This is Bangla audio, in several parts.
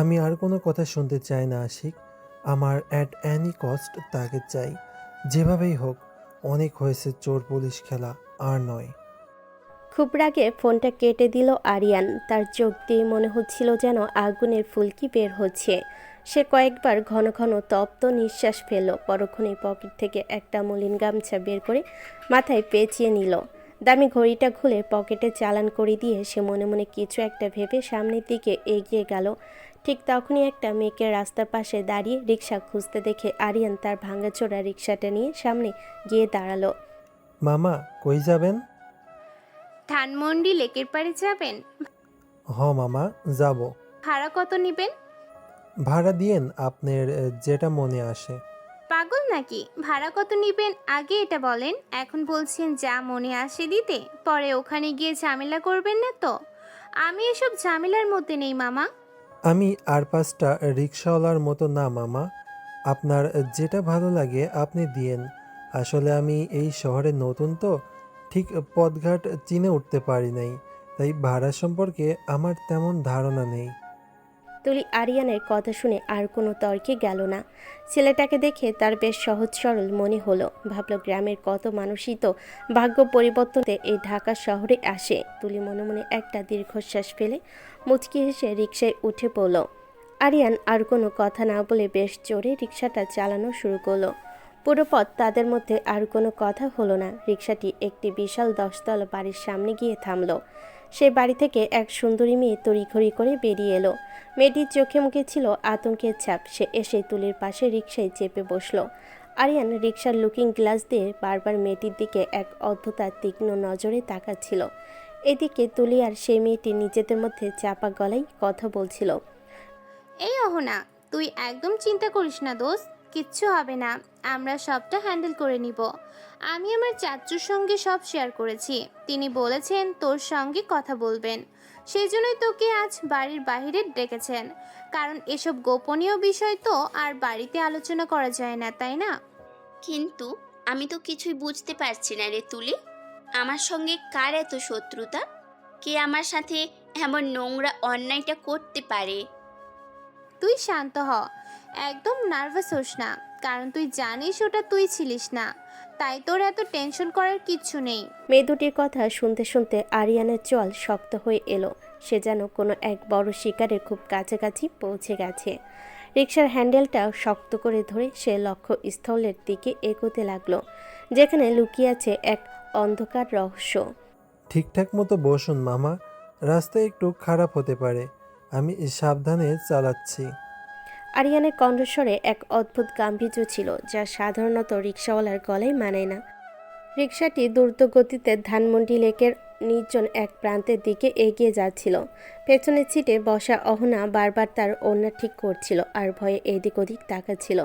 আমি আর কোনো কথা শুনতে চাই না আশিক। আমার অ্যাট অ্যানি কস্ট তাকে চাই, যেভাবেই হোক। অনেক হয়েছে চোর পুলিশ খেলা, আর নয়। খুব রাগে ফোনটা কেটে দিল আরিয়ান। তার চোখ দিয়ে মনে হচ্ছিল যেন আগুনের ফুলকি বের হচ্ছে। সে কয়েকবার ঘন ঘন তপ্ত নিঃশ্বাস ফেলল। পরক্ষণেই পকেট থেকে একটা মলিন গামছা বের করে মাথায় পেঁচিয়ে নিল। দামি ঘড়িটা খুলে পকেটে চালান করে দিয়ে সে মনে মনে কিছু একটা ভেবে সামনের দিকে এগিয়ে গেল। ঠিক তখনই একটা মেয়েকে রাস্তার পাশে দাঁড়িয়ে রিক্সা খুঁজতে দেখে আরিয়ান তার ভাঙাচোরা রিক্সাটা নিয়ে সামনে গিয়ে দাঁড়ালো। মামা, কই যাবেন? ধানমন্ডি লেকের পাড়ে যাবেন? হ মামা, যাব। ভাড়া কত নেবেন? ভাড়া দিয়েন আপনার যেটা মনে আসে। পাগল নাকি? ভাড়া কত নেবেন আগে এটা বলেন। এখন বলছেন যা মনে আসে দিতে, পরে ওখানে গিয়ে ঝামেলা করবেন না তো? আমি এসব ঝামেলার মধ্যে নেই মামা। আমি আর পাঁচটা রিক্সাওয়ালার মতো না মামা। আপনার যেটা ভালো লাগে আপনি দিয়েন। আসলে আমি এই শহরে নতুন তো, ঠিক পথঘাট চিনে উঠতে পারি নাই, তাই ভাড়া সম্পর্কে আমার তেমন ধারণা নেই। তুলি আরিয়ানের কথা শুনে আর কোনো তর্কে গেল না। ছেলেটাকে দেখে তার বেশ সহজ সরল মনে হলো। ভাবল গ্রামের কত মানুষই তো ভাগ্য পরিবর্তনে এই ঢাকা শহরে আসে। তুলি মনে মনে একটা দীর্ঘশ্বাস ফেলে মুচকি হেসে রিকশায় উঠে পড়ল। আরিয়ান আর কোনো কথা না বলে বেশ জোরে রিকশাটা চালানো শুরু করলো। পুরো পথ তাদের মধ্যে আর কোনো কথা হলো না। রিকশাটি একটি বিশাল 10 তলা বাড়ির সামনে গিয়ে থামলো। সে বাড়ি থেকে এক সুন্দরী মেয়ে তড়িঘড়ি করে বেরিয়ে এলো। মেয়েটির চোখে মুখে ছিল আতঙ্কের ছাপ। সে এসে তুলির পাশে রিকশায় চেপে বসলো। আরিয়ান রিকশার লুকিং গ্লাস দিয়ে বারবার মেয়েটির দিকে এক অদ্ভুত আর তীক্ষ্ণ নজরে তাকাচ্ছিল। এদিকে তুলি আর সেই মেয়েটি নিজেদের মধ্যে চাপা গলায় কথা বলছিল। এই অহনা, তুই একদম চিন্তা করিস না দোস্ত, কিচ্ছু হবে না। আমরা সবটা হ্যান্ডেল করে নিব। আমি আমার চাচ্চুর সঙ্গে সব শেয়ার করেছি। তিনি বলেছেন তোর সঙ্গে কথা বলবেন। সেই জন্যই তোকে আজ বাড়ির বাইরে ডেকেছেন। কারণ এসব গোপনীয় বিষয় তো আর বাড়িতে আলোচনা করা যায় না, তাই না? কিন্তু আমি তো কিছুই বুঝতে পারছি না রে তুলি। আমার সঙ্গে কার এত শত্রুতা? কে আমার সাথে এমন নোংরা অন্যায়টা করতে পারে? তুই শান্ত হ। একদম নার্ভাস হোস না। কারণ তুই জানিস ওটা তুই ছিলিস না। তাই তোর এত টেনশন করার কিচ্ছু নেই। মেয়ে দুটির কথা শুনতে শুনতে আরিয়ানের চোয়াল শক্ত হয়ে এলো। সে যেন কোনো এক বড় শিকারের খুব কাছাকাছি পৌঁছে গেছে। রিকশার হ্যান্ডেলটা শক্ত করে ধরে সে লক্ষ্যস্থলের দিকে এগোতে লাগলো, যেখানে লুকিয়ে আছে এক অন্ধকার রহস্য। ঠিকঠাক মতো বসুন মামা, রাস্তা একটু খারাপ হতে পারে। আমি সাবধানে চালাচ্ছি। আরিয়ানের কণ্ঠস্বরে এক অদ্ভুত গাম্ভীর্য ছিল, যা সাধারণত রিকশাওয়ালার গলায় মানায় না। রিকশাটি দ্রুতগতিতে ধানমন্ডি লেকের নির্জন এক প্রান্তের দিকে এগিয়ে যাচ্ছিল। পেছনের সিটে বসা অহনা বারবার তার ওড়না ঠিক করছিল আর ভয়ে এদিক ওদিক তাকাচ্ছিল।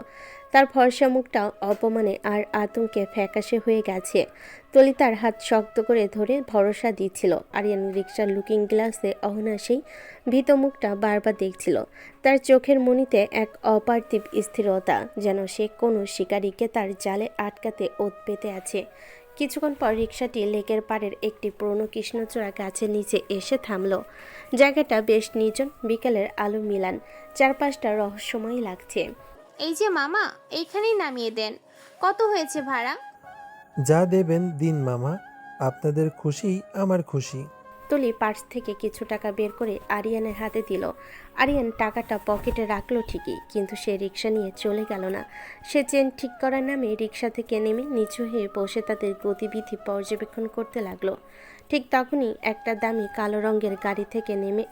তার ফর্সা মুখটা অপমানে আর আতঙ্কে ফ্যাকাশে হয়ে গেছে। তলি তার হাত শক্ত করে ধরে ভরসা দিচ্ছিল। আরিয়ান রিকশার লুকিং গ্লাসে অহনা সেই ভীত মুখটা বারবার দেখছিল। তার চোখের মণিতে এক অপার্থিব স্থিরতা, যেন সে কোনো শিকারীকে তার জালে আটকাতে ওত পেতে আছে। কিছুক্ষণ পর রিকশাটি লেকের পাড়ের একটি পুরনো কৃষ্ণচূড়া গাছের নিচে এসে থামল। জায়গাটা বেশ নির্জন, বিকেলের আলো মিলান, চারপাশটা রহস্যময় লাগছে। এই যে মামা, এইখানেই নামিয়ে দেন। কত হয়েছে ভাড়া? যা দেবেন দিন মামা, আপনাদের খুশি আমার খুশি। তুলি পার্স থেকে কিছু টাকা বের করে আরিয়ানের হাতে দিল। আরিয়ান টাকাটা পকেটে রাখলো ঠিকই, কিন্তু সে রিক্সা নিয়ে চলে গেল না। সে চেন ঠিক করার নামে রিক্সা থেকে নেমে নিচু হয়ে বসে তাদের গতিবিধি পর্যবেক্ষণ করতে লাগলো। ঠিক তখনই একটা দামি কালো রঙের গাড়ি থেকে নেমে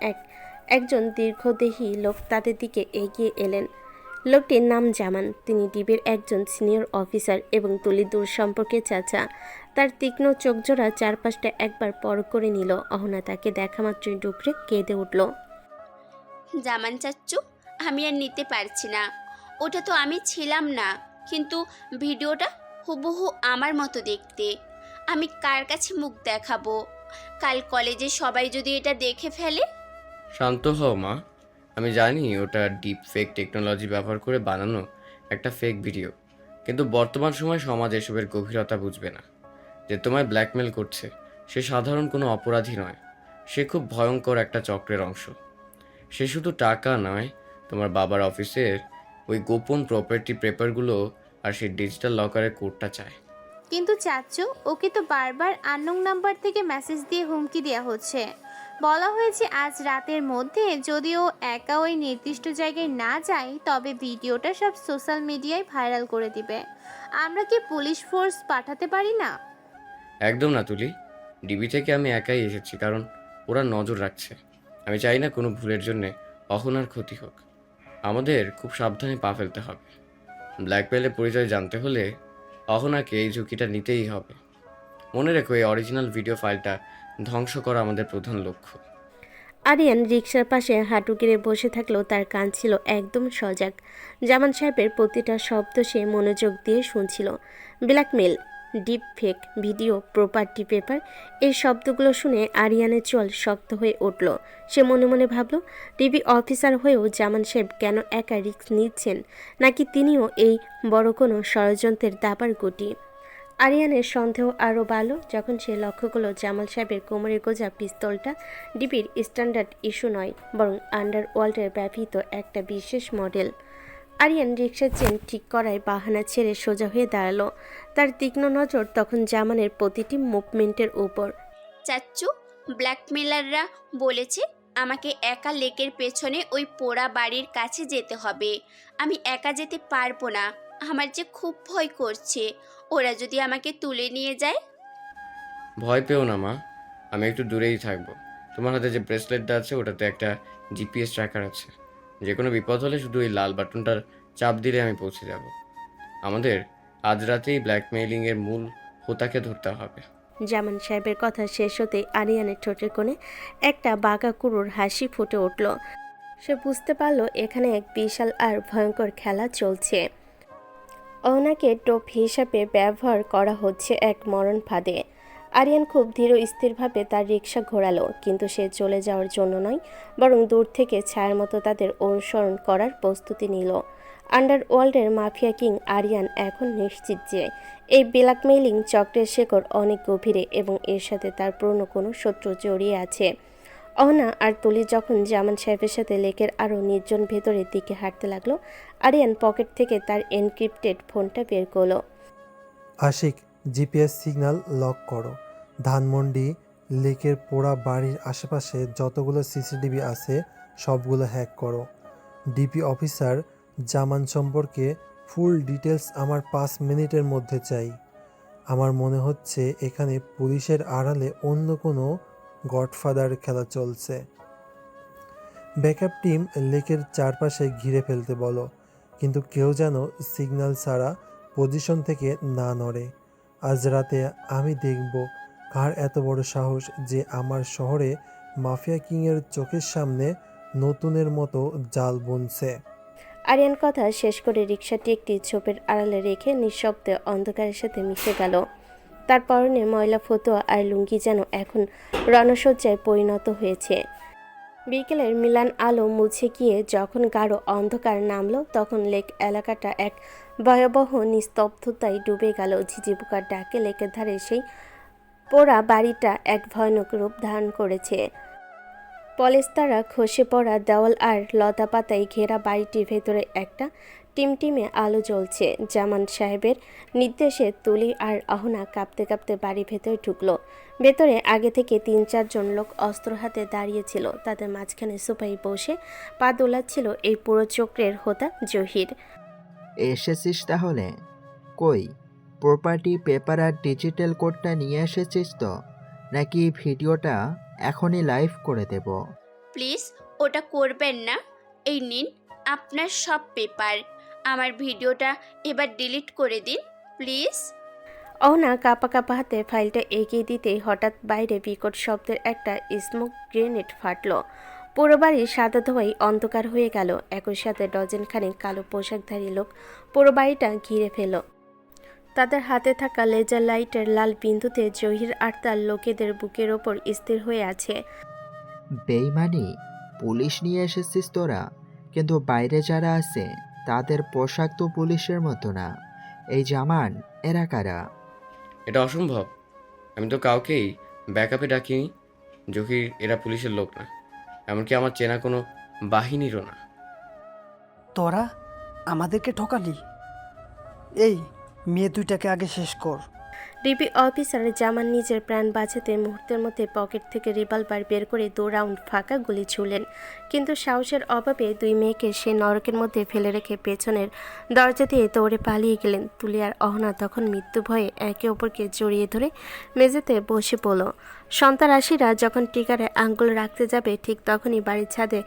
একজন দীর্ঘদেহী লোক তাদের দিকে এগিয়ে এলেন। লোকটির নাম জামান। তিনি ডিবির একজন সিনিয়র অফিসার এবং তুলির দূর সম্পর্কে চাচা। তার তীক্ষ্ণ চোখজোড়া চারপাশটা একবার পরখ করে নিল। অহনা তাকে দেখা মাত্রই ডুকরে কেঁদে উঠল। জামান চাচ্চু, আমি আর নিতে পারছি না। ওটা তো আমি ছিলাম না, কিন্তু ভিডিওটা হুবহু আমার মতো দেখতে। আমি কার কাছে মুখ দেখাবো? কাল কলেজে সবাই যদি এটা দেখে ফেলে? শান্ত হও মা। আমি জানি ওটা ডিপ ফেক টেকনোলজি ব্যবহার করে বানানো একটা ফেক ভিডিও, কিন্তু বর্তমান সময় সমাজ এসবের গভীরতা বুঝবে না। যে তোমায় ব্ল্যাকমেল করছে সে সাধারণ কোনো অপরাধী নয়, সে খুব ভয়ঙ্কর একটা চক্রের অংশ। সে শুধু টাকা নয়, তোমার বাবার অফিসের ওই গোপন প্রপার্টি পেপারগুলো আর সেই ডিজিটাল লকারের কোডটা চায়। কিন্তু চাচ্চু, ওকে তো বারবার আননোন নাম্বার থেকে মেসেজ দিয়ে হুমকি দেওয়া হচ্ছে। বলা হয়েছে আজ রাতের মধ্যে যদি ও একা ওই নির্দিষ্ট জায়গায় না যায় তবে ভিডিওটা সব সোশ্যাল মিডিয়ায় ভাইরাল করে দিবে। আমরা কি পুলিশ ফোর্স পাঠাতে পারি না? একদম না তুলি, ডিবি থেকে আমি একাই এসেছি কারণ ওরা নজর রাখছে। আমি চাই না কোনো ভুলের জন্যে অহনার ক্ষতি হোক। আমাদের খুব সাবধানে পা ফেলতে হবে। ব্ল্যাকমেলের পরিচয় জানতে হলে অহনাকে এই ঝুঁকিটা নিতেই হবে। মনে রেখো, এই অরিজিনাল ভিডিও ফাইলটা ধ্বংস করা আমাদের প্রধান লক্ষ্য। আরিয়ান রিকশার পাশে হাঁটু গেড়ে বসে থাকলেও তার কান ছিল একদম সজাগ। জামান সাহেবের প্রতিটা শব্দ সে মনোযোগ দিয়ে শুনছিল। Blackmail, deep fake video, property paper, এই শব্দগুলো শুনে আরিয়ানের চোয়াল শক্ত হয়ে উঠল। সে মনে মনে ভাবল, ডিবি অফিসার হয়েও জামান সাহেব কেন একা রিস্ক নিচ্ছেন, নাকি তিনিও এই বড় কোনো ষড়যন্ত্রের দাবার গুটি। আরিয়ানের সন্দেহ আরও বাড়ল যখন সে লক্ষ্য করল জামাল সাহেবের কোমরে গোজা পিস্তলটা ডিবির স্ট্যান্ডার্ড ইস্যু নয়, বরং আন্ডারওয়ার্ল্ডের ব্যবহৃত একটা বিশেষ মডেল। আরিয়ান রিকশার চেন ঠিক করায় বাহানা ছেড়ে সোজা হয়ে দাঁড়ালো। তার তীক্ষ্ণ নজর তখন জামানের প্রতিটি মুভমেন্টের উপর। চাচ্চু, ব্ল্যাকমেলাররা বলেছে আমাকে একা লেকের পেছনে ওই পোড়া বাড়ির কাছে যেতে হবে। আমি একা যেতে পারবো না। আমার যে খুব ভয় করছে, ওরা যদি আমাকে তুলে নিয়ে যায়। ভয় পেও না মা, আমি একটু দূরেই থাকবো। তোমার হাতে যে ব্রেসলেটটা আছে ওটাতে একটা জিপিএস ট্র্যাকার আছে। যে কোনো বিপদ হলে শুধু ওই লাল বাটনটার চাপ দিলে আমি পৌঁছে যাব। আমাদের আজ রাতেই ব্ল্যাকমেইলিংয়ের মূল হোতাকে ধরতে হবে। জামান সাহেবের কথা শেষ হতেই আরিয়ানের ঠোঁটের কোণে একটা বাঁকা কুড়োর হাসি ফুটে উঠল। সে বুঝতে পারল এখানে এক বিশাল আর ভয়ঙ্কর খেলা চলছে। অহনাকে টোপ হিসাবে ব্যবহার করা হচ্ছে এক মরণ ফাঁদে। আরিয়ান খুব ধীর স্থিরভাবে তার রিকশা ঘোরালো, কিন্তু সে চলে যাওয়ার জন্য নয়, বরং দূর থেকে ছায়ার মতো তাদের অনুসরণ করার প্রস্তুতি নিল। আন্ডারওয়ার্ল্ডের মাফিয়া কিং আরিয়ান এখন নিশ্চিত যে এই ব্ল্যাকমেইলিং চক্রের শেকড় অনেক গভীরে এবং এর সাথে তার পুরনো কোনো শত্রু জড়িয়ে আছে। অহনা আর তুলি যখন জামান সাহেবের সাথে লেকের আরও নির্জন ভেতরের দিকে হাঁটতে লাগলো, আরিয়ান পকেট থেকে তার এনক্রিপ্টেড ফোনটা বের করলো। আশিক, জিপিএস সিগন্যাল লক করো। ধানমন্ডি লেকের পোড়া বাড়ির আশেপাশে যতগুলো সিসিটিভি আছে সবগুলো হ্যাক করো। ডিপি অফিসার জামান সম্পর্কে ফুল ডিটেলস আমার 5 মিনিটের মধ্যে চাই। আমার মনে হচ্ছে এখানে পুলিশের আড়ালে অন্য কোনো গডফাদার খেলা চলছে। ব্যাকআপ টিম লেকের চারপাশে ঘিরে ফেলতে বলো, কিন্তু কেউ যেন সিগন্যাল ছাড়া পজিশন থেকে না নড়ে। আজ রাতে আমি দেখব কার এত বড় সাহস যে আমার শহরে মাফিয়া কিংয়ের চোখের সামনে নতুনের মতো জাল বুনছে। আরিয়ান কথা শেষ করে রিকশাটি একটি ঝোপের আড়ালে রেখে নিঃশব্দে অন্ধকারের সাথে মিশে গেল। তার পরনে ময়লা ফতুয়া আর লুঙ্গি যেন এখন রণসজ্জায় পরিণত হয়েছে। বিকেলের মিলান আলো মুছে গিয়ে যখন গাঢ় অন্ধকার নামলো, তখন লেক এলাকাটা এক ভয়াবহ নিস্তব্ধতায় ডুবে গেল। ঝিঝিপোকার ডাকে লেকের ধারে সেই পোড়া বাড়িটা এক ভয়ানক রূপ ধারণ করেছে। পলেস্তারা খসে পড়া দেওয়াল আর লতা পাতায় ঘেরা বাড়িটির ভেতরে একটা টিমটিমে আলো জ্বলছে। জামান সাহেবের নির্দেশে তুলি আর অহনা কাঁপতে কাঁপতে বাড়ির ভেতরে ঢুকলো। ভেতরে আগে থেকে 3-4 জন লোক অস্ত্র হাতে দাঁড়িয়েছিল। তাদের মাঝখানে সোফায় বসে পা দোলাচ্ছিল এই পুরো চক্রের হোতা জহির। এসেছিস তাহলে? কই প্রপার্টি পেপার আর ডিজিটাল কোডটা নিয়ে এসেছিস তো, নাকি ভিডিওটা এখনই লাইভ করে দেব? প্লিজ ওটা করবেন না। এই নিন আপনার সব পেপার। আমার ভিডিওটা এবার ডিলিট করে দিন প্লিজ। অহনা কাঁপা কাঁপা হাতে ফাইলটা এগিয়ে দিতেই হঠাৎ বাইরে বিকট শব্দের একটা স্মোক গ্রেনেড ফাটল। পুরো বাড়ি সাদা ধোঁয়ায় অন্ধকার হয়ে গেল। একই সাথে ডজনখানেক কালো পোশাকধারী লোক পুরো বাড়িটা ঘিরে ফেল। তাদের হাতে থাকা লেজার লাইটের লাল বিন্দুতে জহির আর তার লোকেদের বুকের ওপর স্থির হয়ে আছে। বেইমানি, পুলিশ নিয়ে এসেছিস তোরা, কিন্তু বাইরে যারা আছে তাদের পোশাক তো পুলিশের মতো না। এই জামান, এরা কারা? এটা অসম্ভব। আমি তো কাউকেই ব্যাকআপে ডাকিনি। জহির এরা পুলিশের লোক না, এমনকি আমার চেনা কোনো বাহিনীরও না। তোরা আমাদেরকে ঠকালি। এই মেয়ে দুইটাকে আগে শেষ কর। ডিবি অফিসার জামান নিজের প্রাণ বাঁচাতে মুহূর্তের মধ্যে পকেট থেকে রিভলভার বের করে 2 রাউন্ড ফাঁকা গুলি ছুড়লেন, কিন্তু সাহসের অভাবে 2 মেয়েকে সে নরকের মধ্যে ফেলে রেখে পেছনের দরজা দিয়ে দৌড়ে পালিয়ে গেলেন। তুলি আর অহনা তখন মৃত্যু ভয়ে একে অপরকে জড়িয়ে ধরে মেঝেতে বসে পড়ল। সন্ত্রাসীরা যখন টিকারে আঙ্গুল রাখতে যাবে ঠিক তখনই বাড়ির ছাদে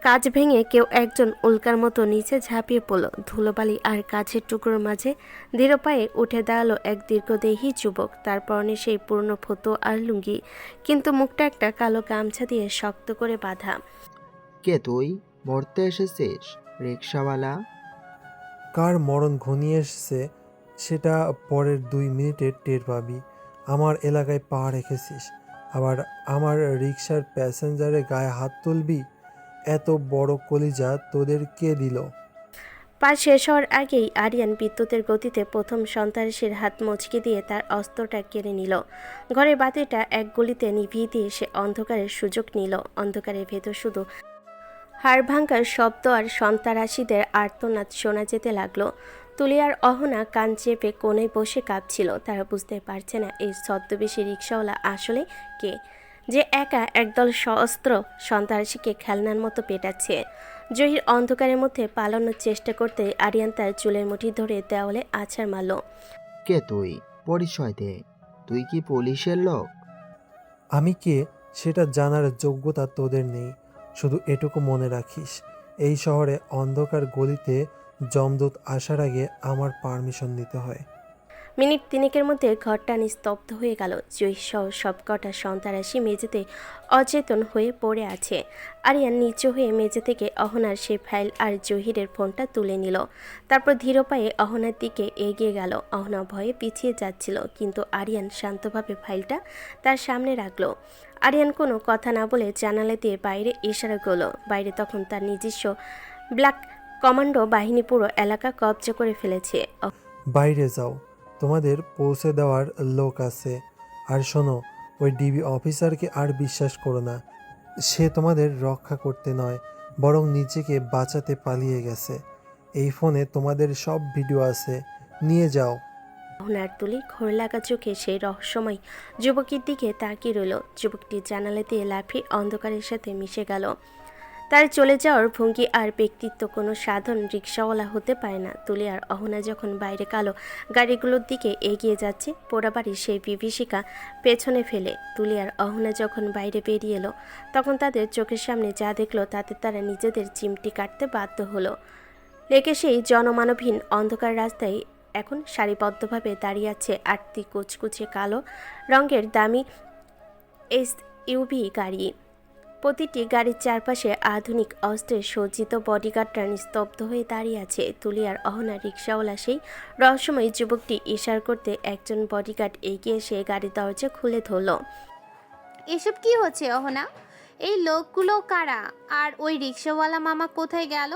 কাজ ভেঙে কেউ একজন উল্কার মতো নিচে ঝাঁপিয়ে পড়ল। ধুলোবালি আর কাছের টুকরোর মাঝে ধীর পায়ে উঠে দাঁড়ালো এক দীর্ঘদেহী যুবক। তার পরনে সেই পুরনো ফতো আর লুঙ্গি, কিন্তু মুখটা একটা কালো গামছা দিয়ে শক্ত করে বাঁধা। কে তুই? মরতে এসেছিস রিক্সাওয়ালা? কার মরণ ঘনিয়ে এসেছে সেটা পরের 2 মিনিটে টের পাবি। আমার এলাকায় পা রেখেছিস, আবার আমার রিক্সার প্যাসেঞ্জারের গায়ে হাত তুলবি? এত বড় কলিজা তোদের কে দিল? পা শেষ হওয়ার আগেই আরিয়ান বিদ্যুতের গতিতে প্রথম সন্ত্রাসীর হাত মচকে দিয়ে তার অস্ত্রটা কেড়ে নিল। ঘরের বাতিটা এক গুলিতে নিভিয়ে দিয়ে সে অন্ধকারের সুযোগ নিল। অন্ধকারের ভেতর শুধু হাড় ভাঙার শব্দ আর সন্ত্রাসীদের আর্তনাদ শোনা যেতে লাগলো। তুলি আর অহনা কান চেপে কোণে বসে কাঁপছিল। তারা বুঝতে পারছে না এই ছদ্মবেশী রিক্সাওয়ালা আসলে কে, যে একা একদল সশস্ত্র সন্ত্রাসীকে খেলনার মতো পেটাচ্ছে। জহির অন্ধকারের মধ্যে পালানোর চেষ্টা করতে আরিয়ান তার চুলের মুঠি ধরে দেওয়ালে আছাড় মারল। কে তুই? পরিচয় দে। তুই কি পুলিশের লোক? আমি কে সেটা জানার যোগ্যতা তোদের নেই। শুধু এটুকু মনে রাখিস, এই শহরে অন্ধকার গলিতে যমদূত আসার আগে আমার পারমিশন নিতে হয়। মিনিট 3 মধ্যে ঘরটা নিস্তব্ধ হয়ে গেল। জহির সহ সবকটা সন্ত্রাসী মেঝেতে অচেতন হয়ে পড়ে আছে। আরিয়ান নিচু হয়ে মেঝে থেকে অহনার সে ফাইল আর জহিরের ফোনটা তুলে নিল। তারপর ধীর পায়ে অহনার দিকে এগিয়ে গেল। অহনা ভয়ে পিছিয়ে যাচ্ছিল, কিন্তু আরিয়ান শান্তভাবে ফাইলটা তার সামনে রাখলো। আরিয়ান কোনো কথা না বলে জানালা দিয়ে বাইরে ইশারা করল। বাইরে তখন তার নিজস্ব ব্ল্যাক কমান্ডো বাহিনী পুরো এলাকা কবজা করে ফেলেছে। বাইরে যাও, তোমাদের পৌঁছে দেওয়ার লোক আছে। আর শোনো, ওই ডিবি অফিসারকে আর বিশ্বাস করো না। সে তোমাদের রক্ষা করতে নয়, বরং নিজেকে বাঁচাতে পালিয়ে গেছে। এই ফোনে তোমাদের সব ভিডিও আছে, নিয়ে যাও। অহনার তুলি ঘোর লাগা চোখে সেই রহস্যময় যুবকের দিকে তাকিয়ে রইল। যুবকটি জানালা দিয়ে লাফিয়ে অন্ধকারের সাথে মিশে গেল। তার চলে যাওয়ার ভঙ্গি আর ব্যক্তিত্ব কোনো সাধারণ রিক্সাওয়ালা হতে পারে না। তুলি আর অহনা যখন বাইরে কালো গাড়িগুলোর দিকে এগিয়ে যাচ্ছে, পোড়াবাড়ির সেই বিভীষিকা পেছনে ফেলে তুলি আর অহনা যখন বাইরে বেরিয়ে এলো, তখন তাদের চোখের সামনে যা দেখলো তাতে তারা নিজেদের চিমটি কাটতে বাধ্য হলো। লেকে সেই জনমানবহীন অন্ধকার রাস্তায় এখন সারিবদ্ধভাবে দাঁড়িয়ে আছে 8টি কুচকুচে কালো রঙের দামি SUV গাড়ি। প্রতিটি গাড়ির চারপাশে আধুনিক অস্ত্রে সজ্জিত বডিগার্ডরা নিস্তব্ধ হয়ে দাঁড়িয়ে আছে। তুলি আর অহনা রিক্সাওয়ালা সেই রহস্যময় যুবকটি ইশারা করতে একজন বডিগার্ড এগিয়ে এসে গাড়ির দরজা খুলে ধরল। এসব কি হচ্ছে অহনা? এই লোকগুলো কারা? আর ওই রিক্সাওয়ালা মামা কোথায় গেল?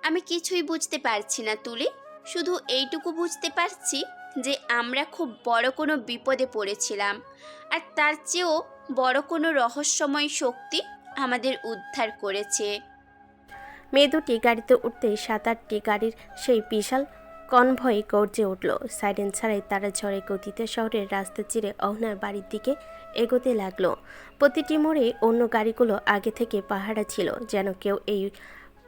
আমি কিছুই বুঝতে পারছি না তুলি, শুধু এইটুকু বুঝতে পারছি যে আমরা খুব বড় কোনো বিপদে পড়েছিলাম, আর তার চেয়েও বড় কোনো রহস্যময় শক্তি আমাদের উদ্ধার করেছে। মেয়ে দুটি গাড়িতে উঠতেই 7-8টি গাড়ির সেই বিশাল কনভয় গর্জে উঠল। সাইরেন ছাড়াই তারা ঝড়ে গতিতে শহরের রাস্তা চিরে অহনার বাড়ির দিকে এগোতে লাগলো। প্রতিটি মোড়ে অন্য গাড়িগুলো আগে থেকে পাহারা ছিল, যেন কেউ এই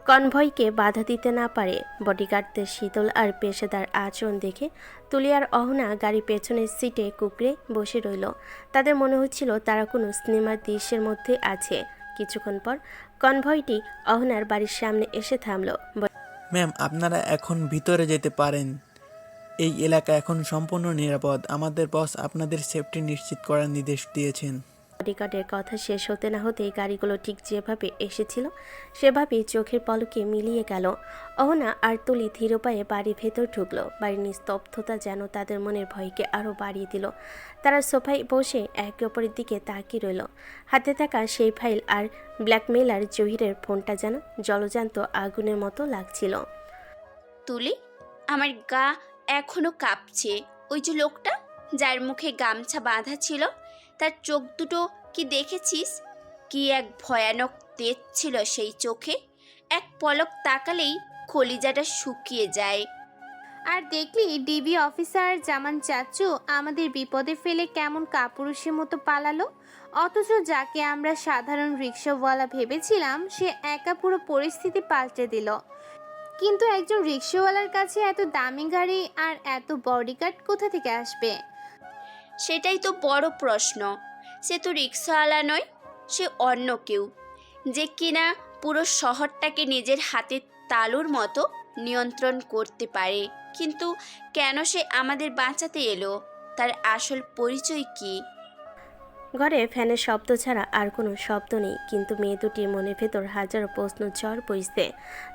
কনভয়কে বাধা দিতে না পারে। বডিগার্ডদের শীতল আর পেশাদার আচরণ দেখে তুলি আর অহনা গাড়ি পেছনের সিটে কুকড়ে বসে রইল। তাদের মনে হচ্ছিল তারা কোনো সিনেমার দৃশ্যের মধ্যে আছে। কিছুক্ষণ পর কনভয়টি অহনার বাড়ির সামনে এসে থামল। ম্যাম, আপনারা এখন ভিতরে যেতে পারেন। এই এলাকা এখন সম্পূর্ণ নিরাপদ। আমাদের বস আপনাদের সেফটি নিশ্চিত করার নির্দেশ দিয়েছেন। বডিগার্ডের কথা শেষ হতে না হতেই গাড়িগুলো ঠিক যেভাবে এসেছিল সেভাবেই চোখের পলকে মিলিয়ে গেল। অহনা আর তুলি ধীর পায়ে বাড়ির ভেতর ঢুকলো। বাড়ির নিস্তব্ধতা যেন তাদের মনের ভয়কে আরও বাড়িয়ে দিল। তারা সোফায় বসে একে অপরের দিকে তাকিয়ে রইল। হাতে থাকা সেই ফাইল আর ব্ল্যাকমেইলার জহিরের ফোনটা যেন জলজান্ত আগুনের মতো লাগছিল। তুলি, আমার গা এখনো কাঁপছে। ওই যে লোকটা যার মুখে গামছা বাঁধা ছিল, তার চোখ দুটো কি দেখেছিস? কি এক ভয়ানক তেজ ছিল সেই চোখে, এক পলক তাকালেই কলিজাটা শুকিয়ে যায়। আর দেখলি ডিবি অফিসার জামান চাচু আমাদের বিপদে ফেলে কেমন কাপুরুষের মতো পালালো, অথচ যাকে আমরা সাধারণ রিক্সাওয়ালা ভেবেছিলাম সে একা পুরো পরিস্থিতি পাল্টে দিল। কিন্তু একজন রিক্সাওয়ালার কাছে এত দামি গাড়ি আর এত বডিগার্ড কোথা থেকে আসবে? সেটাই তো বড় প্রশ্ন। সে তো রিক্সাওয়ালা নয়, সে অন্য কেউ, যে কিনা পুরো শহরটাকে নিজের হাতের তালুর মতো নিয়ন্ত্রণ করতে পারে। কিন্তু কেন সে আমাদের বাঁচাতে এলো? তার আসল পরিচয় কি? ঘরে ফ্যানের শব্দ ছাড়া আর কোনো শব্দ নেই, কিন্তু মেয়ে দুটির মনের ভেতর হাজারো প্রশ্ন ঝড় বইছে।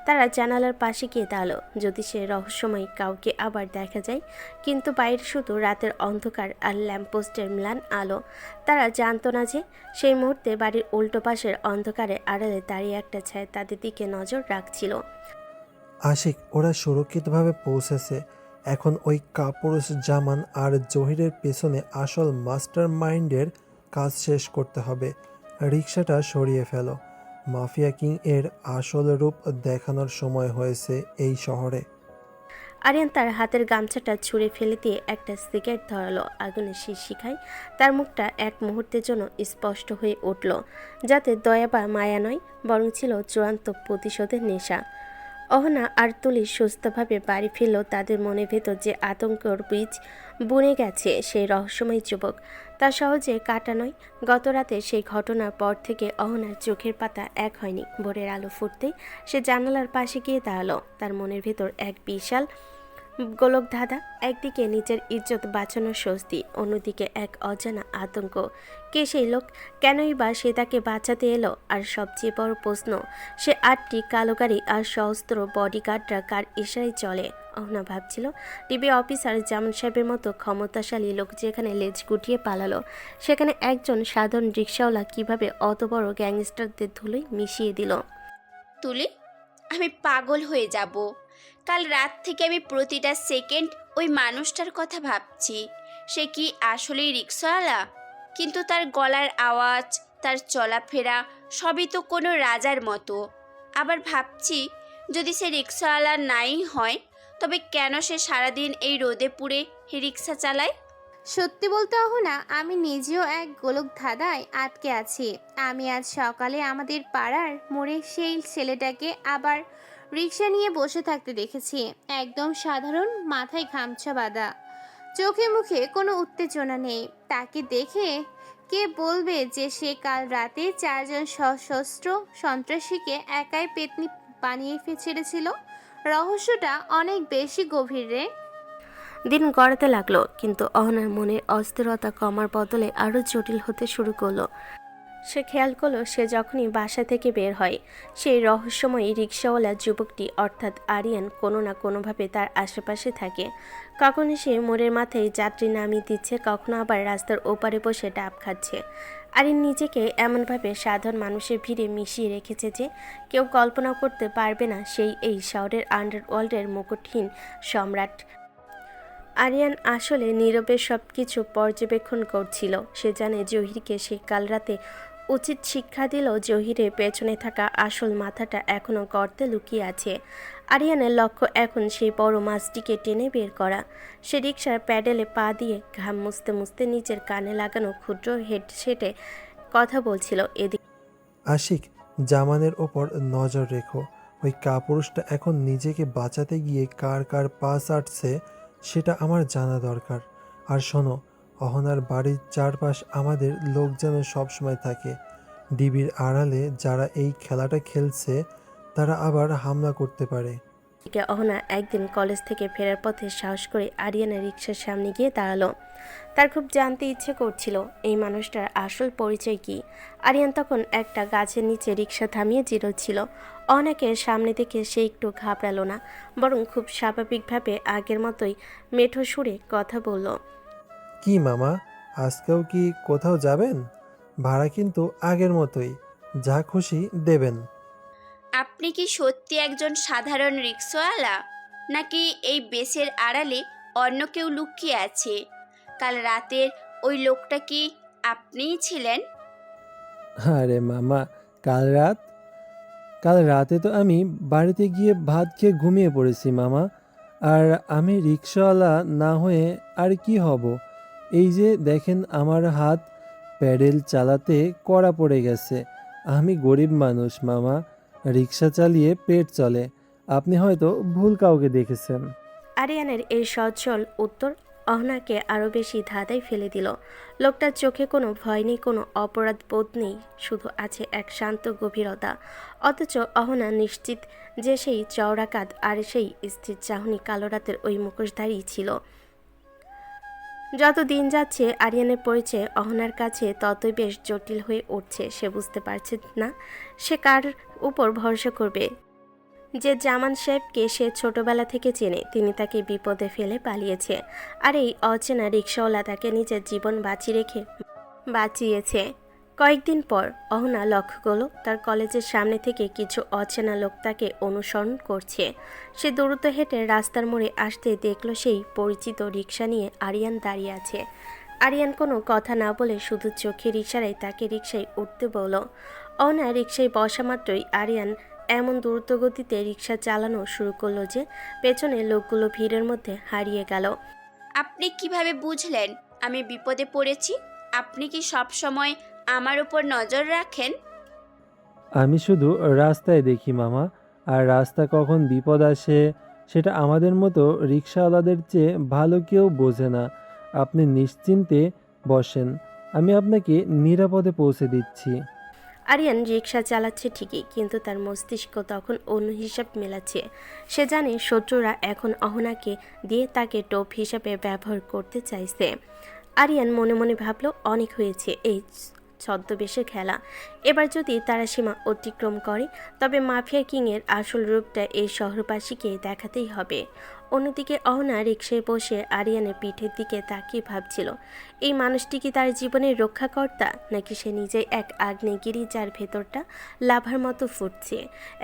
তারা জানালার পাশে গিয়ে দাঁড়ালো, যদি সে রহস্যময় কাউকে আবার দেখা যায়। কিন্তু বাইরে শুধু রাতের অন্ধকার আর ল্যাম্পপোস্টের ম্লান আলো। তারা জানতো না যে সেই মুহূর্তে বাড়ির উল্টো পাশের অন্ধকারে আড়ালে দাঁড়িয়ে একটা ছায়া তাদের দিকে নজর রাখছিল। আশিক, ওরা সুরক্ষিতভাবে পৌঁছেছে। এখন ওই কাপুরুষ জামান আর জহিরের পেছনে আসল মাস্টার মাইন্ডের কাজ শেষ করতে হবে। রিক্সাটা সরিয়ে ফেলো। মাফিয়া কিং এর আসল রূপ দেখানোর সময় হয়েছে এই শহরে। আরিয়ান তার হাতের গামছাটা ছুঁড়ে ফেলে দিয়ে একটা সিগারেট ধরালো। আগুনের শিখায় তার মুখটা এক মুহূর্তের জন্য স্পষ্ট হয়ে উঠল, যাতে দয়া বা মায়া নয়, বরং ছিল চূড়ান্ত প্রতিশোধের নেশা। অহনা আর তুলি সুস্থভাবে বাড়ি ফিরল। তাদের মনের ভেতর যে আতঙ্কর বীজ বুনে গেছে, সেই রহস্যময় যুবক তা সহজে কাটা নয়। গত রাতে সেই ঘটনার পর থেকে অহনার চোখের পাতা এক হয়নি। ভোরের আলো ফুটতেই সে জানালার পাশে গিয়ে দাঁড়ালো। তার মনের ভেতর এক বিশাল গোলক ধাঁধা। একদিকে নিজের ইজ্জত বাঁচানোর স্বস্তি, অন্যদিকে এক অজানা আতঙ্ক। কে সেই লোক? কেনই বা সে তাকে বাঁচাতে এলো? আর সবচেয়ে বড় প্রশ্ন, সে 8টি কালো গাড়ি আর সহস্র বডিগার্ডরা কার ইশারায় চলে? অহনা ভাবছিল, ডিবি অফিসার জামান সাহেবের মতো ক্ষমতাশালী লোক যেখানে লেজ গুটিয়ে পালালো, সেখানে একজন সাধারণ রিক্সাওয়ালা কিভাবে অত বড় গ্যাংস্টারদের ধুলোয় মিশিয়ে দিল। তুলি, আমি পাগল হয়ে যাব। কাল রাত থেকে আমি প্রতিটা সেকেন্ড ওই মানুষটার কথা ভাবছি। সে কি আসলেই রিক্সাওয়ালা? কিন্তু তার গলার আওয়াজ, তার চলাফেরা সবই তো কোনো রাজার মতো। আবার ভাবছি, যদি সে রিক্সাওয়ালা নাই হয়, তবে কেন সে সারাদিন এই রোদে পুড়ে রিক্সা চালায়? সত্যি বলতে অহনা, আমি নিজেও এক গোলক ধাঁধায় আটকে আছি। আমি আজ সকালে আমাদের পাড়ার মোড়ে সেই ছেলেটাকে আবার রিক্সা নিয়ে বসে থাকতে দেখেছি। একদম সাধারণ, মাথায় গামছা বাঁধা, চোখে মুখে কোনো উত্তেজনা নেই। তাকে দেখে কে বলবে যে সে কাল রাতে 4জন সশস্ত্র সন্ত্রাসীকে একাই পেতনি বানিয়ে ছেড়েছিল? রহস্যটা অনেক বেশি গভীর রে। দিন গড়াতে লাগলো, কিন্তু অহনার মনের অস্থিরতা কমার বদলে আরও জটিল হতে শুরু করলো। সে খেয়াল করলো, সে যখনই বাসা থেকে বের হয়, সেই রহস্যময়ী রিক্সাওয়ালা যুবকটি অর্থাৎ আরিয়ান কোনো না কোনোভাবে তার আশেপাশে থাকে। কখনো সে মোড়ের মাথায় যাত্রী নামিয়ে দিচ্ছে, কখনো আবার রাস্তার ওপারে বসে ডাব খাচ্ছে। আরিয়ান নিজেকে এমনভাবে সাধারণ মানুষের ভিড়ে মিশিয়ে রেখেছে যে কেউ কল্পনা করতে পারবে না সেই এই শহরের আন্ডারওয়ার্ল্ডের মুকুটহীন সম্রাট। আরিয়ান আসলে নীরবে সব কিছু পর্যবেক্ষণ করছিল। সে জানে জহিরকে সে কাল রাতে উচিত শিক্ষা দিল। জহিরের পেছনে থাকা আসল মাথাটা এখনও গর্তে লুকিয়ে আছে। আরিয়ানের লক্ষ্য এখন সেই বড় মাছটিকে টেনে বের করা। সে রিকশার প্যাডেলে পা দিয়ে ঘাম মুছতে মুছতে নিচের কানে লাগানো ক্ষুদ্র হেডসেটে কথা বলছিল। এদিকে আশিক, জামানের ওপর নজর রেখো। ওই কাপুরুষটা এখন নিজেকে বাঁচাতে গিয়ে কার কার পা চাটছে সেটা আমার জানা দরকার। আর শোনো, অহনার বাড়ির চারপাশ আমাদের লোক যেন সবসময় থাকে। ডিবির আড়ালে যারা এই খেলাটা খেলছে তারা আবার হামলা করতে পারে। অহনা একদিন কলেজ থেকে ফেরার পথে সাহস করে আরিয়ানের রিকশার সামনে গিয়ে দাঁড়ালো। তার খুব জানতে ইচ্ছে করছিল এই মানুষটার আসল পরিচয় কি। আরিয়ান তখন একটা গাছের নিচে রিকশা থামিয়ে জিরোচ্ছিল। অহনাকে সামনে থেকে সে একটু ঘাবড়ালো না, বরং খুব স্বাভাবিকভাবে আগের মতোই মেঠো সুরে কথা বলল। কি মামা, আজকেও কি কোথাও যাবেন? ভাড়া কিন্তু আগের মতোই, যা খুশি দেবেন। আপনি কি সত্যি একজন সাধারণ রিক্সাওয়ালা, নাকি এই বেসের আড়ালে অন্য কেউ লুকিয়ে আছে? কাল রাতের ওই লোকটা কি আপনিই ছিলেন? আরে মামা, কাল রাত কাল রাতে তো আমি বাড়িতে গিয়ে ভাত খেয়ে ঘুমিয়ে পড়েছি মামা। আর আমি রিক্সাওয়ালা না হয়ে আর কি হব? এই যে দেখেন আমার হাত প্যাডেল চালাতে কড়া পড়ে গেছে। আমি গরিব মানুষ মামা, রিক্সা চালিয়ে পেট চলে। আপনি হয়তো ভুল কাউকে দেখেছেন। আরিয়ানের এই সচ্ছল উত্তর অহনাকে আরও বেশি ধাঁধায় ফেলে দিল। লোকটার চোখে কোনো ভয় নেই, কোনো অপরাধ বোধ নেই, শুধু আছে এক শান্ত গভীরতা। অথচ অহনা নিশ্চিত যে সেই চওড়া কাঁধ আর সেই স্থির চাহনি কালো রাতের ওই মুখোশধারী ছিল। যত দিন যাচ্ছে আরিয়ানের পরিচয় অহনার কাছে ততই বেশ জটিল হয়ে উঠছে। সে বুঝতে পারছে না সে কার উপর ভরসা করবে। যে জামান সাহেবকে সে ছোটবেলা থেকে চেনে, তিনি তাকে বিপদে ফেলে পালিয়েছে, আর এই অচেনা রিক্সাওয়ালা তাকে নিজের জীবন বাঁচিয়েছে। কয়েকদিন পর অহনা লক্ষ্য করল তার কলেজের সামনে থেকে কিছু অচেনা লোক তাকে অনুসরণ করছে। সে দ্রুত হেঁটে রাস্তার মোড়ে আসতে দেখল সেই পরিচিত রিক্সা নিয়ে আরিয়ান দাঁড়িয়ে আছে। আরিয়ান কোনো কথা না বলে শুধু চোখের ইশারায় তাকে রিক্সায় উঠতে বলল। অহনা রিক্সায় বসা মাত্রই আরিয়ান এমন দ্রুতগতিতে রিক্সা চালানো শুরু করলো যে পেছনে লোকগুলো ভিড়ের মধ্যে হারিয়ে গেল। আপনি কিভাবে বুঝলেন আমি বিপদে পড়েছি? আপনি কি সব সময় আমার উপর নজর রাখেন? আমি শুধু রাস্তায় দেখি মামা, আর রাস্তা কখন বিপদ আসে সেটা আমাদের মতো রিক্সাওয়ালাদের চেয়ে ভালো কেউ বোঝে না। আপনি নিশ্চিন্তে বসেন, আমি আপনাকে নিরাপদে পৌঁছে দিচ্ছি। আরিয়ান রিক্সা চালাচ্ছে ঠিকই, কিন্তু তার মস্তিষ্ক তখন অন্য হিসাব মেলাচ্ছে। সে জানে শত্রুরা এখন অহনাকে দিয়ে তাকে টোপ হিসাবে ব্যবহার করতে চাইছে। আরিয়ান মনে মনে ভাবল, অনেক হয়েছে এই ছদ্মবেশের খেলা। এবার যদি তারা সীমা অতিক্রম করে তবে মাফিয়া কিংয়ের আসল রূপটা এই শহরবাসীকে দেখাতেই হবে। অন্যদিকে অহনা রিকশায় বসে আরিয়ানের পিঠের দিকে তাকিয়ে ভাবছিল, এই মানুষটি কি তার জীবনের রক্ষাকর্তা, নাকি সে নিজেই এক আগ্নেয়গিরি যার ভেতরটা লাভার মতো ফুটছে।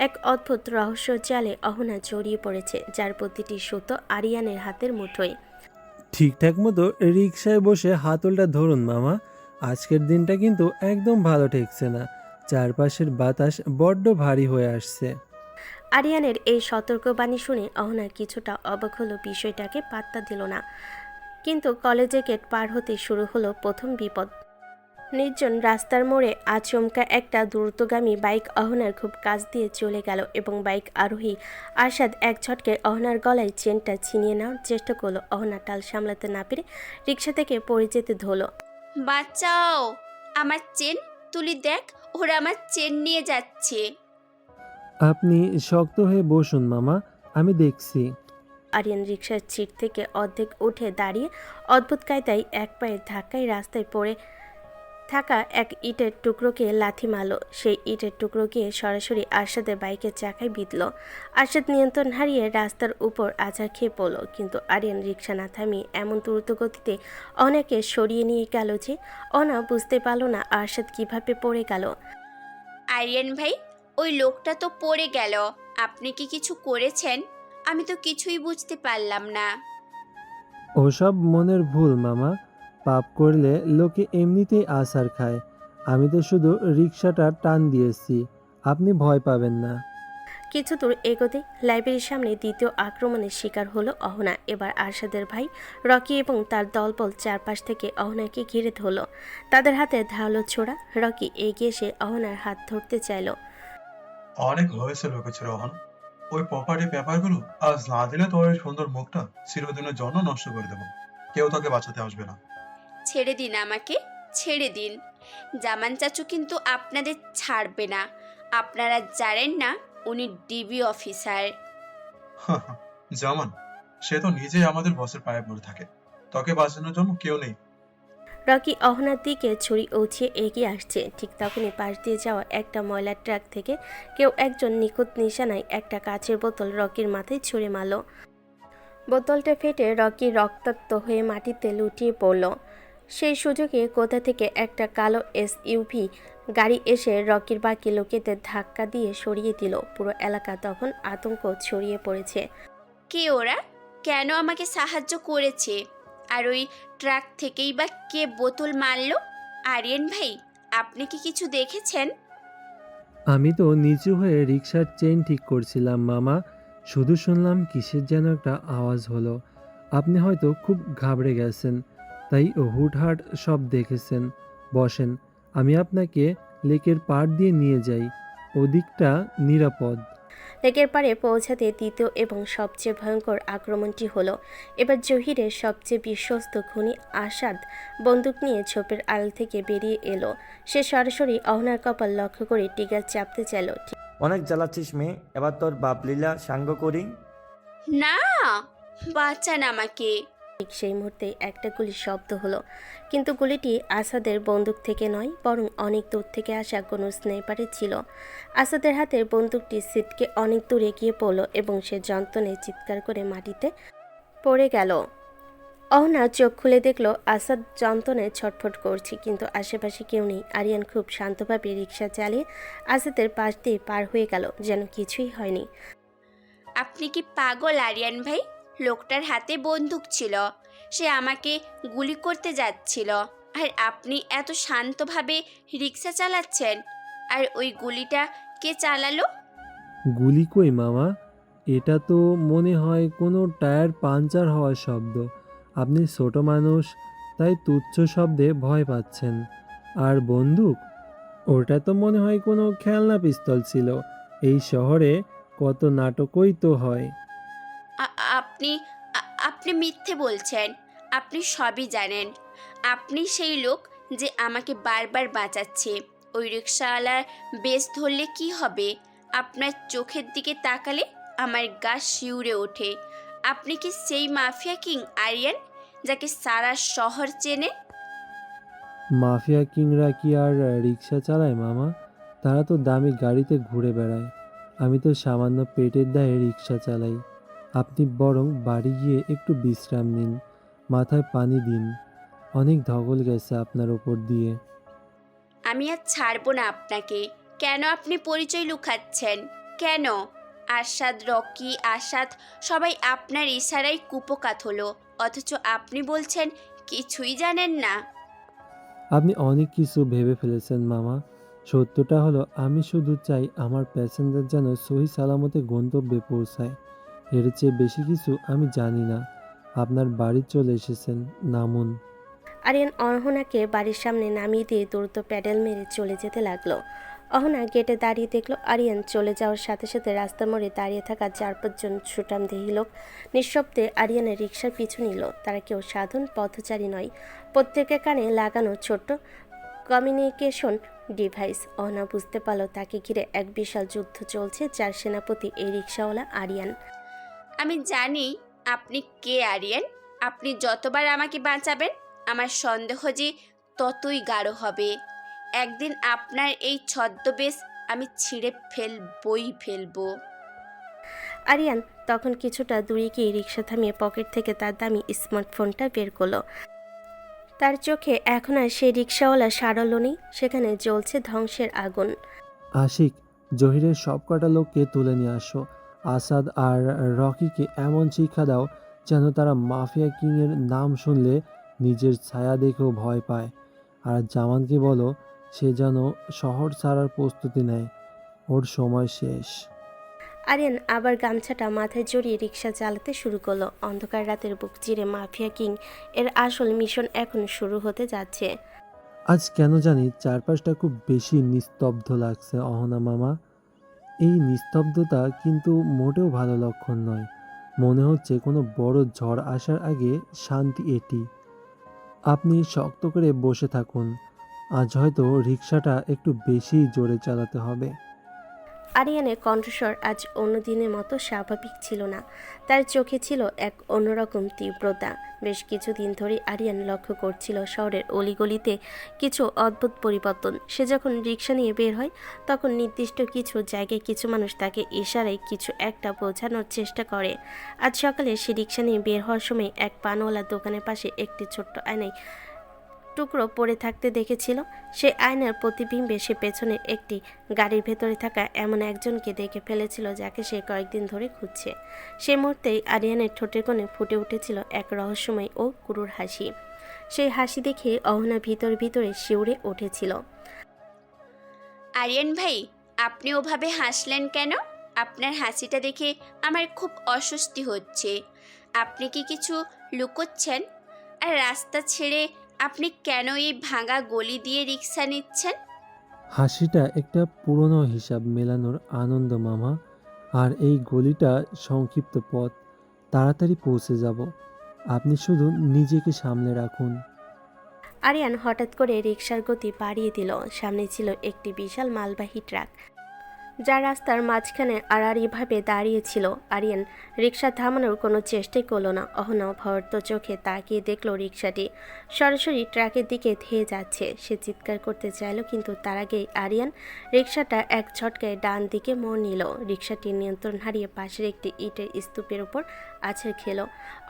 এক অদ্ভুত রহস্য জালে অহনা জড়িয়ে পড়েছে, যার প্রতিটি সুতো আরিয়ানের হাতের মুঠোয়। ঠিকঠাক মতো রিক্সায় বসে হাতলটা ধরুন মামা, আজকের দিনটা কিন্তু একদম ভালো ঠেকছে না। চারপাশের বাতাস বড্ড ভারী হয়ে আসছে। আরিয়ানের এই সতর্কবাণী শুনে অহনা কিছুটা অবাক হলো, বিষয়টাকে পাত্তা দিল না। কিন্তু কলেজের গেট পার হতে শুরু হলো প্রথম বিপদ। নির্জন রাস্তার মোড়ে আচমকা একটা দ্রুতগামী বাইক অহনার খুব কাছ দিয়ে চলে গেল এবং বাইক আরোহী আরশাদ এক ঝটকে অহনার গলায় চেনটা ছিনিয়ে নেওয়ার চেষ্টা করলো। অহনা টাল সামলাতে না পেরে রিক্সা থেকে পড়ে যেতে ধরল। বাঁচাও, আমার চেন তুলি, দেখ ওরা আমার চেন নিয়ে যাচ্ছে। আপনি শক্ত হয়ে বসুন মামা, আমি দেখছি। আরিয়ান রিক্সার সিট থেকে অর্ধেক উঠে দাঁড়িয়ে অদ্ভুত কায়দায় এক পায়ের ধাক্কায় রাস্তায় পড়ে থাকা এক ইটের টুকরোকে লাথি মারল। সেই ইটের টুকরো গিয়ে সরাসরি আরশাদের বাইকের চাকায় বিঁধল। আরশাদ নিয়ন্ত্রণ হারিয়ে রাস্তার উপর আছাড় খেয়ে পড়ল, কিন্তু আরিয়ান রিক্সা না থামিয়ে এমন দ্রুত গতিতে অনাকে সরিয়ে নিয়ে গেল যে অনা বুঝতে পারল না আরশাদ কিভাবে পড়ে গেল। আরিয়ান ভাই, ওই লোকটা তো পড়ে গেল, আপনি কি কিছু করেছেন? আমি তো কিছুই বুঝতে পারলাম না। ওসব মনের ভুল মামা, পাপ করলে লোকে এমনিতেই আছাড় খায়। আমি তো শুধু রিক্সাটা টান দিয়েছি, আপনি ভয় পাবেন না। কিছু দূর এগোতে লাইব্রেরির সামনে দ্বিতীয় আক্রমণের শিকার হলো অহনা। এবার আরশাদের ভাই রকি এবং তার দলবল চারপাশ থেকে অহনাকে ঘিরে ধরল। তাদের হাতে ধারালো ছোড়া। রকি এগিয়ে এসে অহনার হাত ধরতে চাইল। অনেক হয়েছে লুকোচুরি রহন। ওই প্রপার্টি পেপারগুলো আজ না দিলে তোর এই সুন্দর মুখটা চিরদিনের জন্য নষ্ট করে দেবো। কেউ তোকে বাঁচাতে আসবে না। ছেড়ে দিন আমাকে, ছেড়ে দিন। জামান চাচু কিন্তু আপনাদের ছাড়বে না। আপনারা জানেন না উনি ডিবি অফিসার। জামান, সে তো নিজেই আমাদের বসের পায়ে পড়ে থাকে। তোকে বাঁচানোর জন্য কেউ নেই। রকি অহনার দিকে ছুরি উঁচিয়ে এগিয়ে আসছে। ঠিক তখনই পাশ দিয়ে যাওয়া একটা ময়লার ট্রাক থেকে কেউ একজন নিখুঁত নিশানায় একটা কাচের বোতল রকির মাথায় ছুঁড়ে মারল। বোতলটা ফেটে রকি রক্তাক্ত হয়ে মাটিতে লুটিয়ে পড়ল। সেই সুযোগে কোথা থেকে একটা কালো এসইউভি গাড়ি এসে রকির বাকি লোকেদের ধাক্কা দিয়ে সরিয়ে দিল। পুরো এলাকা তখন আতঙ্ক ছড়িয়ে পড়েছে। কে ওরা? কেন আমাকে সাহায্য করেছে? আর ওই ট্রাক থেকেই বা কে বোতল মারলো? আরিয়ান ভাই, আপনি কি কিছু দেখেছেন? আমি তো নিচু হয়ে রিকশার চেইন ঠিক করছিলাম মামা, শুধু শুনলাম কিসের যেন একটা আওয়াজ হলো। আপনি হয়তো খুব ঘাবড়ে গেছেন, তাই হুটহাট সব দেখেছেন। বসেন, আমি আপনাকে লেকের পাড় দিয়ে নিয়ে যাই, ওদিকটা নিরাপদ। লেকের পাড়ে পৌঁছাতে দ্বিতীয় এবং সবচেয়ে ভয়ঙ্কর আক্রমণটি হলো। এবার জহিরের সবচেয়ে বিশ্বস্ত খুনি আসাদ বন্দুক নিয়ে ঝোপের আড়াল থেকে বেরিয়ে এলো। সে সরাসরি অহনার কপাল লক্ষ্য করে টিগার চাপতে চাইল। অনেক জ্বালাচ্ছিস মেয়ে, এবার তোর বাপলীলা সাঙ্গ করি। না, বাঁচান আমাকে। ঠিক সেই মুহূর্তে একটা গুলির শব্দ হলো, কিন্তু গুলিটি আসাদের বন্দুক থেকে নয়, বরং অনেক দূর থেকে আসা কোনো স্নাইপারের ছিল। আসাদের হাতের বন্দুকটি সিটকে অনেক দূর এগিয়ে পড়ল এবং সে যন্ত্রণায় চিৎকার করে মাটিতে পড়ে গেল। অহনা চোখ খুলে দেখল আসাদ যন্ত্রণায় ছটফট করছে, কিন্তু আশেপাশে কেউ নেই। আরিয়ান খুব শান্তভাবে রিকশা চালিয়ে আসাদের পাশ দিয়ে পার হয়ে গেল, যেন কিছুই হয়নি। আপনি কি পাগল আরিয়ান ভাই? লোকটার হাতে বন্দুক ছিল, সে আমাকে গুলি করতে যাচ্ছিল, আর আপনি এত শান্তভাবে রিক্সা চালাচ্ছেন। আর ওই গুলিটা কে চালালো? গুলি কই মামা, এটা তো মনে হয় কোনো টায়ার পাঞ্চার হওয়ার শব্দ। আপনি ছোট মানুষ, তাই তুচ্ছ শব্দে ভয় পাচ্ছেন। আর বন্দুক, ওটা তো মনে হয় কোনো খেলনা পিস্তল ছিল। এই শহরে কত নাটকই তো হয়। আপনি আপনি মিথ্যে বলছেন। আপনি সবই জানেন। আপনি সেই লোক যে আমাকে বারবার বাঁচাচ্ছে। ওই রিক্সাওয়ালার বেশ ধরলে কি হবে? আপনার চোখের দিকে তাকালে আমার গা শিউরে ওঠে। আপনি কি সেই মাফিয়া কিং আরিয়ান, যাকে সারা শহর চেনে? মাফিয়া কিংরা কি আর রিক্সা চালায় মামা? তারা তো দামি গাড়িতে ঘুরে বেড়ায়। আমি তো সামান্য পেটের দায়ে রিক্সা চালাই। আপনি বরং বাড়ি গিয়ে একটু বিশ্রাম নিন, মাথায় পানি দিন। অনেক ধকল গেছে আপনার ওপর দিয়ে। আমি আর ছাড়বো না আপনাকে। কেন আপনি পরিচয় লুকাচ্ছেন? কেন? আসাদ, রকি, আসাদ সবাই আপনার ইশারায় কুপোকাত হলো, অথচ আপনি বলছেন কিছুই জানেন না। আপনি অনেক কিছু ভেবে ফেলেছেন মামা। সত্যটা হলো, আমি শুধু চাই আমার প্যাসেঞ্জার যেন সহি সালামতে গন্তব্যে পৌঁছায়। এর চেয়ে বেশি কিছু আমি জানি না। আপনার বাড়ি চলে এসেছেন, নামুন। আরিয়ান অহনাকে বাড়ির সামনে নামিয়ে দিয়ে দ্রুত প্যাডেল মেরে চলে যেতে লাগলো। অহনা গেটে দাঁড়িয়ে দেখলো আরিয়ান চলে যাওয়ার সাথে সাথে রাস্তার মোড়ে দাঁড়িয়ে থাকা 4-5 জন সুঠামদেহী লোক নিঃশব্দে আরিয়ানের রিকশার পিছু নিল। তারা কেউ সাধারণ পথচারী নয়, প্রত্যেকের কানে লাগানো ছোট্ট কমিউনিকেশন ডিভাইস। অহনা বুঝতে পারল তাকে ঘিরে এক বিশাল যুদ্ধ চলছে, যার সেনাপতি এই রিকশাওয়ালা আরিয়ান। আমি জানি আপনি কে আরিয়ান। আপনি যতবার আমাকে বাঁচাবেন, আমার সন্দেহ যে ততই গাঢ় হবে। একদিন আপনার এই ছদ্মবেশ আমি ছিঁড়ে ফেলবো। আরিয়ান তখন কিছুটা দূরে গিয়ে রিকশা থামিয়ে পকেট থেকে তার দামি স্মার্টফোনটা বের করলো। তার চোখে এখন আর সেই রিকশাওয়ালা সারল্য নেই, সেখানে জ্বলছে ধ্বংসের আগুন। আশিক, জহিরের সব কটা লোককে তুলে নিয়ে আসো। আসাদ আর রকিকে এমন শিক্ষা দাও যেন তারা মাফিয়া কিংয়ের নাম শুনলে নিজের ছায়া দেখেও ভয় পায়। আর জামানকে বলো সে যেন শহর ছাড়ার প্রস্তুতি নেয়, ওর সময় শেষ। আরিয়ান আবার গামছাটা মাথায় জড়িয়ে রিকশা চালাতে শুরু করলো। অন্ধকার রাতের বুক চিরে মাফিয়া কিং এর আসল মিশন এখন শুরু হতে যাচ্ছে। আজ কেন জানি চারপাশটা খুব বেশি নিস্তব্ধ লাগছে অহনা মামা। এই নিস্তব্ধতা কিন্তু মোটেও ভালো লক্ষণ নয়। মনে হচ্ছে কোনো বড় ঝড় আসার আগে শান্তি এটি। আপনি শক্ত করে বসে থাকুন, আজ হয়তো রিকশাটা একটু বেশি জোরে চালাতে হবে। আরিয়ানের কণ্ঠস্বর আজ অন্য দিনের মতো স্বাভাবিক ছিল না, তার চোখে ছিল এক অন্যরকম তীব্রতা। বেশ কিছুদিন ধরে আরিয়ান লক্ষ্য করছিল শহরের অলিগলিতে কিছু অদ্ভুত পরিবর্তন। সে যখন রিকশা নিয়ে বের হয়, তখন নির্দিষ্ট কিছু জায়গায় কিছু মানুষ তাকে ইশারায় কিছু একটা বোঝানোর চেষ্টা করে। আজ সকালে সে রিকশা নিয়ে বের হওয়ার সময় এক পানওয়ালার দোকানের পাশে একটি ছোট্ট আয়নায় টুকরো পড়ে থাকতে দেখেছিল। সে আয়নার প্রতিবিম্বে সে পেছনে একটি গাড়ির ভেতরে থাকা এমন একজনকে দেখে ফেলেছিল যাকে সে কয়েকদিন ধরে খুঁজছে। সে মুহূর্তেই আরিয়ানের ঠোঁটের কোণে ফুটে উঠেছিল এক রহস্যময় ও ক্রূর হাসি। সেই হাসি দেখে অহনা ভিতরে শিউরে উঠেছিল। আরিয়ান ভাই, আপনি ওভাবে হাসলেন কেন? আপনার হাসিটা দেখে আমার খুব অস্বস্তি হচ্ছে। আপনি কি কিছু লুকোচ্ছেন? আর রাস্তা ছেড়ে আপনি কেন এই ভাঙা গলি দিয়ে রিক্সা নিচ্ছেন? হাসিটা একটা পুরনো হিসাব মেলানোর আনন্দ মামা। আর এই গলিটা সংক্ষিপ্ত পথ, তাড়াতাড়ি পৌঁছে যাব। আপনি শুধু নিজেকে সামলে রাখুন। আরিয়ান হঠাৎ করে রিকশার গতি বাড়িয়ে দিল। সামনে ছিল একটি বিশাল মালবাহী ট্রাক, যা রাস্তার মাঝখানে আড়াআড়িভাবে দাঁড়িয়েছিল। আরিয়ান রিকশা থামানোর কোনো চেষ্টাই করল না। অহনা ভয়ত চোখে তাকিয়ে দেখল রিকশাটি সরাসরি ট্রাকের দিকে ধেয়ে যাচ্ছে। সে চিৎকার করতে চাইল, কিন্তু তার আগেই আরিয়ান রিকশাটা এক ঝটকায় ডান দিকে মোড় নিল। রিকশাটি নিয়ন্ত্রণ হারিয়ে পাশের একটি ইটের স্তূপের উপর আছড়ে খেল।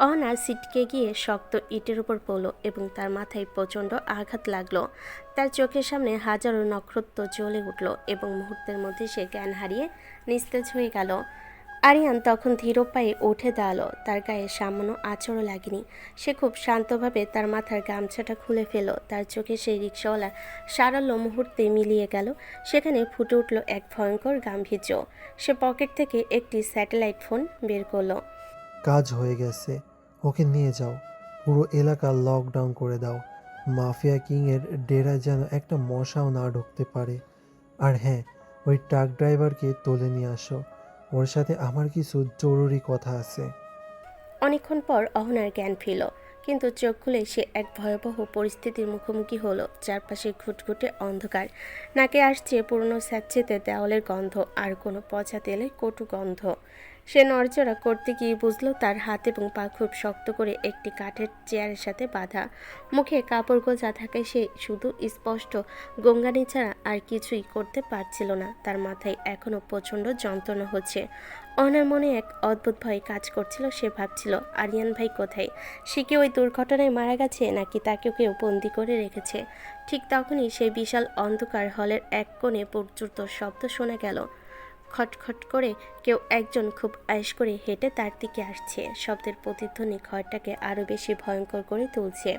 অহনা ছিটকে গিয়ে শক্ত ইটের উপর পড়ল এবং তার মাথায় প্রচণ্ড আঘাত লাগলো। তার চোখের সামনে হাজারো নক্ষত্র জ্বলে উঠল এবং মুহূর্তের মধ্যে সে জ্ঞান হারিয়ে নিস্তেজ হয়ে গেল। আরিয়ান তখন ধীর পায়ে উঠে দাঁড়ালো। তার গায়ে সামান্য আঁচড়ও লাগেনি। সে খুব শান্তভাবে তার মাথার গামছাটা খুলে ফেলল। তার চোখে সেই রিকশাওয়ালার সারাল্য মুহূর্তে মিলিয়ে গেল। সেখানে ফুটে উঠল এক ভয়ঙ্কর গাম্ভীর্য। সে পকেট থেকে একটি স্যাটেলাইট ফোন বের করলো। কাজ হয়ে গেছে, ওকে নিয়ে যাও। পুরো এলাকা লকডাউন করে দাও। মাফিয়া কিংয়ের ডেরায় যেন একটা মশাও না ঢুকতে পারে। আর হ্যাঁ, ওই ট্রাক ড্রাইভারকে তুলে নিয়ে আসো। ওর সাথে আমার কিছু জরুরি কথা আছে। অনেকক্ষণ পর অহনার জ্ঞান ফিরল, কিন্তু চোখ খুলে সে এক ভয়াবহ পরিস্থিতির মুখোমুখি হলো। চারপাশে ঘুটঘুটে অন্ধকার, নাকে আসছে পুরনো স্যাঁতসেঁতে দেওয়ালের গন্ধ আর কোনো পচা তেলের কটু গন্ধ। সে নড়চড়া করতে গিয়ে বুঝলো তার হাত এবং পা খুব শক্ত করে একটি কাঠের চেয়ারের সাথে বাঁধা। মুখে কাপড় গোঁজা থাকায় সে শুধু স্পষ্ট গঙ্গানি ছাড়া আর কিছুই করতে পারছিল না। তার মাথায় এখনও প্রচণ্ড যন্ত্রণা হচ্ছে। অহনার মনে এক অদ্ভুত ভয় কাজ করছিল। সে ভাবছিল, আরিয়ান ভাই কোথায়? সে কি ওই দুর্ঘটনায় মারা গেছে, নাকি তাকে কেউ বন্দি করে রেখেছে? ঠিক তখনই সেই বিশাল অন্ধকার হলের এক কোণে প্রচুর শব্দ শোনা গেল। খটখট করে কেউ একজন খুব আয়েশ করে হেঁটে তার দিকে আসছে। শব্দের প্রতিধ্বনি ঘরটাকে আরও বেশি ভয়ঙ্কর করে তুলছে।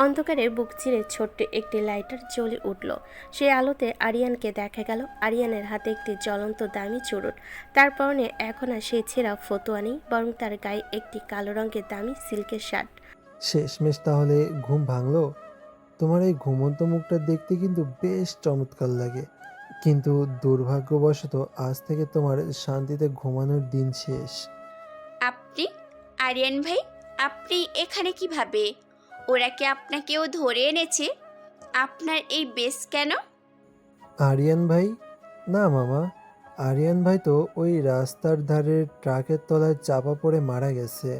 অন্ধকারে বুক চিরে ছোট্ট একটি লাইটার জ্বলে উঠল। সেই আলোতে আরিয়ানকে দেখা গেল। আরিয়ানের হাতে একটি জ্বলন্ত দামি চুরুট। তার পরনে এখন আর সেই ছেঁড়া ফতুয়া নেই, বরং তার গায়ে একটি কালো রঙের দামি সিল্কের শার্ট। শেষমেশ তাহলে ঘুম ভাঙলো? তোমার এই ঘুমন্ত মুখটা দেখতে কিন্তু বেশ চমৎকার লাগে, কিন্তু দুর্ভাগ্যবশত আজ থেকে তোমার শান্তিতে ঘুমানোর দিন শেষ। আপনি, আরিয়ান ভাই, আপনি এখানে কিভাবে? ওরা কি আপনাকেও ধরে এনেছে? আপনার এই বেশ কেন? আরিয়ান ভাই? না মামা, আরিয়ান ভাই তো ওই রাস্তার ধারের ট্রাকের তলায় চাপা পড়ে মারা গেছে।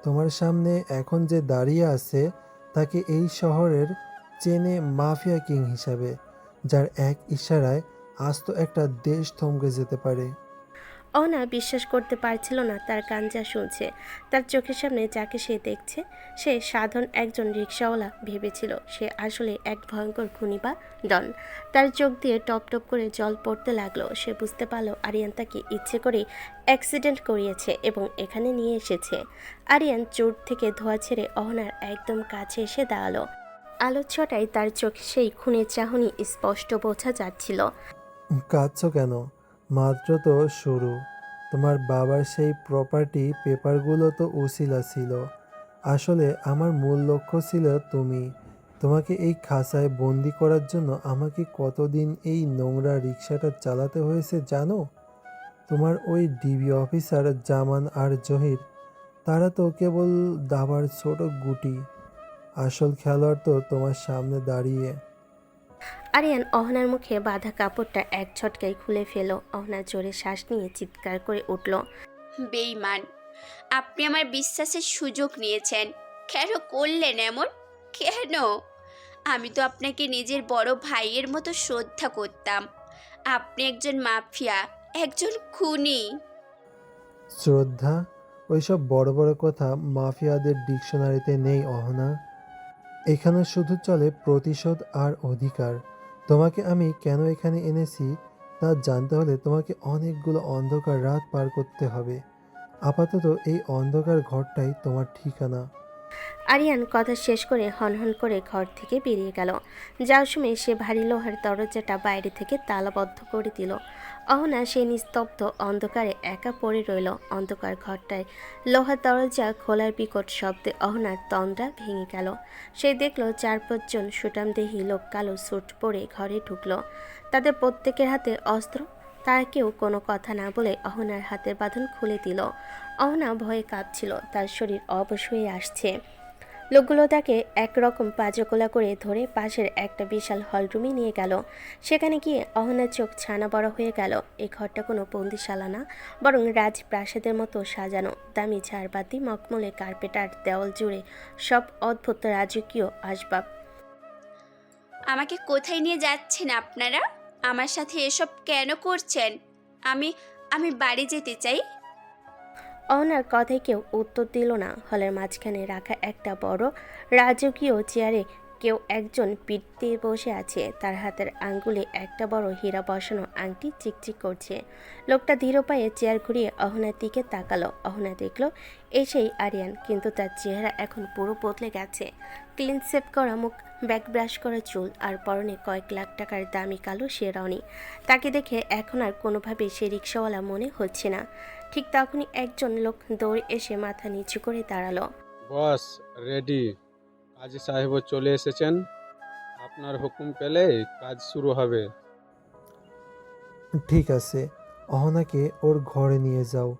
তোমার সামনে এখন যে দাঁড়িয়ে আছে তাকে এই শহরের চেনে মাফিয়া কিং হিসাবে, যার এক ইশারায় আস্ত একটা দেশ থমকে যেতে পারে। অহনা বিশ্বাস করতে পারছিল না তার কান যা শুনছে। তার চোখের সামনে যাকে সে দেখছে, সে সাধারণ একজন রিকশাওয়ালা ভেবেছিল। সে আসলে এক ভয়ঙ্কর খুনি বা ডন। তার চোখ দিয়ে টপ টপ করে জল পড়তে লাগলো। সে বুঝতে পারল আরিয়ান তাকে ইচ্ছে করে অ্যাক্সিডেন্ট করিয়েছে এবং এখানে নিয়ে এসেছে। আরিয়ান চোট থেকে ধোয়া ছেড়ে অহনার একদম কাছে এসে দাঁড়ালো। আলোর ছটায় তার চোখে সেই খুনের চাহনি স্পষ্ট বোঝা যাচ্ছিল। কাঁদছো কেন? মাত্র তো শুরু। তোমার বাবার সেই প্রপার্টি পেপারগুলো তো উছিলা ছিল। আসলে আমার মূল লক্ষ্য ছিল তুমি। তোমাকে এই খাঁচায় বন্দি করার জন্য আমাকে কতদিন এই নোংরা রিক্সাটা চালাতে হয়েছে জানো? তোমার ওই ডিবি অফিসার জামান আর জহির, তারা তো কেবল দাবার ছোট গুটি। আসল খেলোয়াড় তো তোমার সামনে দাঁড়িয়ে। আরিয়ান অহনার মুখে বাঁধা কাপড়টা এক ঝটকায় খুলে ফেল। অহনা জোরে শ্বাস নিয়ে চিৎকার করে উঠল। বেঈমান, আপনি আমার বিশ্বাসের সুযোগ নিয়েছেন। কেন করলেন এমন? কেন? আমি তো আপনাকে নিজের বড় ভাইয়ের মতো শ্রদ্ধা করতাম। আপনি একজন মাফিয়া, একজন খুনি। শ্রদ্ধা? ওইসব বড় বড় কথা মাফিয়াদের ডিকশনারিতে নেই অহনা। এখানে শুধু চলে প্রতিশোধ আর অধিকার। তোমাকে আমি কেন এখানে এনেছি তা জানতে হলে তোমাকে অনেকগুলো অন্ধকার রাত পার করতে হবে। আপাতত এই অন্ধকার ঘরটাই তোমার ঠিকানা। আরিয়ান কথা শেষ করে হনহন করে ঘর থেকে বেরিয়ে গেল। যাওয়ার সময় সে ভারী লোহার দরজাটা বাইরে থেকে তালাবদ্ধ করে দিল। অহনা সেই নিস্তব্ধ অন্ধকারে একা পড়ে রইল। অন্ধকার ঘরটায় লোহার দরজা খোলার বিকট শব্দে অহনার তন্দ্রা ভেঙে গেল। সে দেখল 4-5 জন সুঠামদেহী লোক কালো স্যুট পরে ঘরে ঢুকলো। তাদের প্রত্যেকের হাতে অস্ত্র। তার কেউ কোনো কথা না বলে অহনার হাতের বাঁধন খুলে দিল। অহনা ভয়ে কাঁপছিল, তার শরীর অবশ হয়ে আসছে। লোকগুলো তাকে একরকম পাজকোলা করে ধরে পাশের একটা বিশাল হলরুমে নিয়ে গেল। সেখানে গিয়ে অহনার চোখ ছানা বড় হয়ে গেল। এই ঘরটা কোনো বন্দিশালা না, বরং রাজপ্রাসাদের মতো সাজানো। দামি ঝাড়বাতি, মখমলে কার্পেট আর দেওয়াল জুড়ে সব অদ্ভুত রাজকীয় আসবাব। আমাকে কোথায় নিয়ে যাচ্ছেন আপনারা? আমার সাথে এসব কেন করছেন? আমি আমি বাড়ি যেতে চাই। অহনার কথায় কেউ উত্তর দিল না। হলের মাঝখানে রাখা একটা বড় রাজকীয় চেয়ারে কেউ একজন পিঠ দিয়ে বসে আছে। তার হাতের আঙ্গুলে একটা বড় হীরা বসানো আংটি চিকচিক করছে। লোকটা ধীর পায়ে চেয়ার ঘুরিয়ে অহনার দিকে তাকালো। অহনা দেখল এই সেই আরিয়ান, কিন্তু তার চেহারা এখন পুরো বদলে গেছে। ক্লিন শেভ করা মুখ, ব্যাক ব্রাশ করা চুল আর পরনে কয়েক লাখ টাকার দামি কালো শেরওয়ানি। তাকে দেখে এখন আর কোনোভাবেই সে রিক্সাওয়ালা মনে হচ্ছে না। ঠিক তখনই একজন লোক দৌড়ে এসে মাথা নিচু করে দাঁড়ালো। বস রেডি, কাজী সাহেবও চলে এসেছেন। আপনার হুকুম পেলে কাজ শুরু হবে। ঠিক আছে, অহনাকে ওর ঘরে নিয়ে যাও।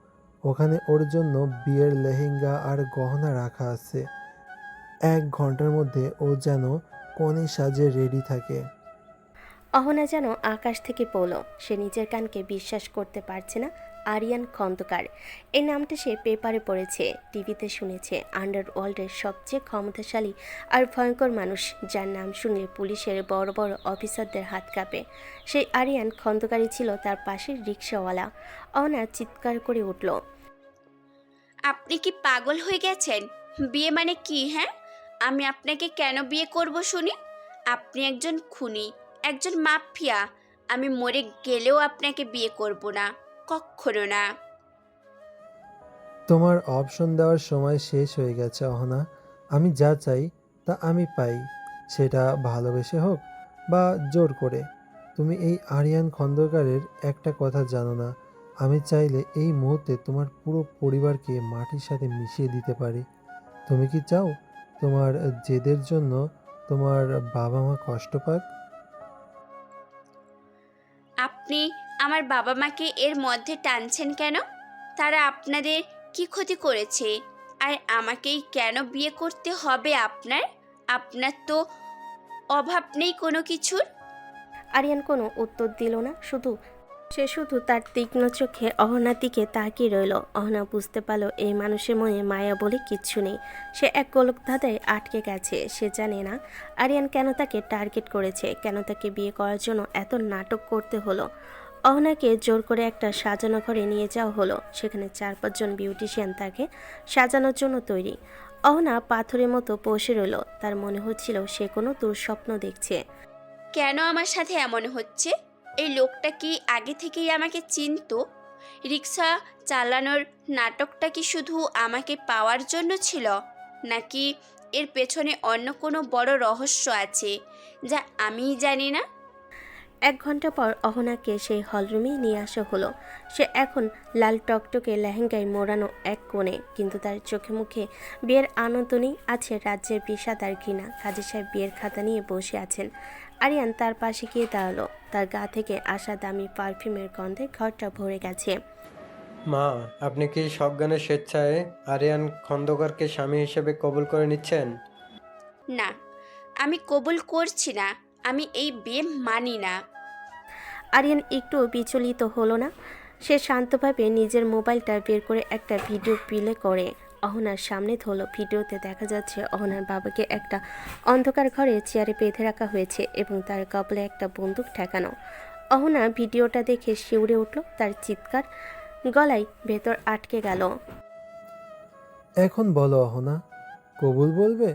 ওখানে ওর জন্য বিয়ের লেহেঙ্গা আর গহনা রাখা আছে। 1 ঘন্টার মধ্যে ও যেন কনে সাজে রেডি থাকে। অহনা যেন আকাশ থেকে পড়ল। সে নিজের কানকে বিশ্বাস করতে পারছে না। আরিয়ান খন্দকার, এই নামটা সে পেপারে পড়েছে, টিভিতে শুনেছে। আন্ডারওয়ার্ল্ডের সবচেয়ে ক্ষমতাশালী আর ভয়ঙ্কর মানুষ, যার নাম শুনলে পুলিশের বড় বড় অফিসারদের হাত কাঁপে। সেই আরিয়ান খন্দকারই ছিল তার পাশের রিক্সাওয়ালা। অহনা চিৎকার করে উঠল। আপনি কি পাগল হয়ে গেছেন? বিয়ে মানে কি? হ্যাঁ, আমি আপনাকে কেন বিয়ে করব শুনি? আপনি একজন খুনি, একজন মাফিয়া। আমি মরে গেলেও আপনাকে বিয়ে করব না, কখনো না। তোমার অপশন দেওয়ার সময় শেষ হয়ে গেছে অহনা। আমি যা চাই তা আমি পাই, সেটা ভালোবেসে হোক বা জোর করে। তুমি এই আরিয়ান খন্দকারের একটা কথা জানো না, আমি চাইলে এই মুহূর্তে তোমার পুরো পরিবারকে মাটির সাথে মিশিয়ে দিতে পারি। তুমি কি চাও তোমার জেদের জন্য তোমার বাবা মা কষ্ট পাক? আপনি আমার বাবা মাকে এর মধ্যে টানছেন কেন? তারা আপনাদের কি ক্ষতি করেছে? আর আমাকেই কেন বিয়ে করতে হবে আপনার? আপনার তো অভাব নেই কোনো কিছুর। আরিয়ান কোনো উত্তর দিল না, সে শুধু তার তীক্ষ্ণ চোখে অহনার দিকে তাকিয়ে রইল। অহনা বুঝতে পারল এই মানুষের মনে মায়া বলে কিচ্ছু নেই। সে এক গোলক ধাঁধায় আটকে গেছে। সে জানে না আরিয়ান কেন তাকে টার্গেট করেছে, কেন তাকে বিয়ে করার জন্য এত নাটক করতে হলো। অহনাকে জোর করে একটা সাজানো ঘরে নিয়ে যাওয়া হলো। সেখানে 4-5 জন বিউটিশিয়ান তাকে সাজানোর জন্য তৈরি। অহনা পাথরের মতো বসে রইল। তার মনে হচ্ছিল সে কোনো দুঃস্বপ্ন দেখছে। কেন আমার সাথে এমন হচ্ছে? এই লোকটা কি আগে থেকেই আমাকে চিনতো? রিক্সা চালানোর নাটকটা কি শুধু আমাকে পাওয়ার জন্য ছিল, নাকি এর পেছনে অন্য কোনো বড় রহস্য আছে যা আমিই জানি না? 1 ঘন্টা পর অহনাকে সেই হলরুমে নিয়ে আসা হলো। সে এখন লাল টকটকে লেহেঙ্গায় মোড়ানো এক কোণে, কিন্তু তার চোখে মুখে বিয়ের আনন্দ নেই, আছে রাজ্যের বিষাদ আর ঘৃণা। কাজী সাহেব বিয়ের খাতা নিয়ে বসে আছেন। আরিয়ান তার পাশে গিয়ে দাঁড়ালো। তার গা থেকে আসা দামি পারফিউমের গন্ধে ঘরটা ভরে গেছে। মা, আপনি কি সজ্ঞানের স্বেচ্ছায় আরিয়ান খন্দকারকে স্বামী হিসেবে কবুল করে নিচ্ছেন? না, আমি কবুল করছি না। আমি এই বিয়ে মানি না। আরিয়ান একটু বিচলিত হলো না। সে শান্তভাবে নিজের মোবাইলটা বের করে একটা ভিডিও প্লে করে অহনার সামনে ধরল। ভিডিওতে দেখা যাচ্ছে অহনার বাবাকে একটা অন্ধকার ঘরে চেয়ারে বেঁধে রাখা হয়েছে এবং তার কপালে একটা বন্দুক ঠেকানো। অহনা ভিডিওটা দেখে শিউরে উঠল। তার চিৎকার গলায় ভেতর আটকে গেল। এখন বলো অহনা, কবুল বলবে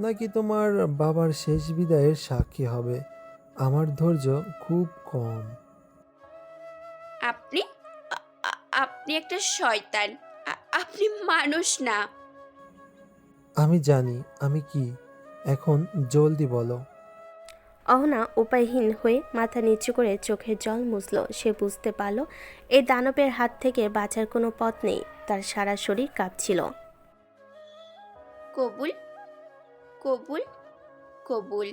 নাকি তোমার বাবার শেষ বিদায়ের সাক্ষী হবে? আমার ধৈর্য খুব কম। আপনি আপনি একটা শয়তান। আপনি মানুষ না। আমি জানি আমি কি। এখন জলদি বলো। অহনা উপায়হীন হয়ে মাথা নিচু করে চোখের জল মুছল। সে বুঝতে পারল এই দানবের হাত থেকে বাঁচার কোনো পথ নেই। তার সারা শরীর কাঁপছিল। কবুল, কবুল, কবুল।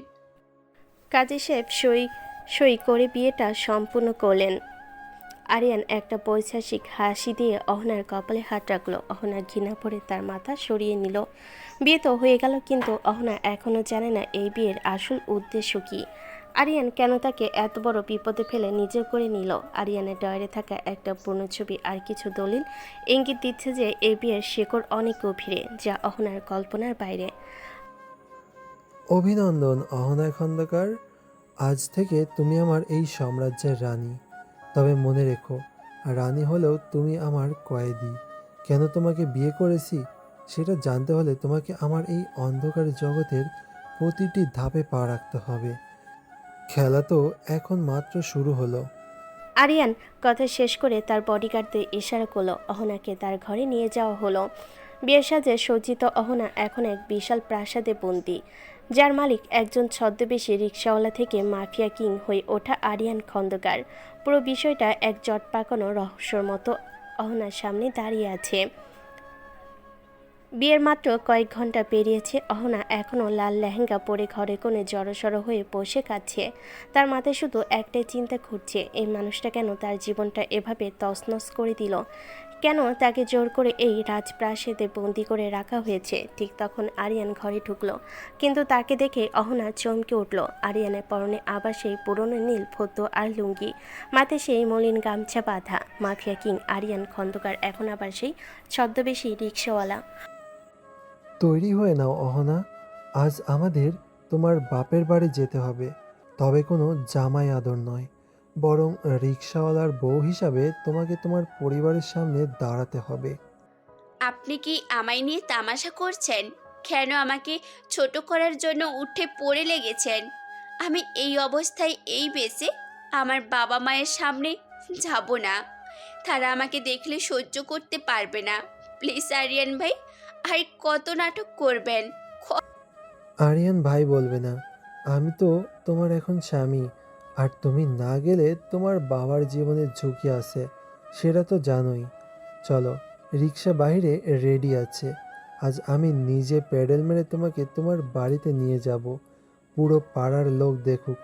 কাজী সাহেব সই সই করে বিয়েটা সম্পূর্ণ করলেন। আরিয়ান একটা বৈশাসিক হাসি দিয়ে অহনার কপালে হাত রাখলো। অহনা ঘৃণা ভরে তার মাথা সরিয়ে নিল। বিয়ে তো হয়ে গেল, কিন্তু অহনা এখনও জানে না এই বিয়ের আসল উদ্দেশ্য কী। আরিয়ান কেন তাকে এত বড় বিপদে ফেলে নিজের করে নিল। আরিয়ানের ডয়ারে থাকা একটা পুরনো ছবি আর কিছু দলিল ইঙ্গিত দিচ্ছে যে এই বিয়ের শেকড় অনেক গভীরে, যা অহনার কল্পনার বাইরে। অভিনন্দন অহনা খন্দকার, আজ থেকে তুমি আমার এই সাম্রাজ্যের রানী। তবে মনে রেখো, রানী হলেও তুমি আমার কয়েদি। কেন তোমাকে বিয়ে করেছি সেটা জানতে হলে তোমাকে আমার এই অন্ধকার জগতের প্রতিটি ধাপে পা রাখতে হবে। খেলা তো এখন মাত্র শুরু হলো। আরিয়ান কথা শেষ করে তার বডিগার্ডদের ইশারা করলো। অহনাকে তার ঘরে নিয়ে যাওয়া হলো। বিয়ের সাজে সজ্জিত অহনা এখন এক বিশাল প্রাসাদে বন্দী, যার মালিক একজন ছদ্মবেশী রিকশাওয়ালা থেকে মাফিয়া কিং হয়ে ওঠা আরিয়ান খন্দকার। পুরো বিষয়টা এক জট পাকানো রহস্যর মতো অহনার সামনে দাঁড়িয়ে আছে। বিয়ের মাত্র কয়েক ঘন্টা পেরিয়েছে। অহনা এখনও লাল লেহেঙ্গা পরে ঘরে কোণে জড়সড় হয়ে বসে কাঁদছে। তার মাথায় শুধু একটাই চিন্তা ঘুরছে, এই মানুষটা কেন তার জীবনটা এভাবে তছনছ করে দিল। কেন তাকে জোর করে এই রাজপ্রাসাদে বন্দি করে রাখা হয়েছে। ঠিক তখন আরিয়ান ঘরে ঢুকলো, কিন্তু তাকে দেখে অহনা চমকে উঠল। আরিয়ানের পরনে আবার সেই পুরনো নীল ফদ্দ আর লুঙ্গি, মাথায় সেই মলিন গামছা বাঁধা। মাফিয়া কিং আরিয়ান খন্দকার এখন আবার সেই ছদ্মবেশী রিকশাওয়ালা। তৈরি হয়ে নাও অহনা, আজ আমাদের তোমার বাপের বাড়ি যেতে হবে। তবে কোনো জামাই আদর নয়, বরং রিক্সাওয়ালার বউ হিসাবে তোমাকে তোমার পরিবারের সামনে দাঁড়াতে হবে। আপনি কি আমায় নিয়ে তামাশা করছেন? কেন আমাকে ছোট করার জন্য উঠে পড়ে লেগেছেন? আমি এই অবস্থায় এই বেশে আমার বাবা মায়ের সামনে যাব না। তারা আমাকে দেখলে সহ্য করতে পারবে না। প্লিজ আরিয়ান ভাই, আর কত নাটক করবেন? আরিয়ান ভাই বলবে না, আমি তো তোমার এখন স্বামী। আর তুমি না গেলে তোমার বাবার জীবনে ঝুঁকি আছে, সেটা তো জানোই। চলো, রিক্সা বাইরে রেডি আছে। আজ আমি নিজে প্যাডেল মেরে তোমাকে তোমার বাড়িতে নিয়ে যাব। পুরো পাড়ার লোক দেখুক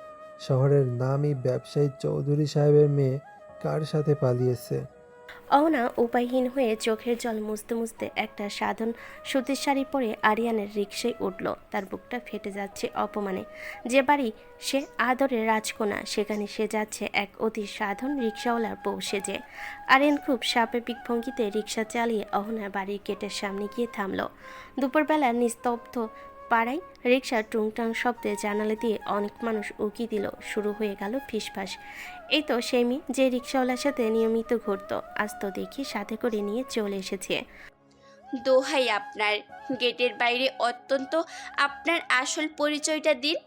শহরের নামী ব্যবসায়ী চৌধুরী সাহেবের মেয়ে কার সাথে পালিয়েছে। অহনা উপায়হীন হয়ে চোখের জল মুছতে মুছতে একটা সাধারণ সুতির শাড়ি পরে আরিয়ানের রিকশায় উঠল। তার বুকটা ফেটে যাচ্ছে অপমানে। যে বাড়ি সে আদরের রাজকন্যা, সেখানে সে যাচ্ছে এক অতি সাধারণ রিকশাওয়ালার বউ সেজে। আরিয়ান খুব স্বাভাবিক ভঙ্গিতে রিকশা চালিয়ে অহনার বাড়ির গেটের সামনে গিয়ে থামল। দুপুরবেলা নিস্তব্ধ পাড়ায় রিকশার টুংটাং শব্দে জানালা দিয়ে অনেক মানুষ উকি দিল। শুরু হয়ে গেল ফিসফাস। এই তো সেই মেয়ে যে রিকশাওয়ালার সাথে নিয়মিত ঘুরতো, আজ তো দেখি সাথে করে নিয়ে চলে এসেছে। দোহাই আপনার, গেটের বাইরে অত্যন্ত আপনার আসল পরিচয়টা দিন।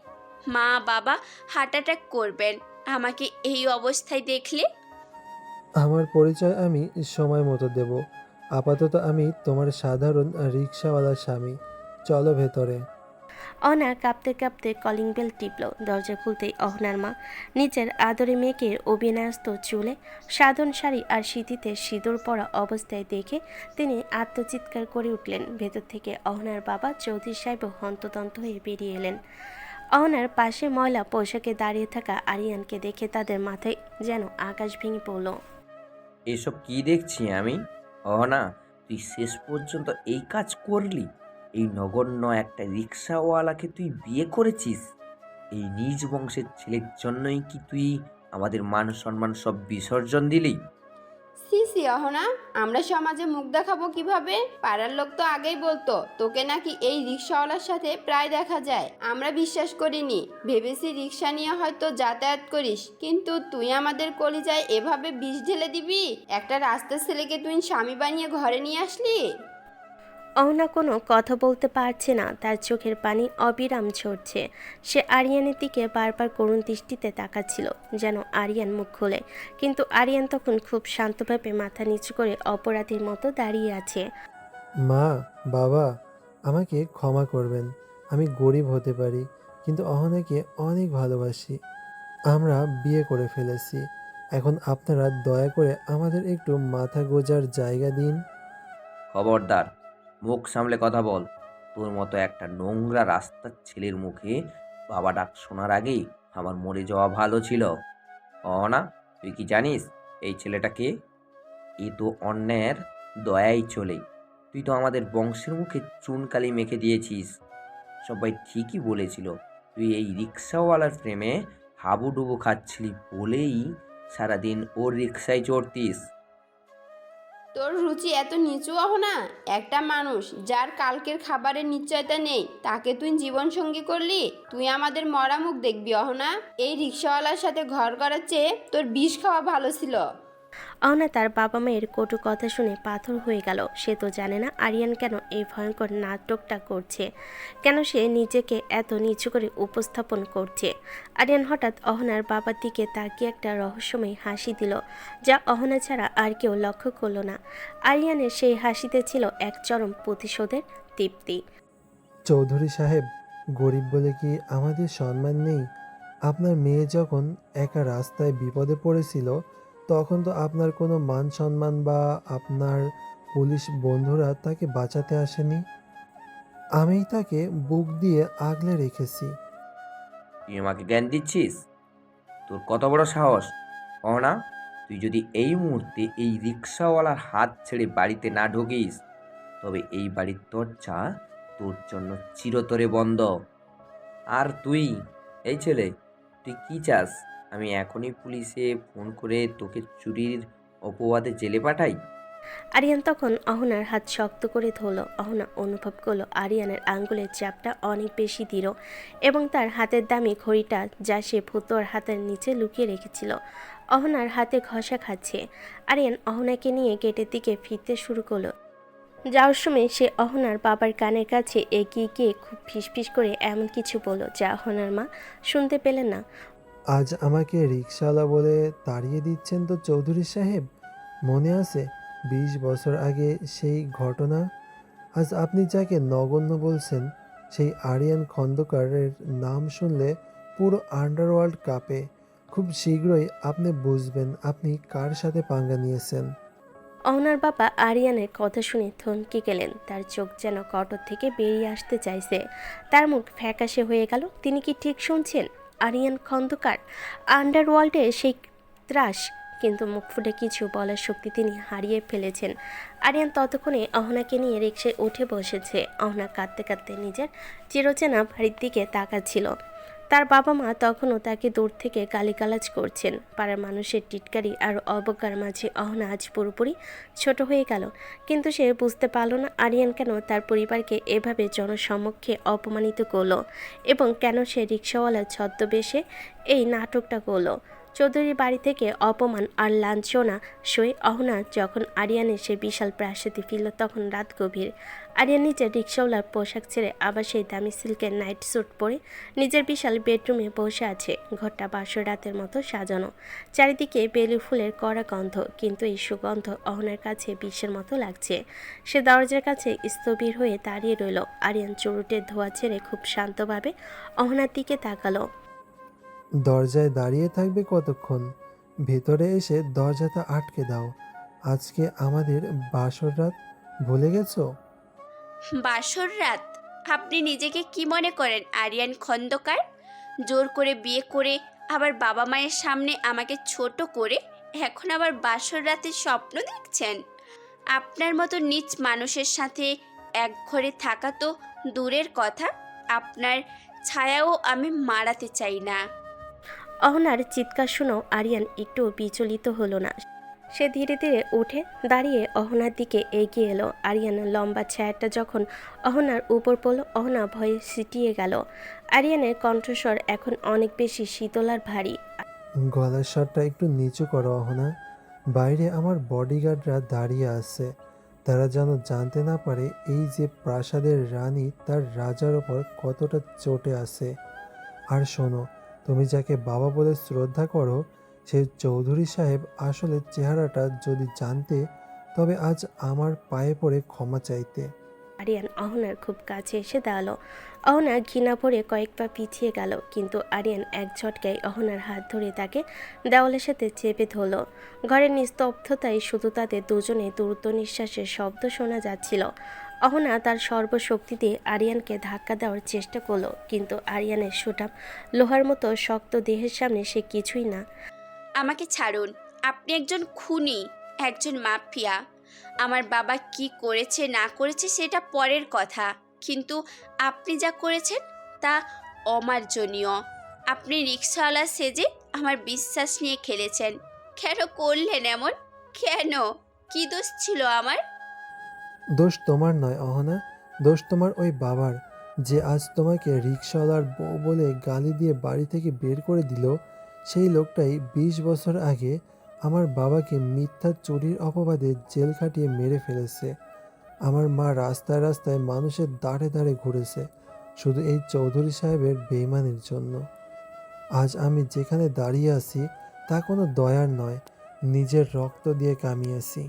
মা বাবা হার্ট অ্যাটাক করবেন আমাকে এই অবস্থায় দেখলে। আমার পরিচয় আমি সময় মতো দেব। আপাতত আমি তোমার সাধারণ রিক্সাওয়ালার স্বামী। চলো ভেতরে। অহনা কাঁপতে কাঁপতে কলিং বেল টিপল। দরজা খুলতেই অহনার মা নিচের আদরে মেয়েকে অবিন্যস্ত চুলে, সাধন শাড়ি আর সিঁথিতে সিঁদুর পরা অবস্থায় দেখে তিনি আত্মচিৎকার করে উঠলেন। ভেতর থেকে অহনার বাবা চৌধুরী সাহেব হন্তদন্ত হয়ে বেরিয়ে এলেন। অহনার পাশে ময়লা পোশাকে দাঁড়িয়ে থাকা আরিয়ানকে দেখে তাদের মাথায় যেন আকাশ ভেঙে পড়ল। এসব কি দেখছি আমি? অহনা, তুই শেষ পর্যন্ত এই কাজ করলি? এই নগণ্য একটা রিক্সাওয়ালাকে তুই বিয়ে করেছিস? এই নিজ বংশের ছেলের জন্যই কি তুই আমাদের মান সম্মান সব বিসর্জন দিলি? সি সি অহনা, আমরা সমাজে মুখ দেখাবো কিভাবে? পাড়ার লোক তো আগেই বলতো তোকে নাকি এই রিক্সাওয়ালার সাথে প্রায় দেখা যায়। আমরা বিশ্বাস করিনি, ভেবেছি রিক্সা নিয়ে হয়তো যাতায়াত করিস, কিন্তু তুই আমাদের কলিজায় এভাবে বিষ ঢেলে দিবি? একটা রাস্তার ছেলেকে তুই স্বামী বানিয়ে ঘরে নিয়ে আসলি? অহনা কোনো কথা বলতে পারছে না, তার চোখের পানি অবিরাম ঝরছে। সে আরিয়ানের দিকে বারবার করুণ দৃষ্টিতে তাকাচ্ছিল, যেন আরিয়ান মুখ খোলে। কিন্তু আরিয়ান তখন খুব শান্তভাবে মাথা নিচু করে অপরাধীর মতো দাঁড়িয়ে আছে। মা, বাবা, আমাকে ক্ষমা করবেন। আমি গরিব হতে পারি, কিন্তু অহনাকে অনেক ভালোবাসি। আমরা বিয়ে করে ফেলেছি। এখন আপনারা দয়া করে আমাদের একটু মাথা গোঁজার জায়গা দিন। খবরদার, মুখ সামলে কথা বল। তোর মতো একটা নোংরা রাস্তার ছেলের মুখে বাবা ডাক শোনার আগেই আমার মরে যাওয়া ভালো ছিল। না, তুই কি জানিস এই ছেলেটাকে? এ তো অন্যের দয়াই চলে। তুই তো আমাদের বংশের মুখে চুনকালি মেখে দিয়েছিস। সবাই ঠিকই বলেছিল, তুই এই রিক্সাওয়ালার প্রেমে হাবুডুবু খাচ্ছিলি বলেই সারাদিন ওর রিক্সায় চড়তিস। তোর রুচি এত নিচু অহনা? একটা মানুষ যার কালকের খাবারের নিশ্চয়তা নেই তাকে তুই জীবনসঙ্গী করলি? তুই আমাদের মরা মুখ দেখবি অহনা? এই রিক্সাওয়ালার সাথে ঘর করার চেয়ে তোর বিষ খাওয়া ভালো ছিল। অহনা তার বাবা মায়ের কটু কথা শুনে পাথর হয়ে গেল। সে তো জানে না আরিয়ান কেন এই ভয়ঙ্কর নাটকটা করছে, কেন সে নিজেকে এত নিচু করে উপস্থাপন করছে। আরিয়ান হঠাৎ অহনার বাবার দিকে তাকিয়ে একটা রহস্যময় হাসি দিল, যা অহনা ছাড়া আর কেউ লক্ষ্য করলো না। আরিয়ানের সেই হাসিতে ছিল এক চরম প্রতিশোধের তৃপ্তি। চৌধুরী সাহেব, গরিব বলে কি আমাদের সম্মান নেই? আপনার মেয়ে যখন একা রাস্তায় বিপদে পড়েছিল, তখন তো আপনার কোনো মান সম্মান বা আপনার পুলিশ বন্ধুরা তাকে বাঁচাতে আসেনি। আমিই তাকে বুক দিয়ে আগলে রেখেছি। তুই আমাকে জ্ঞান দিচ্ছিস? তোর কত বড় সাহস! না, তুই যদি এই মুহূর্তে এই রিক্সাওয়ালার হাত ছেড়ে বাড়িতে না ঢুকিস, তবে এই বাড়ির দরজা তোর জন্য চিরতরে বন্ধ। আর তুই, এই ছেলে, তুই কি চাস? আমি এখনই পুলিশে ফোন করে তোকে চুরির অপবাদে জেলে পাঠাই? আরিয়ান তখন অহনার হাত শক্ত করে ধরল। অহনা অনুভব করলো আরিয়ানের আঙ্গুলের চাপটা অনেক বেশি দৃঢ়, এবং তার হাতের দামি ঘড়িটা যা সে ফতুয়ার হাতের নিচে লুকিয়ে রেখেছিল অহনার হাতে ঘষা খাচ্ছে। আরিয়ান অহনাকে নিয়ে গেটের দিকে ফিরতে শুরু করলো। যাওয়ার সময় সে অহনার বাবার কানের কাছে এগিয়ে গিয়ে খুব ফিসফিস করে এমন কিছু বলল যা অহনার মা শুনতে পেলেন না। আজ আমাকে রিকশাওয়ালা বলে তাড়িয়ে দিচ্ছেন তো চৌধুরী সাহেব? মনে আছে 20 বছর আগে সেই ঘটনা? আজ আপনি যাকে নগণ্য বলছেন, সেই আরিয়ান খন্দকারের নাম শুনলে পুরো আন্ডারওয়ার্ল্ড কাঁপে। খুব শীঘ্রই আপনি বুঝবেন আপনি কার সাথে পাঙ্গা নিয়েছেন। অহনার বাবা আরিয়ানের কথা শুনে থমকে গেলেন। তার চোখ যেন কটর থেকে বেরিয়ে আসতে চাইছে। তার মুখ ফ্যাকাশে হয়ে গেল। তিনি কি ঠিক শুনছেন? আরিয়ান খন্দকার, আন্ডারওয়ার্ল্ডে সেই ত্রাস। কিন্তু মুখ ফুটে কিছু বলার শক্তি তিনি হারিয়ে ফেলেছেন। আরিয়ান ততক্ষণে অহনাকে নিয়ে রিকশায় উঠে বসেছে। অহনা কাঁদতে কাঁদতে নিজের চিরচেনা বাড়ির দিকে তাকাচ্ছিল। তার বাবা মা তখনও তাকে দূর থেকে গালিগালাজ করছেন। পাড়ার মানুষের টিটকারি আর অবজ্ঞার মাঝে অহনা আজ পুরোপুরি ছোট হয়ে গেল। কিন্তু সে বুঝতে পারল না আরিয়ান কেন তার পরিবারকে এভাবে জনসমক্ষে অপমানিত করলো, এবং কেন সে রিক্সাওয়ালার ছদ্মবেশে এই নাটকটা করলো। চৌধুরীর বাড়ি থেকে অপমান আর লাঞ্ছনা সয়ে অহনা যখন আরিয়ানের সে বিশাল প্রাসাদে ফিরল, তখন রাত গভীর। আরিয়ান নিজের রিক্সাওয়ালার পোশাক ছেড়ে আবার সেই দামি সিল্কের নাইট স্যুট পরে নিজের বিশাল বেডরুমে বসে আছে। ঘরটা বাসর রাতের মতো সাজানো, চারিদিকে বেলি ফুলের কড়া গন্ধ, কিন্তু এই সুগন্ধ অহনার কাছে বিষের মতো লাগছে। সে দরজার কাছে স্থবির হয়ে দাঁড়িয়ে রইল। আরিয়ান চুরুটের ধোয়া ছেড়ে খুব শান্তভাবে অহনার দিকে তাকালো। দরজায় দাঁড়িয়ে থাকবে কতক্ষণ? ভেতরে এসে দরজাটা আটকে দাও। আজকে আমাদের বাসর রাত, ভুলে গেছো? বাসর রাত? আপনি নিজেকে কি মনে করেন আরিয়ান খন্দকার? জোর করে বিয়ে করে আবার বাবা মায়ের সামনে আমাকে ছোট করে এখন আবার বাসর রাতের স্বপ্ন দেখছেন? আপনার মতো নীচ মানুষের সাথে এক ঘরে থাকা তো দূরের কথা, আপনার ছায়াও আমি মারাতে চাই না। অহনার চিৎকার শুনেও আরিয়ান একটু বিচলিত হলো না। সে ধীরে ধীরে উঠে দাঁড়িয়ে অহনার দিকে এগিয়ে এলো। আরিয়ানের লম্বা ছায়াটা যখন অহনার উপর পড়ল, অহনা ভয়ে সিটিয়ে গেল। আরিয়ানের কণ্ঠস্বর এখন অনেক বেশি শীতল আর ভারী। গলার স্বরটা একটু নিচু করো অহনা। বাইরে আমার বডিগার্ডরা দাঁড়িয়ে আছে। তারা যেন জানতে না পারে এই যে প্রাসাদের রানী তার রাজার ওপর কতটা চটে আছে। আর শোনো, তুমি যাকে বাবা বলে শ্রদ্ধা করো, সেই চৌধুরী সাহেব আসলে চেহারাটা যদি জানতে, তবে আজ আমার পায়ে পড়ে ক্ষমা চাইতে। আরিয়ান অহনার খুব কাছে এসে দাঁড়ালো। অহনা ঘৃণা ভরে কয়েক পা পিছিয়ে গেল, কিন্তু আরিয়ান এক ঝটকায় অহনার হাত ধরে তাকে দেওয়ালের সাথে চেপে ধরল। ঘরের নিস্তব্ধতায় শুধু তাদের দুজনে দ্রুত নিঃশ্বাসের শব্দ শোনা যাচ্ছিল। অহনা তার সর্বশক্তি দিয়ে আরিয়ানকে ধাক্কা দেওয়ার চেষ্টা করলো, কিন্তু আরিয়ানের সুঠাম লোহার মতো শক্ত দেহের সামনে সে কিছুই না। আমাকে ছাড়ুন, আপনি একজন খুনি, একজন মাফিয়া। আমার বাবা কি করেছে না করেছে সেটা পরের কথা, কিন্তু আপনি যা করেছেন তা অমার্জনীয়। আপনি রিক্সাওয়ালা সেজে আমার বিশ্বাস নিয়ে খেলেছেন। কেন করলেন এমন? কেন? কি দোষ ছিল আমার? দোষ তোমার নয় অহনা, দোষ তোমার ওই বাবার, যে আজ তোমাকে রিক্সাওয়ালার বউ বলে গালি দিয়ে বাড়ি থেকে বের করে দিল। সেই লোকটাই 20 বছর আগে আমার বাবাকে মিথ্যা চুরির অপবাদে জেল খাটিয়ে মেরে ফেলেছে। আমার মা রাস্তায় রাস্তায় মানুষের দাঁড়ে দাঁড়ে ঘুরেছে শুধু এই চৌধুরী সাহেবের বেইমানির জন্য। আজ আমি যেখানে দাঁড়িয়ে আছি তা কোনো দয়ার নয়, নিজের রক্ত দিয়ে কামিয়েছি।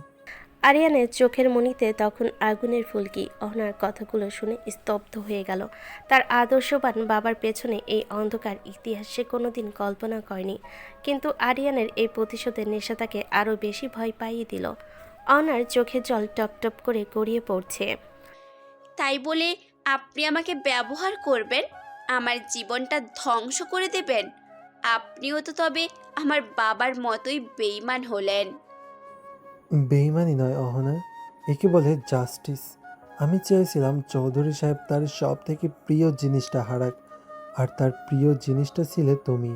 আরিয়ানের চোখের মণিতে তখন আগুনের ফুলকি। অহনার কথাগুলো শুনে স্তব্ধ হয়ে গেল। তার আদর্শবান বাবার পেছনে এই অন্ধকার ইতিহাস সে কোনোদিন কল্পনা করেনি, কিন্তু আরিয়ানের এই প্রতিশোধের নেশা তাকে আরও বেশি ভয় পাইয়ে দিল। অহনার চোখের জল টপ টপ করে গড়িয়ে পড়ছে। তাই বলে আপনি আমাকে ব্যবহার করবেন, আমার জীবনটা ধ্বংস করে দেবেন? আপনিও তো তবে আমার বাবার মতোই বেঈমান হলেন। বেইমানি নয় অহনা, একে বলে জাস্টিস। আমি চেয়েছিলাম চৌধুরী সাহেব তার সব থেকে প্রিয় জিনিসটা হারাক, আর তার প্রিয় জিনিসটা ছিলে তুমি।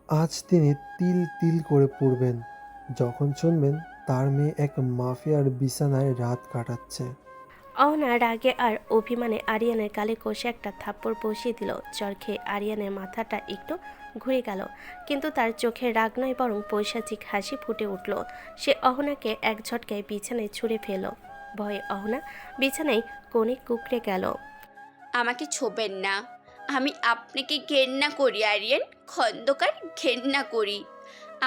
আজ তিনি তিল তিল করে পড়বেন যখন শুনবেন তার মেয়ে এক মাফিয়ার বিছানায় রাত কাটাচ্ছে। অহনা রাগে আর অভিমানে আরিয়ানের গালে কষে একটা থাপ্পড় বসিয়ে দিল। চর খেয়ে আরিয়ানের মাথাটা একটু ঘুরে গেল, কিন্তু তার চোখে রাগ নয় বরং পৈশাচিক হাসি ফুটে উঠল। সে অহনাকে এক ঝটকায় বিছানায় ছুঁড়ে ফেল। ভয়ে অহনা বিছানায় কোণে কুঁকড়ে গেল। আমাকে ছোবেন না, আমি আপনাকে ঘেন্না করি আরিয়ান খন্দকার, ঘেন্না করি।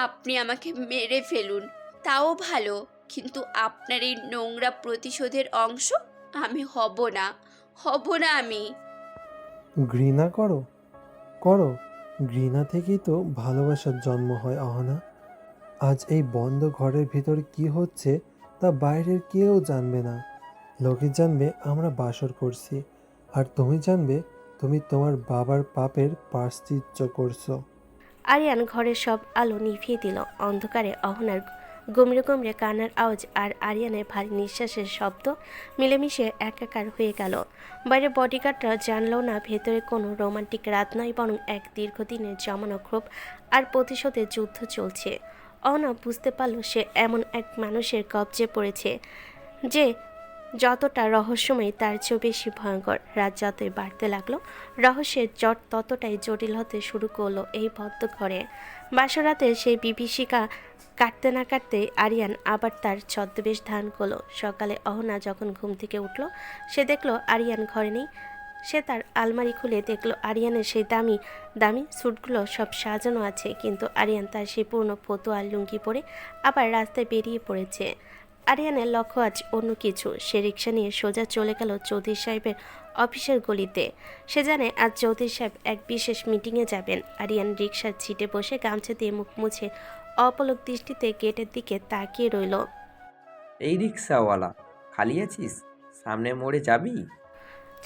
আপনি আমাকে মেরে ফেলুন, তাও ভালো, কিন্তু আপনার এই নোংরা প্রতিশোধের অংশ আমি হব না, হব না আমি। ঘৃণা করো, করো। ঘৃণা থেকেই তো ভালোবাসার জন্ম হয় অহনা। আজ এই বন্ধ ঘরের ভিতর কি হচ্ছে তা বাইরের কেউ জানবে না। লোকে জানবে আমরা বাসর করছি, আর তুমি জানবে তুমি তোমার বাবার পাপের প্রায়শ্চিত্ত করছো। আরিয়ান ঘরের সব আলো নিভিয়ে দিল। অন্ধকারে অহনার গুমড়ে গুমড়ে কান্নার আওয়াজ আর আরিয়ানের ভারী নিঃশ্বাসের শব্দ মিলেমিশে একাকার হয়ে গেল। বাইরে বডিগার্ডরা জানলেও না ভেতরে কোনো রোমান্টিক রাত নয়, বরং এক দীর্ঘদিনের জমানো ক্ষোভ আর প্রতিশোধের যুদ্ধ চলছে। অহনা বুঝতে পারল সে এমন এক মানুষের কবজে পড়েছে যে যতটা রহস্যময় তার চেয়েও বেশি ভয়ঙ্কর। রাত যতই বাড়তে লাগলো, রহস্যের জট ততটাই জটিল হতে শুরু করলো এই বদ্ধ ঘরে। বাসরাতের সেই বিভীষিকা কাটতে না কাটতে আরিয়ান আবার তার ছদ্মবেশ ধারণ করলো। সকালে অহনা যখন ঘুম থেকে উঠল, সে দেখলো আরিয়ান ঘরে নেই। সে তার আলমারি খুলে দেখলো আরিয়ানের সেই দামি দামি স্যুটগুলো সব সাজানো আছে, কিন্তু আরিয়ান তার সেই পুরনো ফতুয়া লুঙ্গি পরে আবার রাস্তায় বেরিয়ে পড়েছে। আরিয়ানের লক্ষ্য আজ অন্য কিছু। সে রিক্সা নিয়ে সোজা চলে গেল চৌধুরী সাহেবের অফিসের গলিতে। সে জানে আজ চৌধুরী সাহেব এক বিশেষ মিটিংয়ে যাবেন। আরিয়ান রিক্সার সিটে বসে গামছা দিয়ে মুখ মুছে অপলক দৃষ্টিতে গেটের দিকে তাকিয়ে রইল। এই রিক্সাওয়ালা, খালি আছিস? সামনে মোড়ে যাবি?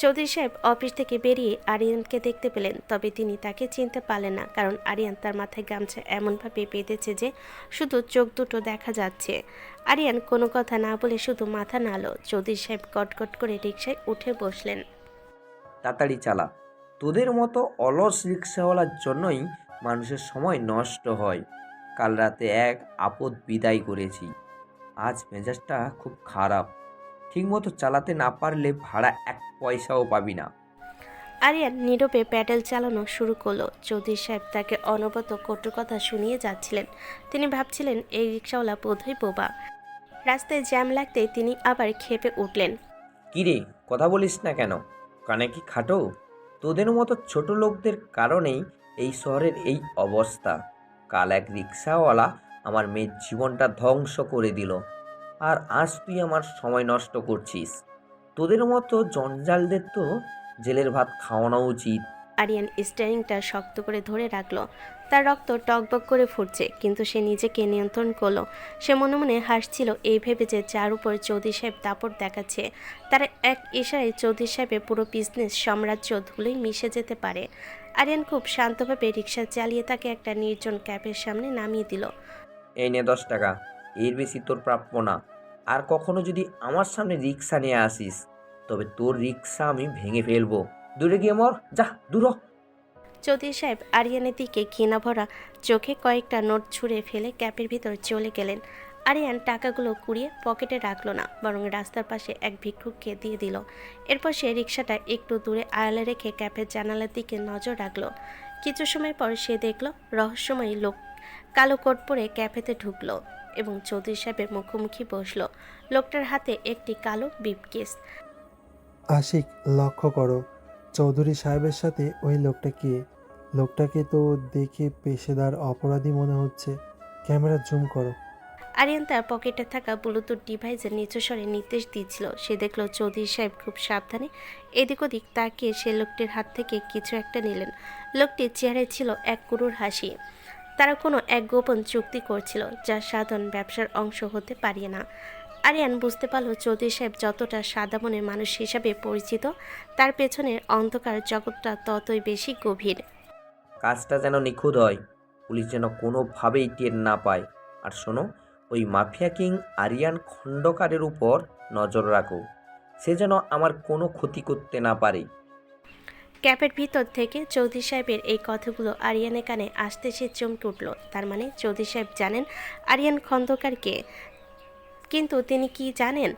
চৌধুরী সাহেব অফিস থেকে বেরিয়ে আরিয়ানকে দেখতে পেলেন, তবে তিনি তাকে চিনতে পারলেন না, কারণ আরিয়ান তার মাথায় গামছা এমনভাবে বেঁধেছে যে শুধু চোখ দুটো দেখা যাচ্ছে। আরিয়ান কোনো কথা না বলে শুধু মাথা নাড়ল। চৌধুরী সাহেব কটকট করে রিকশায় উঠে বসলেন। তাড়াতাড়ি চালা, তোদের মতো অলস রিক্সাওয়ালার জন্যই মানুষের সময় নষ্ট হয়। কাল রাতে এক আপদ বিদায় করেছি, আজ মেজাজটা খুব খারাপ। ঠিকমতো চালাতে না পারলে ভাড়া 1 পয়সাও পাবি না। আরিয়ান নীরবে প্যাডেল চালানো শুরু করলো। চৌধুরী সাহেব তাকে অনবরত কটু কথা শুনিয়ে যাচ্ছিলেন। তিনি ভাবছিলেন এই রিক্সাওয়ালা বোধহয় বোবা। রাস্তায় জ্যাম লাগতেই তিনি আবার ক্ষেপে উঠলেন। কিরে, কথা বলিস না কেন? কানে কি খাটো? তোদের মতো ছোট লোকদের কারণেই এই শহরের এই অবস্থা। কাল এক রিক্সাওয়ালা আমার মেয়ের জীবনটা ধ্বংস করে দিল, আর আজ তুই আমার সময় নষ্ট করছিস। তোদের মতো জঞ্জালদের তো জেলের ভাত খাওয়ানো উচিত। আরিয়ান স্টিয়ারিংটা শক্ত করে ধরে রাখলো। তার রক্ত টকবক করে ফুটছে, কিন্তু সে নিজেকে নিয়ন্ত্রণ করলো। সে মনে মনে হাসছিল এই ভেবে যে যার উপর চৌধুরী সাহেব দাপট দেখাচ্ছে, তার এক ইশারায় চৌধুরী সাহেবের পুরো বিজনেস সাম্রাজ্য ধুলোয় মিশে যেতে পারে। আরিয়ান খুব শান্তভাবে রিকশা চালিয়ে তাকে একটা নির্জন ক্যাবের সামনে নামিয়ে দিল। এই নে 10 টাকা, এর বেশি তোর প্রাপ্য না। আর কখনো যদি আমার সামনে রিক্সা নিয়ে আসিস তবে তোর রিক্সা আমি ভেঙে ফেলবো। দূরে গিয়ে মর, যা দূর হ। চৌধুরী সাহেব আরিয়ানের দিকে ঘৃণা ভরা চোখে কয়েকটা নোট ছুঁড়ে ফেলে ক্যাবের ভিতর চলে গেলেন। আরিয়ান টাকাগুলো কুড়িয়ে পকেটে রাখলো না, বরং রাস্তার পাশে এক ভিক্ষুককে দিয়ে দিল। এরপর সে রিকশাটা একটু দূরে আড়ালে রেখে ক্যাফের জানালার দিকে নজর রাখলো। কিছু সময় পর সে দেখল রহস্যময়ী লোক কালো কোট পরে ক্যাফেতে ঢুকলো এবং চৌধুরী সাহেবের মুখোমুখি বসলো। লোকটার হাতে একটি কালো ব্রিফকেস। আশিক, লক্ষ্য করো চৌধুরী সাহেবের সাথে ওই লোকটা কে? লোকটাকে তো দেখে পেশাদার অপরাধী মনে হচ্ছে। ক্যামেরা জুম করো। আরিয়ান তার পকেটে থাকা ব্লুটুথ ডিভাইসের নিচু স্বরে নির্দেশ দিচ্ছিল। সে দেখল চৌধুরী সাহেব খুব সাবধানে এদিক ওদিক তাকিয়ে সে লোকটির হাত থেকে কিছু একটা নিলেন। লোকটির চেহারায় ছিল এক ক্রূর হাসি। তারা কোনো এক গোপন চুক্তি করছিল, যা সাধারণ ব্যবসার অংশ হতে পারে না। আরিয়ান বুঝতে পারল চৌধুরী সাহেব যতটা সাদা মনের মানুষ হিসাবে পরিচিত, তার পেছনের অন্ধকার জগৎটা ততই বেশি গভীর। কাজটা যেন নিখুঁত হয়, পুলিশ যেন কোনোভাবেই টের না পায়। আর শোনো, ওই মাফিয়া কিং আরিয়ান খণ্ডকারের উপর নজর রাখো, সে যেন আমার কোনো ক্ষতি করতে না পারে। ক্যাপের ভিতর থেকে চৌধুরী সাহেবের এই কথাগুলো আরিয়ানের কানে আসতে সে চমকে উঠল। তার মানে চৌধুরী সাহেব জানেন আরিয়ান খন্দকারকে, কিন্তু তিনি কি জানেন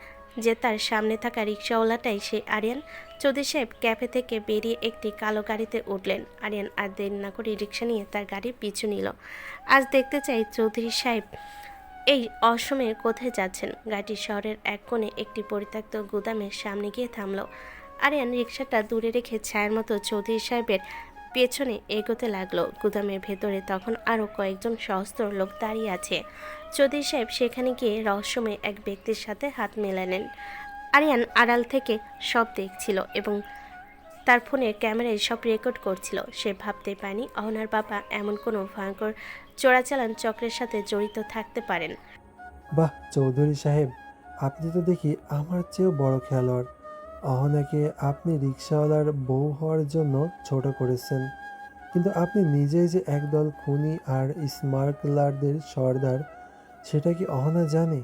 যে তার সামনে থাকা রিকশাওয়ালাটাই সে আরিয়ান? চৌধুরী সাহেব ক্যাফে থেকে বেরিয়ে একটি কালো গাড়িতে উঠলেন। আরিয়ান আর দেরি না করে রিকশা নিয়ে তার গাড়ির পিছু নিল। আজ দেখতে চাই চৌধুরী সাহেব এই অসময়ে কোথায় যাচ্ছেন। গাড়িটি শহরের এক কোণে একটি পরিত্যক্ত গুদামের সামনে গিয়ে থামল। আরিয়ান রিকশাটা দূরে রেখে ছায়ার মতো চৌধুরী সাহেবের পেছনে এগোতে লাগলো। গুদামের ভেতরে তখন আরও কয়েকজন সহস্র লোক দাঁড়িয়ে আছে। চৌধুরী সাহেব সেখানে গিয়ে রহস্যময় এক ব্যক্তির সাথে হাত মেলালেন। আরিয়ান আড়াল থেকে সব দেখছিল এবং তার ফোনের ক্যামেরায় সব রেকর্ড করছিল। সে ভাবতে পারেনি অহনার বাবা এমন কোনো ভয়ঙ্কর চোরাচালান চক্রের সাথে জড়িত থাকতে পারেন। বাহ চৌধুরী সাহেব, আপনি তো দেখি আমার চেয়েও বড় খেলোয়াড়। অহনাকে আপনি রিক্সাওয়ালার বউ হওয়ার জন্য ছোট করেছেন, কিন্তু আপনি নিজেই যে একদল খুনি আর স্মাগলারদের সর্দার, সেটা কি অহনা জানে?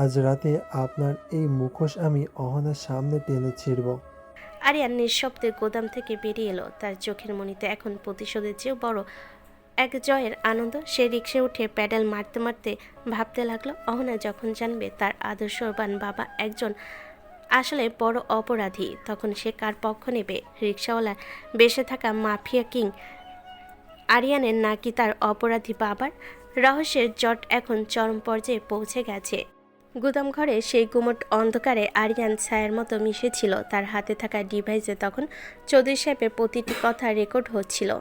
আজ রাতে আপনার এই মুখোশ আমি অহনার সামনে টেনে ছিঁড়ব। আরিয়ান নিঃশব্দে গোদাম থেকে বেরিয়ে এলো। তার চোখের মণিতে এখন প্রতিশোধের চেয়েও বড় এক জয়ের আনন্দ। সে রিক্সায় উঠে প্যাডেল মারতে মারতে ভাবতে লাগলো, অহনা যখন জানবে তার আদর্শবান বাবা একজন আসলে বড় অপরাধী, তখন সে কার পক্ষ নেবে? রিক্সাওয়ালা বেঁচে থাকা মাফিয়া কিং আরিয়ানের নাকি তার অপরাধী বাবার? রহস্যের জট এখন চরম পর্যায়ে পৌঁছে গেছে। গুদাম ঘরে সেই গুমট অন্ধকারে আরিয়ান ছায়ার মতো মিশেছিল। তার হাতে থাকা ডিভাইসে তখন চৌধুরী সাহেবের প্রতিটি কথা রেকর্ড হচ্ছিল।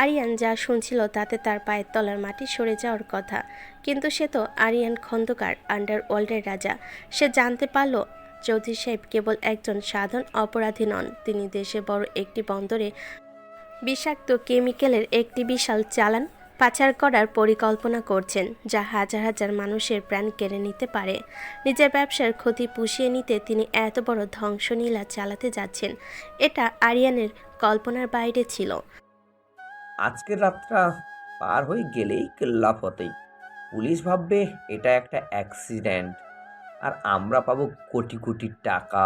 আরিয়ান যা শুনছিল তাতে তার পায়ের তলার মাটি সরে যাওয়ার কথা, কিন্তু সে তো আরিয়ান খন্দকার, আন্ডারওয়ার্ল্ডের রাজা। সে জানতে পারল চৌধুরী সাহেব কেবল একজন সাধারণ অপরাধী নন, তিনি দেশে বড় একটি বন্দরে বিষাক্ত কেমিক্যালের একটি বিশাল চালান পাচার করার পরিকল্পনা করছেন, যা হাজার হাজার মানুষের প্রাণ কেড়ে নিতে পারে। নিজের ব্যবসার ক্ষতি পুষিয়ে নিতে তিনি এত বড় ধ্বংসলীলা চালাতে যাচ্ছেন, এটা আরিয়ানের কল্পনার বাইরে ছিল। আজকের রাতটা পার হয়ে গেলেই কেল্লা ফতেই। পুলিশ ভাববে এটা একটা অ্যাক্সিডেন্ট, আর আমরা পাবো কোটি কোটি টাকা।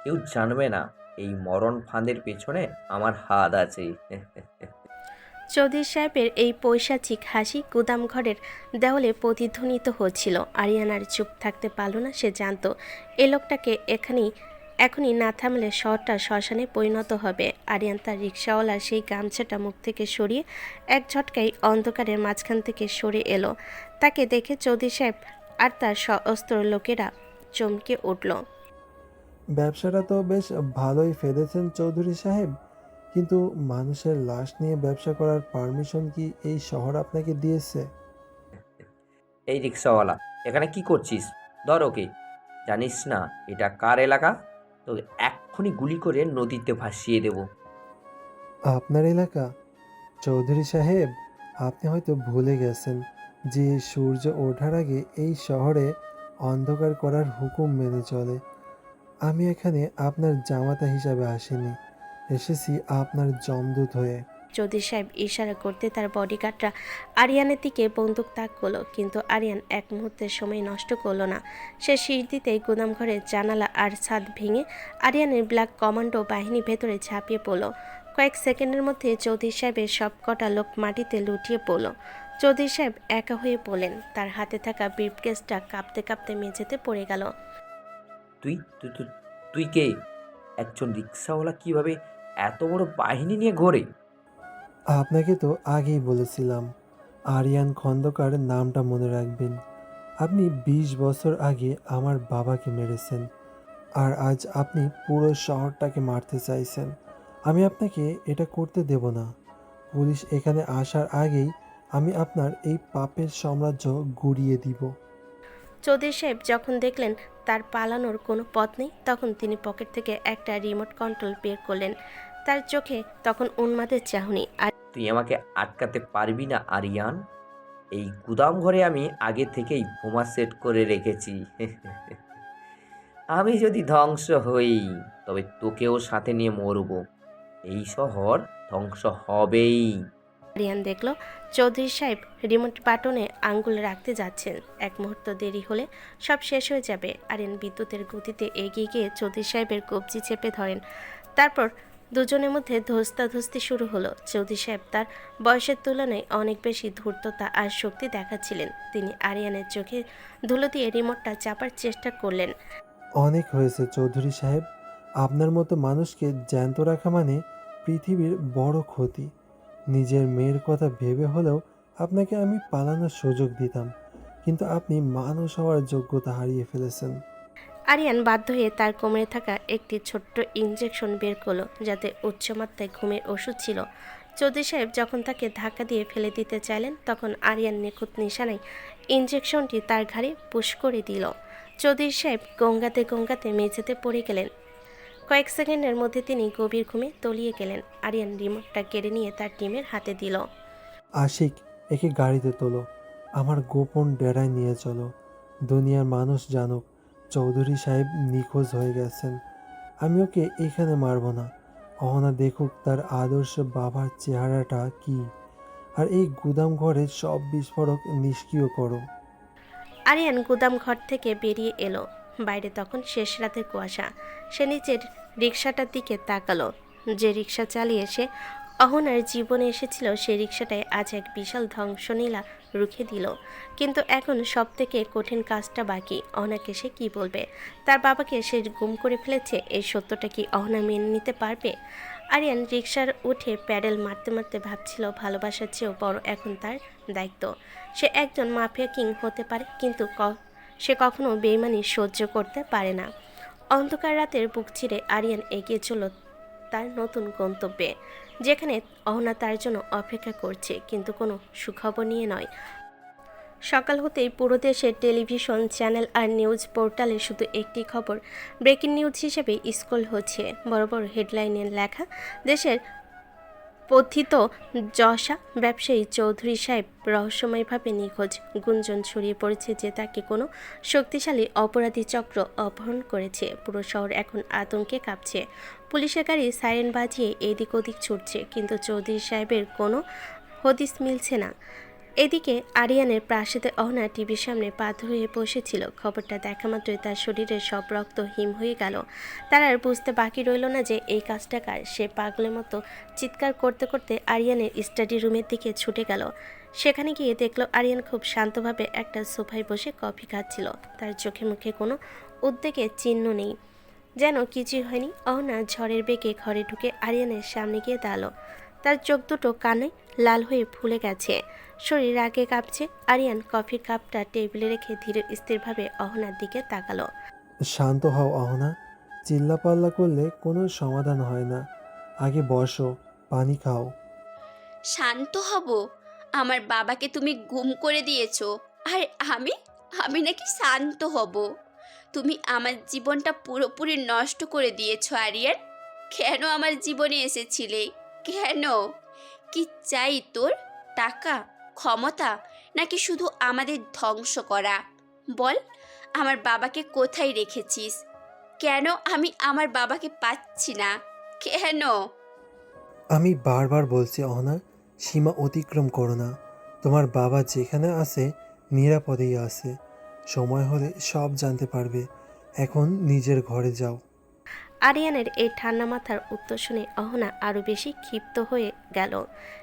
কেউ জানবে না এই মরণ ফাঁদের পেছনে আমার হাত আছে। চৌধুরী সাহেবের এই পৈশাচিক হাসি গুদাম ঘরের দেওয়ালে প্রতিধ্বনিত হচ্ছিল। আরিয়ানার চুপ থাকতে পারল না। সে জানত এই লোকটাকে এখনই না থামলে শহরটা শ্মশানে পরিণত হবে। আরিয়ান তার রিক্সাওয়ালার সেই গামছাটা মুখ থেকে সরিয়ে এক ঝটকায় অন্ধকারের মাঝখান থেকে সরে এলো। তাকে দেখে চৌধুরী সাহেব আর তার সশস্ত্র লোকেরা চমকে উঠল। ব্যবসাটা তো বেশ ভালোই ফেলেছেন চৌধুরী সাহেব, কিন্তু মানুষের লাশ নিয়ে ব্যবসা করার পারমিশন কি এই শহর আপনাকে দিয়েছে? এই রিক্সাওয়ালা, এখানে কি করছিস? ধর ওকে। জানিস না এটা কার এলাকা? তোকে এক্ষুনি গুলি করে নদীতে ভাসিয়ে দেব। আপনার এলাকা? চৌধুরী সাহেব, আপনি হয়তো ভুলে গেছেন যে সূর্য ওঠার আগে এই শহরে অন্ধকার করার হুকুম মেনে চলে। আমি এখানে আপনার জামাতা হিসাবে আসিনি, এসেছি আপনার জমদূত হয়ে। চৌধুরী সাহেব ইশারা করতে তার বডিগার্ডরা আরিয়ানের দিকে বন্দুক তাক করলো, কিন্তু আরিয়ান এক মুহূর্তের সময় নষ্ট করলো না। সে শীষ দিতেই গুদাম ঘরের জানালা আর ছাদ ভেঙে আরিয়ানের ব্ল্যাক কমান্ডো বাহিনী ভেতরে ঝাঁপিয়ে পড়লো। কয়েক সেকেন্ডের মধ্যে চৌধুরী সাহেবের সব কটা লোক মাটিতে লুটিয়ে পড়ল। চৌধুরী সাহেব একা হয়ে পড়লেন, তার হাতে থাকা ব্রিফকেসটা কাঁপতে কাঁপতে মেঝেতে পড়ে গেল। তুই তুই তুই তুই কে? একজন রিক্সাওয়ালা কিভাবে এত বড় বাহিনী নিয়ে ঘোরে? আপনাকে তো আগেই বলেছিলাম, আরিয়ান খন্দকার নামটা মনে রাখবেন। আপনি 20 বছর আগে আমার বাবাকে মেরেছেন, আর আজ আপনি পুরো শহরটাকে মারতে চাইছেন। আমি আপনাকে এটা করতে দেব না। পুলিশ এখানে আসার আগেই আমি আপনার এই পাপের সাম্রাজ্য গুড়িয়ে দিব। চৌধুরী সাহেব যখন দেখলেন তার পালানোর কোনো পথ নেই, তখন তিনি পকেট থেকে একটা রিমোট কন্ট্রোল বের করলেন। তার চোখে তখন উন্মাদের চাহনি। আর তুই আমাকে আটকাতে পারবি না আরিয়ান। এই গুদাম ঘরে আমি আগে থেকেই বোমা সেট করে রেখেছি। আমি যদি ধ্বংস হই তবে তোকেও সাথে নিয়ে মরব। এই শহর ধ্বংস হবেই। আরিয়ান দেখল চৌধুরী সাহেব রিমোট বাটনে আঙ্গুল রাখতে যাচ্ছেন। এক মুহূর্ত দেরি হলে সব শেষ হয়ে যাবে। আরিয়ান বিদ্যুতের গতিতে এগিয়ে গিয়ে চৌধুরী সাহেবের কবজি চেপে ধরেন। তারপর দুজনের মধ্যে ধস্তাধস্তি শুরু হলো। চৌধুরী সাহেব তার বয়সের তুলনায় অনেক বেশি ধূর্ততা আর শক্তি দেখাচ্ছিলেন। তিনি আরিয়ানের চোখে ধুলো দিয়ে রিমোটটা চাপার চেষ্টা করলেন। অনেক হয়েছে চৌধুরী সাহেব, আপনার মতো মানুষকে জ্যান্ত রাখা মানে পৃথিবীর বড় ক্ষতি। নিজের মেয়ের কথা ভেবে হলেও আপনাকে আমি পালানোর সুযোগ দিতাম, কিন্তু আপনি মানুষ হওয়ার যোগ্যতা হারিয়ে ফেলেছেন। আরিয়ান বাধ্য হয়ে তার কোমরে থাকা একটি ছোট্ট ইঞ্জেকশন বের করলো, যাতে উচ্চমাত্রায় ঘুমের ওষুধ ছিল। চৌধুরী সাহেব যখন তাকে ধাক্কা দিয়ে ফেলে দিতে চাইলেন, তখন আরিয়ান নিখুঁত নিশানায় ইঞ্জেকশনটি তার ঘাড়ে পুশ করে দিল। চৌধুরী সাহেব গঙ্গাতে গঙ্গাতে মেঝেতে পড়ে গেলেন। কয়েক সেকেন্ডের মধ্যে তিনি গভীর ঘুমে তলিয়ে গেলেন। আরিয়ান রিমোটটা কেড়ে নিয়ে তার টিমের হাতে দিল। আশিক, একে গাড়িতে তোলো, আমার গোপন ডেরায় নিয়ে চলো। দুনিয়ার মানুষ জানুক চৌধুরী সাহেব নিখোঁজ হয়ে গেছেন। আমি ওকে এখানে মারব না। অহনা দেখুক তার আদর্শ বাবার চেহারাটা কি। আর এই গুদাম ঘরের সব বিস্ফোরক নিষ্ক্রিয় করো। আরিয়ান গুদাম ঘর থেকে বেরিয়ে এলো। বাইরে তখন শেষ রাতের কুয়াশা। সে নিচের রিক্সাটার দিকে তাকালো। যে রিক্সা চালিয়ে সে অহনার জীবনে এসেছিল, সেই রিক্সাটায় আজ এক বিশাল ধ্বংসলীলা রুখে দিল। কিন্তু এখন সব থেকে কঠিন কাজটা বাকি। অহনাকে সে কী বলবে? তার বাবাকে সে গুম করে ফেলেছে, এই সত্যটা কি অহনা মেনে নিতে পারবে? আরিয়ান রিক্সার উঠে প্যাডেল মারতে মারতে ভাবছিল, ভালোবাসার চেয়েও বড় এখন তার দায়িত্ব। সে একজন মাফিয়া কিং হতে পারে, কিন্তু সে কখনো বেইমানি সহ্য করতে পারে না। অন্ধকার রাতের বুক চিরে আরিয়ান এগিয়ে চলল তার নতুন গন্তব্যে, যেখানে অহনা তার জন্য অপেক্ষা করছে, কিন্তু কোনো সুখবর নিয়ে নয়। সকাল হতেই পুরো দেশের টেলিভিশন চ্যানেল আর নিউজ পোর্টালে শুধু একটি খবর ব্রেকিং নিউজ হিসেবে স্ক্রল হচ্ছে। বড় বড় হেডলাইনে লেখা, দেশের পথিত যশা ব্যবসায়ী চৌধুরী সাহেব রহস্যময়ভাবে নিখোঁজ। গুঞ্জন ছড়িয়ে পড়েছে যে তাকে কোনো শক্তিশালী অপরাধী চক্র অপহরণ করেছে। পুরো শহর এখন আতঙ্কে কাঁপছে। পুলিশের গাড়ি সাইরেন বাজিয়ে এদিক ওদিক ছুটছে, কিন্তু চৌধুরী সাহেবের কোনো হদিস মিলছে না। এদিকে আরিয়ানের প্রাসাদে অহনা টিভির সামনে পাথর হয়ে বসেছিল। খবরটা দেখা মাত্রই তার শরীরের সব রক্ত হিম হয়ে গেল। তার আর বুঝতে বাকি রইল না যে এই কাজটা কার। সে পাগলের মতো চিৎকার করতে করতে আরিয়ানের স্টাডি রুমের দিকে ছুটে গেল। সেখানে গিয়ে দেখল আরিয়ান খুব শান্তভাবে একটা সোফায় বসে কফি খাচ্ছিল। তার চোখে মুখে কোনো উদ্বেগের চিহ্ন নেই, যেন কিছুই হয়নি। অহনা ঝড়ের বেগে ঘরে ঢুকে আরিয়ানের সামনে গিয়ে দাঁড়ালো। তার চোখ দুটো কানে লাল হয়ে ফুলে গেছে, শরীর আগে কাঁপছে। আরিয়ান কফির কাপটা টেবিলে রেখে ধীরে স্থিরভাবে অহনার দিকে তাকালো। শান্ত হও অহনা, চিল্লাপাল্লা করলে কোনো সমাধান হয় না। আগে বসো, পানি খাও। শান্ত হব? আমার বাবাকে তুমি গুম করে দিয়েছো, আর আমি আমি নাকি শান্ত হব? তুমি আমার জীবনটা পুরোপুরি নষ্ট করে দিয়েছো আরিয়ান। কেন আমার জীবনে এসেছিলে? কেন? কি চাই তোর? টাকা, ক্ষমতা, নাকি শুধু আমাদের ধ্বংস করা? বল, আমার বাবাকে কোথায় রেখেছিস? কেন আমি আমার বাবাকে পাচ্ছি না? কেন? আমি বারবার বলছি অহনা, সীমা অতিক্রম করো না। তোমার বাবা যেখানে আছে নিরাপদেই আছে। সময় হলে সব জানতে পারবে। এখন নিজের ঘরে যাও। আরিয়ানের এই ঠান্ডা মাথার উত্তর শুনে অহনা আরও বেশি ক্ষিপ্ত হয়ে গেল।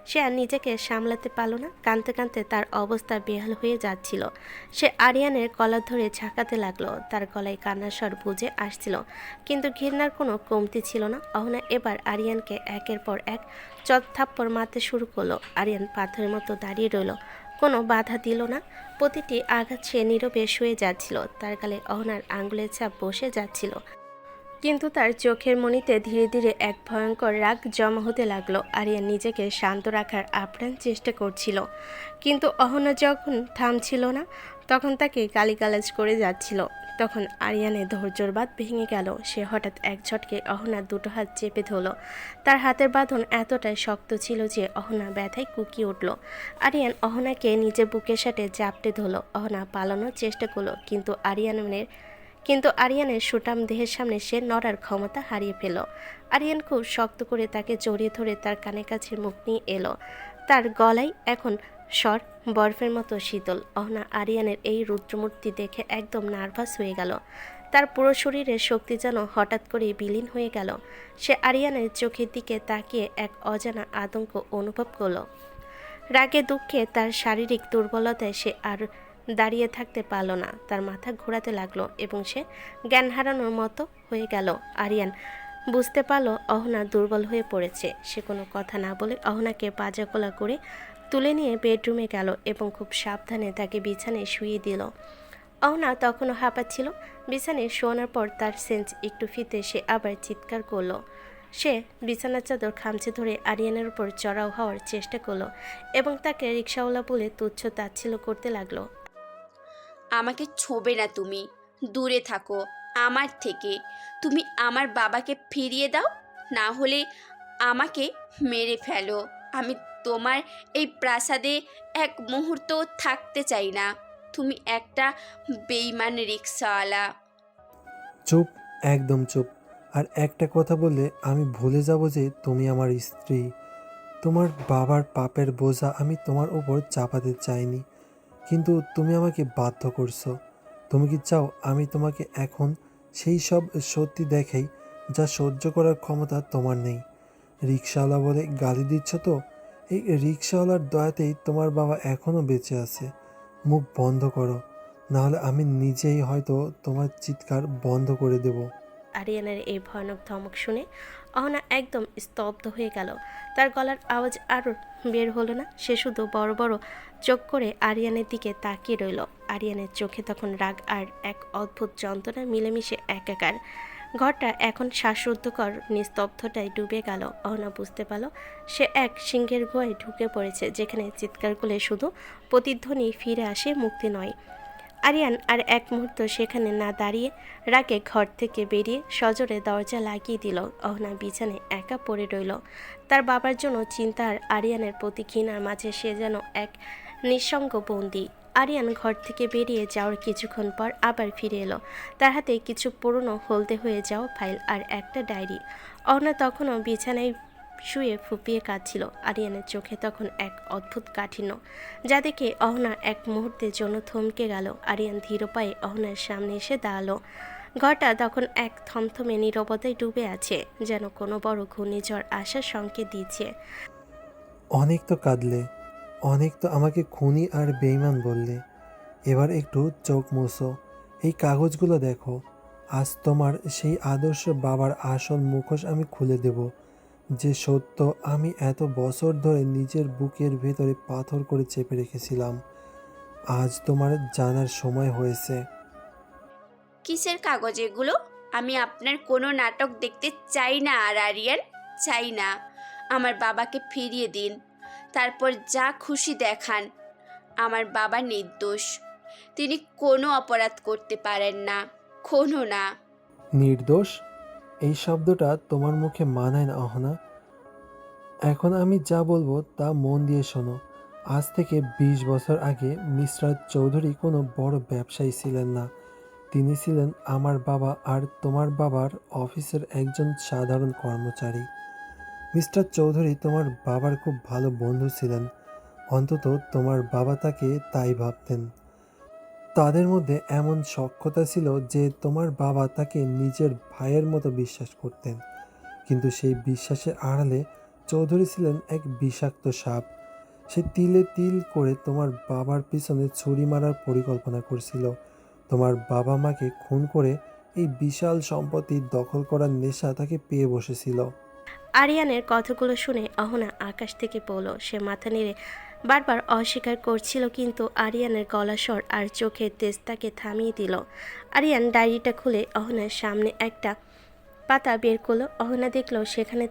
সে আর নিজেকে সামলাতে পারল না। কাঁদতে কাঁদতে তার অবস্থা বেহাল হয়ে যাচ্ছিল। সে আরিয়ানের কলার ধরে ঝাঁকাতে লাগলো। তার গলায় কান্নার স্বর বুঝে আসছিল, কিন্তু ঘৃণার কোনো কমতি ছিল না। অহনা এবার আরিয়ানকে একের পর এক চড়-থাপ্পড় মারতে শুরু করলো। আরিয়ান পাথরের মতো দাঁড়িয়ে রইল, কোনো বাধা দিল না। প্রতিটি আঘাত সে নীরবে শুয়ে যাচ্ছিল। তার গালে অহনার আঙ্গুলের ছাপ বসে যাচ্ছিল, কিন্তু তার চোখের মণিতে ধীরে ধীরে এক ভয়ঙ্কর রাগ জমা হতে লাগলো। আরিয়ান নিজেকে শান্ত রাখার আপ্রাণ চেষ্টা করছিল, কিন্তু অহনা যখন থামছিল না, তখন তাকে গালিগালাজ করে যাচ্ছিল। তখন আরিয়ানের ধৈর্যের বাঁধ ভেঙে গেল। সে হঠাৎ এক ঝটকে অহনার দুটো হাত চেপে ধরল। তার হাতের বাঁধন এতটাই শক্ত ছিল যে অহনা ব্যথায় কুঁকিয়ে উঠল। আরিয়ান অহনাকে নিজের বুকের সাথে জাপটে ধরল। অহনা পালানোর চেষ্টা করলো, কিন্তু আরিয়ানের সুঠাম দেহের সামনে সে নড়ার ক্ষমতা হারিয়ে ফেল। আরিয়ান খুব শক্ত করে তাকে জড়িয়ে ধরে তার কানের কাছে মুখ নিয়ে এলো। তার গলায় এখন স্বর বরফের মতো শীতল। অহনা আরিয়ানের এই রুদ্রমূর্তি দেখে একদম নার্ভাস হয়ে গেল। তার পুরো শরীরের শক্তি যেন হঠাৎ করে বিলীন হয়ে গেল। সে আরিয়ানের চোখের দিকে তাকিয়ে এক অজানা আতঙ্ক অনুভব করল। রাগে দুঃখে তার শারীরিক দুর্বলতায় সে আর দাঁড়িয়ে থাকতে পারল না। তার মাথা ঘোরাতে লাগলো এবং সে জ্ঞান হারানোর মতো হয়ে গেল। আরিয়ান বুঝতে পারল অহনা দুর্বল হয়ে পড়েছে। সে কোনো কথা না বলে অহনাকে পাজাকোলা করে তুলে নিয়ে বেডরুমে গেল এবং খুব সাবধানে তাকে বিছানায় শুইয়ে দিল। অহনা তখনও হাঁপাচ্ছিল। বিছানায় শোয়ানোর পর তার সেন্স একটু ফিরতে সে আবার চিৎকার করলো। সে বিছানার চাদর খামচে ধরে আরিয়ানের উপর চড়াও হওয়ার চেষ্টা করলো এবং তাকে রিক্সাওয়ালা বলে তুচ্ছ তাচ্ছিল্য করতে লাগলো। আমাকে ছোবে না, তুমি দূরে থাকো আমার থেকে। তুমি আমার বাবাকে ফিরিয়ে দাও, না হলে আমাকে মেরে ফেলো। আমি তোমার এই প্রাসাদে এক মুহূর্ত থাকতে চাই না। তুমি একটা বেঈমান রিক্সাওয়ালা। চুপ, একদম চুপ। আর একটা কথা বললে আমি ভুলে যাব যে তুমি আমার স্ত্রী। তোমার বাবার পাপের বোঝা আমি তোমার উপর চাপাতে চাইনি, কিন্তু তুমি আমাকে বাধ্য করছো। তুমি কি চাও আমি তোমাকে এখন সেই সব সত্যি দেখাই যা সহ্য করার ক্ষমতা তোমার নেই? রিক্সাওয়ালা বলে গালি দিচ্ছ তো? এই রিক্সাওয়ালার দয়াতেই তোমার বাবা এখনও বেঁচে আছে। মুখ বন্ধ করো, নাহলে আমি নিজেই হয়তো তোমার চিৎকার বন্ধ করে দেব। আরিয়ানের এই ভয়ানক ধমক শুনে অহনা একদম স্তব্ধ হয়ে গেল। তার গলার আওয়াজ আর বের হলো না। সে শুধু বড় বড় চোখ করে আরিয়ানের দিকে তাকিয়ে রইল। আরিয়ানের চোখে তখন রাগ আর এক অদ্ভুত যন্ত্রণা মিলেমিশে একাকার। ঘরটা এখন শ্বাসরুদ্ধকর নিস্তব্ধতায় ডুবে গেল। অহনা বুঝতে পারল সে এক সিংহের গুহায় ঢুকে পড়েছে, যেখানে চিৎকার করলে শুধু প্রতিধ্বনি ফিরে আসে, মুক্তি নয়। আরিয়ান আর এক মুহূর্ত সেখানে না দাঁড়িয়ে রাগে ঘর থেকে বেরিয়ে সজোরে দরজা লাগিয়ে দিল। অহনা বিছানায় একা পড়ে রইল। তার বাবার জন্য চিন্তা আর আরিয়ানের প্রতি ঘৃণার মাঝে সে যেন এক নিঃসঙ্গ বন্দী। আরিয়ান ঘর থেকে বেরিয়ে যাওয়ার কিছুক্ষণ পর আবার ফিরে এলো। তার হাতে কিছু পুরনো হলদে হয়ে যাওয়া ফাইল আর একটা ডায়েরি। অহনা তখনও বিছানায় শুয়ে ফুপিয়ে কাঁদছিল। আরিয়ানের চোখে তখন এক অদ্ভুত কাঠিন্য, যা দেখে অহনা এক মুহূর্তের জন্য থমকে গেল। আরিয়ান ধীর পায়ে অহনার সামনে এসে দাঁড়ালো। ঘরটা তখন এক থমথমে নীরবতায় ডুবে আছে, যেন কোনো বড় ঘূর্ণিঝড় আসার সংকেত দিচ্ছে। অনেক তো কাঁদলে, অনেক তো আমাকে খুনি আর বেঈমান বললে। এবার একটু চোখ মুছো। এই কাগজগুলো দেখো। আজ তোমার সেই আদর্শ বাবার আসল মুখোশ আমি খুলে দেব, যে সত্য আমি এত বছর ধরে নিজের বুকের ভেতরে পাথর করে চেপে রেখেছিলাম। আজ তোমার জানার সময় হয়েছে। কিসের কাগজ এগুলো? আমি আপনার কোনো নাটক দেখতে চাই না আর আরিয়ান, চাই না। আমার বাবাকে ফিরিয়ে দিন, তারপর যা খুশি দেখান। আমার বাবা নির্দোষ, তিনি কোনো অপরাধ করতে পারেন না। কখনো না। নির্দোষ? এই শব্দটা তোমার মুখে মানায় না অহনা। এখন আমি যা বলবো তা মন দিয়ে শোনো। আজ থেকে 20 বছর আগে মিস্টার চৌধুরী কোনো বড় ব্যবসায়ী ছিলেন না। তিনি ছিলেন আমার বাবা আর তোমার বাবার অফিসের একজন সাধারণ কর্মচারী। মিস্টার চৌধুরী তোমার বাবার খুব ভালো বন্ধু ছিলেন, অন্তত তোমার বাবা তাকে তাই ভাবতেন। তাদের মধ্যে এমন সখ্যতা ছিল যে তোমার বাবা তাকে নিজের ভাইয়ের মতো বিশ্বাস করতেন। কিন্তু সেই বিশ্বাসের আড়ালে চৌধুরী ছিলেন এক বিষাক্ত সাপ। সে তিলে তিল করে তোমার বাবার পিছনে ছুরি মারার পরিকল্পনা করছিল। তোমার বাবা মাকে খুন করে এই বিশাল সম্পত্তি দখল করার নেশা তাকে পেয়ে বসেছিল। আরিয়ানের কথাগুলো শুনে অহনা আকাশ থেকে পড়ল। সে মাথা নেড়ে বারবার অস্বীকার করছিল, কিন্তু আরিয়ানের গলা স্বর আর চোখের তেজ তাকে থামিয়ে দিল। আরিয়ান ডায়েরিটা খুলে অহনার সামনে একটা পাতা বের করলো। অহনা দেখল সেখানে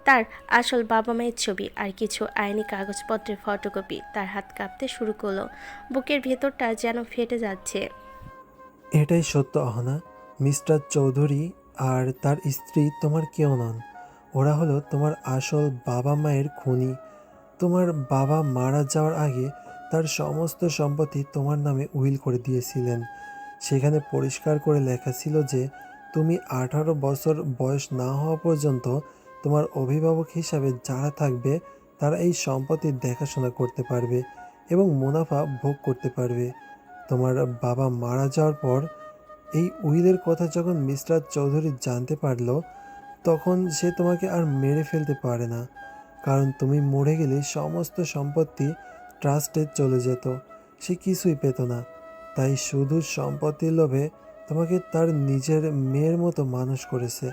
তার আসল বাবা মায়ের ছবি আর কিছু আইনি কাগজপত্রের ফটোকপি। তার হাত কাঁপতে শুরু করলো, বুকের ভেতরটা যেন ফেটে যাচ্ছে। এটাই সত্য অহনা, মিস্টার চৌধুরী আর তার স্ত্রী তোমার কেউ নন। ওরা হলো তোমার আসল বাবা মায়ের খুনি। তোমার বাবা মারা যাওয়ার আগে তার সমস্ত সম্পত্তি তোমার নামে উইল করে দিয়েছিলেন। সেখানে পরিষ্কার করে লেখা ছিল যে তুমি 18 বছর বয়স না হওয়া পর্যন্ত তোমার অভিভাবক হিসাবে যারা থাকবে তারা এই সম্পত্তির দেখাশোনা করতে পারবে এবং মুনাফা ভোগ করতে পারবে। তোমার বাবা মারা যাওয়ার পর এই উইলের কথা যখন মিস্টার চৌধুরী জানতে পারলো, তখন সে তোমাকে আর মেরে ফেলতে পারে না, কারণ তুমি মরে গেলে সমস্ত সম্পত্তি ট্রাস্টে চলে যেত। সে কিছুই পেত না, তাই শুধু সম্পত্তির লোভে তোমাকে তার নিজের মেয়ের মতো মানুষ করেছে।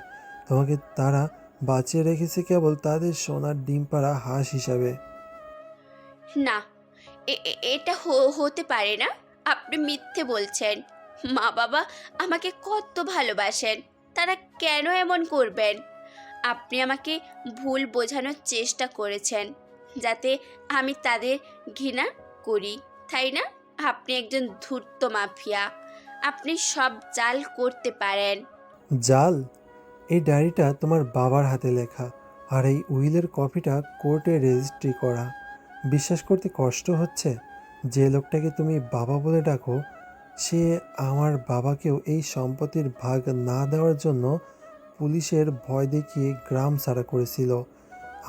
তোমাকে তারা বাঁচিয়ে রেখেছে কেবল তাদের সোনার ডিম পাড়া হাঁস হিসাবে। না, এটা হতে পারে না। আপনি মিথ্যে বলছেন। মা বাবা আমাকে কত ভালোবাসেন, তারা কেন এমন করবেন? আপনি আমাকে ভুল বোঝানোর চেষ্টা করেছেন যাতে আমি তাদের ঘৃণা করি, তাই না? আপনি একজন ধূর্ত মাফিয়া। আপনি সব জাল করতে পারেন। জাল? এই ডায়েরিটা তোমার বাবার হাতে লেখা, আর এই উইলের কপিটা কোর্টে রেজিস্ট্রি করা। বিশ্বাস করতে কষ্ট হচ্ছে? যে লোকটাকে তুমি বাবা বলে ডাকো, সে আমার বাবাকেও এই সম্পত্তির ভাগ না দেওয়ার জন্য পুলিশের ভয় দেখিয়ে গ্রাম ছাড়া করেছিল।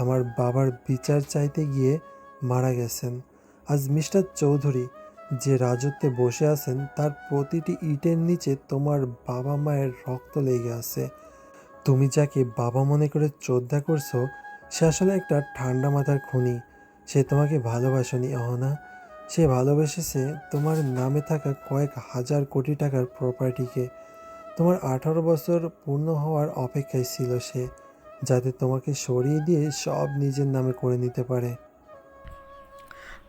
আমার বাবার বিচার চাইতে গিয়ে মারা গেছেন। আজ মিস্টার চৌধুরী যে রাজত্বে বসে আছেন তার প্রতিটি ইটের নিচে তোমার বাবা মায়ের রক্ত লেগে আছে। তুমি যাকে বাবা মনে করে শ্রদ্ধা করছো, সে আসলে একটা ঠান্ডা মাথার খুনি। সে তোমাকে ভালোবাসেনি অহনা, সে ভালোবেসেছে তোমার নামে থাকা কয়েক হাজার কোটি টাকার প্রপার্টিকে। তোমার 18 বছর পূর্ণ হওয়ার অপেক্ষায় ছিল সে, যাতে তোমাকে সরিয়ে দিয়ে সব নিজের নামে করে নিতে পারে।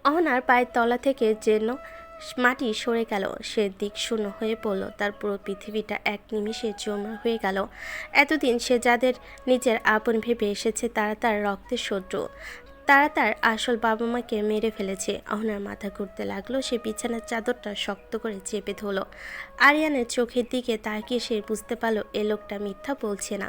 অহনার পায়ের তলা থেকে যেন মাটি সরে গেল। সে দিক শূন্য হয়ে পড়ল। তার পুরো পৃথিবীটা এক নিমিষে জমা হয়ে গেল। এতদিন সে যাদের নিজের আপন ভেবে এসেছে তারা তার রক্তের শত্রু। তারা তার আসল বাবা মাকে মেরে ফেলেছে। অহনার মাথা ঘুরতে লাগলো। সে বিছানার চাদরটা শক্ত করে চেপে ধরল। আরিয়ানের চোখের দিকে তাকিয়ে সে বুঝতে পারল এ লোকটা মিথ্যা বলছে না।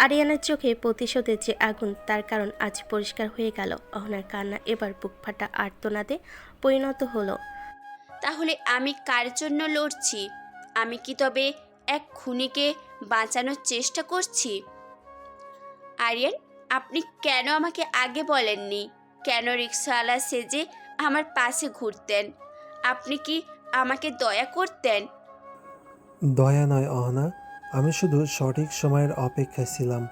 আরিয়ানের চোখে প্রতিশোধের যে আগুন, তার কারণ আজ পরিষ্কার হয়ে গেল। অহনার কান্না এবার বুক ফাটা আর্তনাদে পরিণত হলো। তাহলে আমি কার জন্য লড়ছি? আমি কি তবে এক খুনিকে বাঁচানোর চেষ্টা করছি? আরিয়ান, আপনি কেন আমাকে আগে বলেননি? কেন রিক্সাওয়ালা সেজে আমার পাশে ঘুরতেন? আপনি কি আমাকে দয়া করতেন? দয়া নয় অহনা, আমি শুধু সঠিক সময়ের অপেক্ষায় ছিলাম।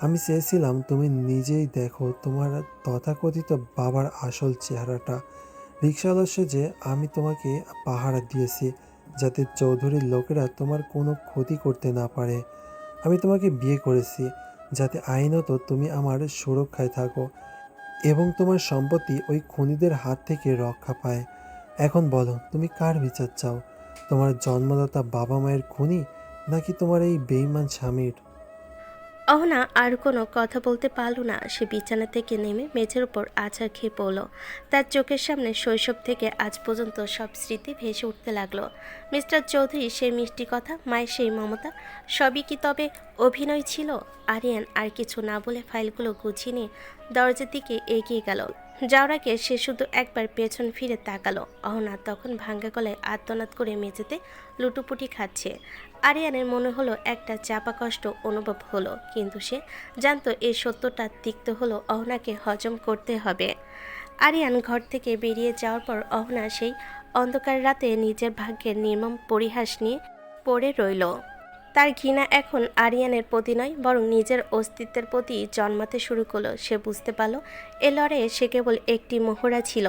আমি চেয়েছিলাম তুমি নিজেই দেখো তোমার তথাকথিত বাবার আসল চেহারাটা। রিক্সাওয়ালা সেজে আমি তোমাকে পাহারা দিয়েছি যাতে চৌধুরীর লোকেরা তোমার কোনো ক্ষতি করতে না পারে। আমি তোমাকে বিয়ে করেছি যাতে আইনত তুমি আমার সুরক্ষায় থাকো এবং তোমার সম্পত্তি ওই খুনিদের হাত থেকে রক্ষা পায়। এখন বলো, তুমি কার বিচার চাও? তোমার জন্মদাতা বাবা মায়ের খুনি, নাকি তোমার এই বেঈমান স্বামীর? অহনা আর কোনো কথা বলতে পারল না। সে বিছানা থেকে নেমে মেঝের উপর আছাড় খেয়ে পড়ল। তার চোখের সামনে শৈশব থেকে আজ পর্যন্ত সব স্মৃতি ভেসে উঠতে লাগলো। মিস্টার চৌধুরী সেই মিষ্টি কথা, মায়ের সেই মমতা, সবই কি তবে অভিনয় ছিল? আরিয়ান আর কিছু না বলে ফাইলগুলো গুছিয়ে নিয়ে দরজার দিকে এগিয়ে গেল। যাওয়ার আগে সে শুধু একবার পেছন ফিরে তাকালো। অহনা তখন ভাঙ্গা গলায় আর্তনাদ করে মেঝেতে লুটোপুটি খাচ্ছে। আরিয়ানের মনে হলো একটা চাপা কষ্ট অনুভব হলো, কিন্তু সে জানতো এই সত্যটা তিক্ত হলো অহনাকে হজম করতে হবে। আরিয়ান ঘর থেকে বেরিয়ে যাওয়ার পর অহনা সেই অন্ধকার রাতে নিজের ভাগ্যের নির্মম পরিহাস নিয়ে পড়ে রইল। তার ঘৃণা এখন আরিয়ানের প্রতি নয়, বরং নিজের অস্তিত্বের প্রতি জন্মাতে শুরু করলো। সে বুঝতে পারল এ লড়াইয়ে সে কেবল একটি মোহরা ছিল,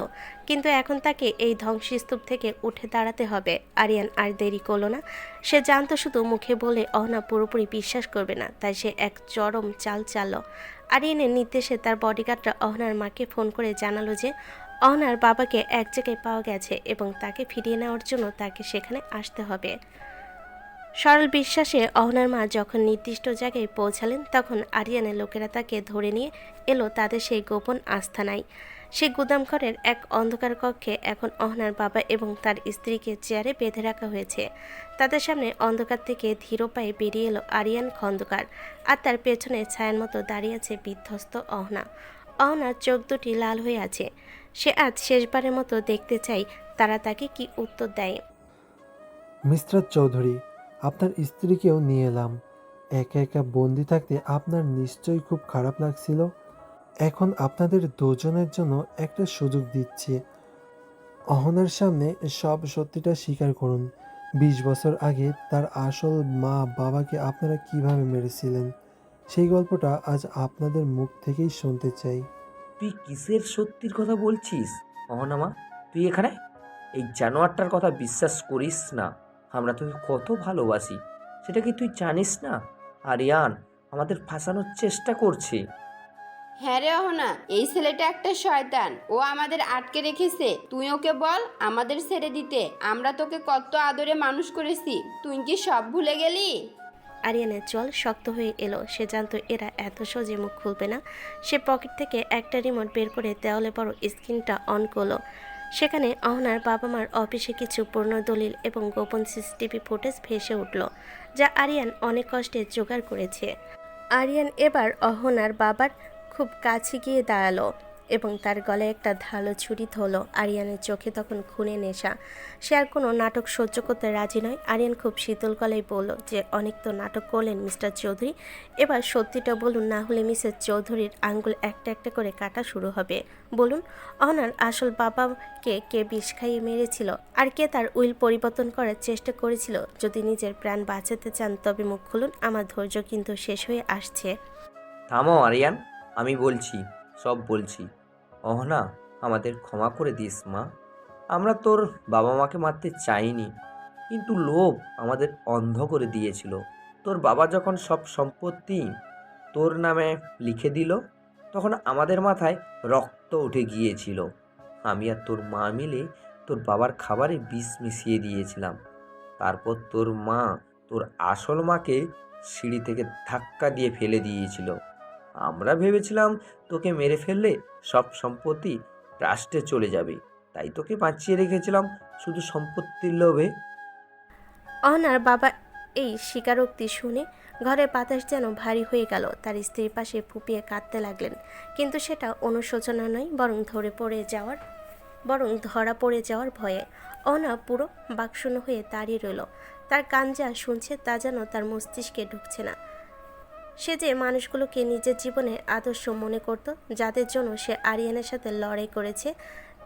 কিন্তু এখন তাকে এই ধ্বংসস্তূপ থেকে উঠে দাঁড়াতে হবে। আরিয়ান আর দেরি করলো না। সে জানতো শুধু মুখে বলে অহনা পুরোপুরি বিশ্বাস করবে না, তাই সে এক চরম চাল চালল। আরিয়ানের নির্দেশে তার বডিগার্ডরা অহনার মাকে ফোন করে জানালো যে অহনার বাবাকে এক জায়গায় পাওয়া গেছে এবং তাকে ফিরিয়ে নেওয়ার জন্য তাকে সেখানে আসতে হবে। সরল বিশ্বাসে অহনার মা যখন নির্দিষ্ট জায়গায় পৌঁছালেন, তখন আরিয়ানের লোকেরা তাকে ধরে নিয়ে এলো তাদের সেই গোপন আস্থানায়। সেই গুদামঘরের এক অন্ধকার কক্ষে এখন অহনার বাবা এবং তার স্ত্রীকে চেয়ারে বেঁধে রাখা হয়েছে। তাদের সামনে অন্ধকার থেকে ধীর পায়ে বেরিয়ে এলো আরিয়ান খন্দকার, আর তার পেছনে ছায়ার মতো দাঁড়িয়ে আছে বিধ্বস্ত অহনা। অহনার চোখ দুটি লাল হয়ে আছে। সে আজ শেষবারের মতো দেখতে চাই তারা তাকে কি উত্তর দেয়। মিস্টার চৌধুরী, আপনার স্ত্রীকেও নিয়ে এলাম। একা একা বন্দি থাকতে আপনার নিশ্চয়ই খুব খারাপ লাগছিল। এখন আপনাদের দুজনের জন্য একটা সুযোগ দিচ্ছি। অহনার সামনে সব সত্যিটা স্বীকার করুন। 20 বছর আগে তার আসল মা বাবাকে আপনারা কিভাবে মেরেছিলেন, সেই গল্পটা আজ আপনাদের মুখ থেকেই শুনতে চাই। তুই কিসের সত্যির কথা বলছিস অহনামা? তুই এখানে? এই জানোয়ারটার কথা বিশ্বাস করিস না। আমরা তোকে কত ভালোবাসি সেটা কি তুই জানিস না? আরিয়ান আমাদের ফাঁসানোর চেষ্টা করছে। হ্যাঁ রে অহনা, এই ছেলেটা একটা শয়তান। ও আমাদের আটকে রেখেছে। তুই ওকে বল আমাদের ছেড়ে দিতে। আমরা তোকে কত আদরে মানুষ করেছি, তুই কি সব ভুলে গেলি? আরিয়ানের জল শক্ত হয়ে এলো। সে জানতো এরা এত সহজে মুখ খুলবে না। সে পকেট থেকে একটা রিমোট বের করে দেওয়ালে বড় স্ক্রিনটা অন করলো। সেখানে অহনার বাবা মার অফিসে কিছু পুরনো দলিল এবং গোপন সিসিটিভি ফুটেজ ভেসে উঠল, যা আরিয়ান অনেক কষ্টে জোগাড় করেছে। আরিয়ান এবার অহনার বাবার খুব কাছে গিয়ে দাঁড়ালো এবং তার গলায় একটা ধারালো ছুরি ধরল। আরিয়ানের চোখে তখন খুনে নেশা। সে আর কোনো নাটক সহ্য করতে রাজি নয়। আরিয়ান খুব শীতল গলায় বলল যে অনেক তো নাটক করলেন মিস্টার চৌধুরী, এবার সত্যিটা বলুন, না হলে মিসেস চৌধুরীর আঙ্গুল একটা একটা করে কাটা শুরু হবে। বলুন, অহনার আসল বাবাকে কে বিষ খাইয়ে মেরেছিল, আর কে তার উইল পরিবর্তন করার চেষ্টা করেছিল? যদি নিজের প্রাণ বাঁচাতে চান তবে মুখ খুলুন, আমার ধৈর্য কিন্তু শেষ হয়ে আসছে। থামো আরিয়ান, আমি বলছি, সব বলছি। অহনা, আমাদের ক্ষমা করে দিস মা। আমরা তোর বাবা মাকে মারতে চাইনি, কিন্তু লোভ আমাদের অন্ধ করে দিয়েছিল। তোর বাবা যখন সব সম্পত্তি তোর নামে লিখে দিল, তখন আমাদের মাথায় রক্ত উঠে গিয়েছিল। আমি আর তোর মা মিলে তোর বাবার খাবারে বিষ মিশিয়ে দিয়েছিলাম। তারপর তোর মা তোর আসল মাকে সিঁড়ি থেকে ধাক্কা দিয়ে ফেলে দিয়েছিল। আমরা ভেবেছিলাম তোকে মেরে ফেললে সব সম্পত্তি ট্রাস্টে চলে যাবে, তাই তোকে বাঁচিয়ে রেখেছিলাম শুধু সম্পত্তির লোভে। অহনার বাবা এই স্বীকারোক্তি শুনে ঘরের বাতাস যেন ভারী হয়ে গেল। তার স্ত্রীর পাশে ফুপিয়ে কাঁদতে লাগলেন, কিন্তু সেটা অনুশোচনা নয়, বরং ধরা পড়ে যাওয়ার ভয়ে। অহনা পুরো বাকশূন্য হয়ে দাঁড়িয়ে রইল। তার কান যা শুনছে তা যেন তার মস্তিষ্কে ঢুকছে না। সে যে মানুষগুলোকে নিজের জীবনের আদর্শ মনে করত, যাদের জন্য সে আরিয়ানের সাথে লড়াই করেছে,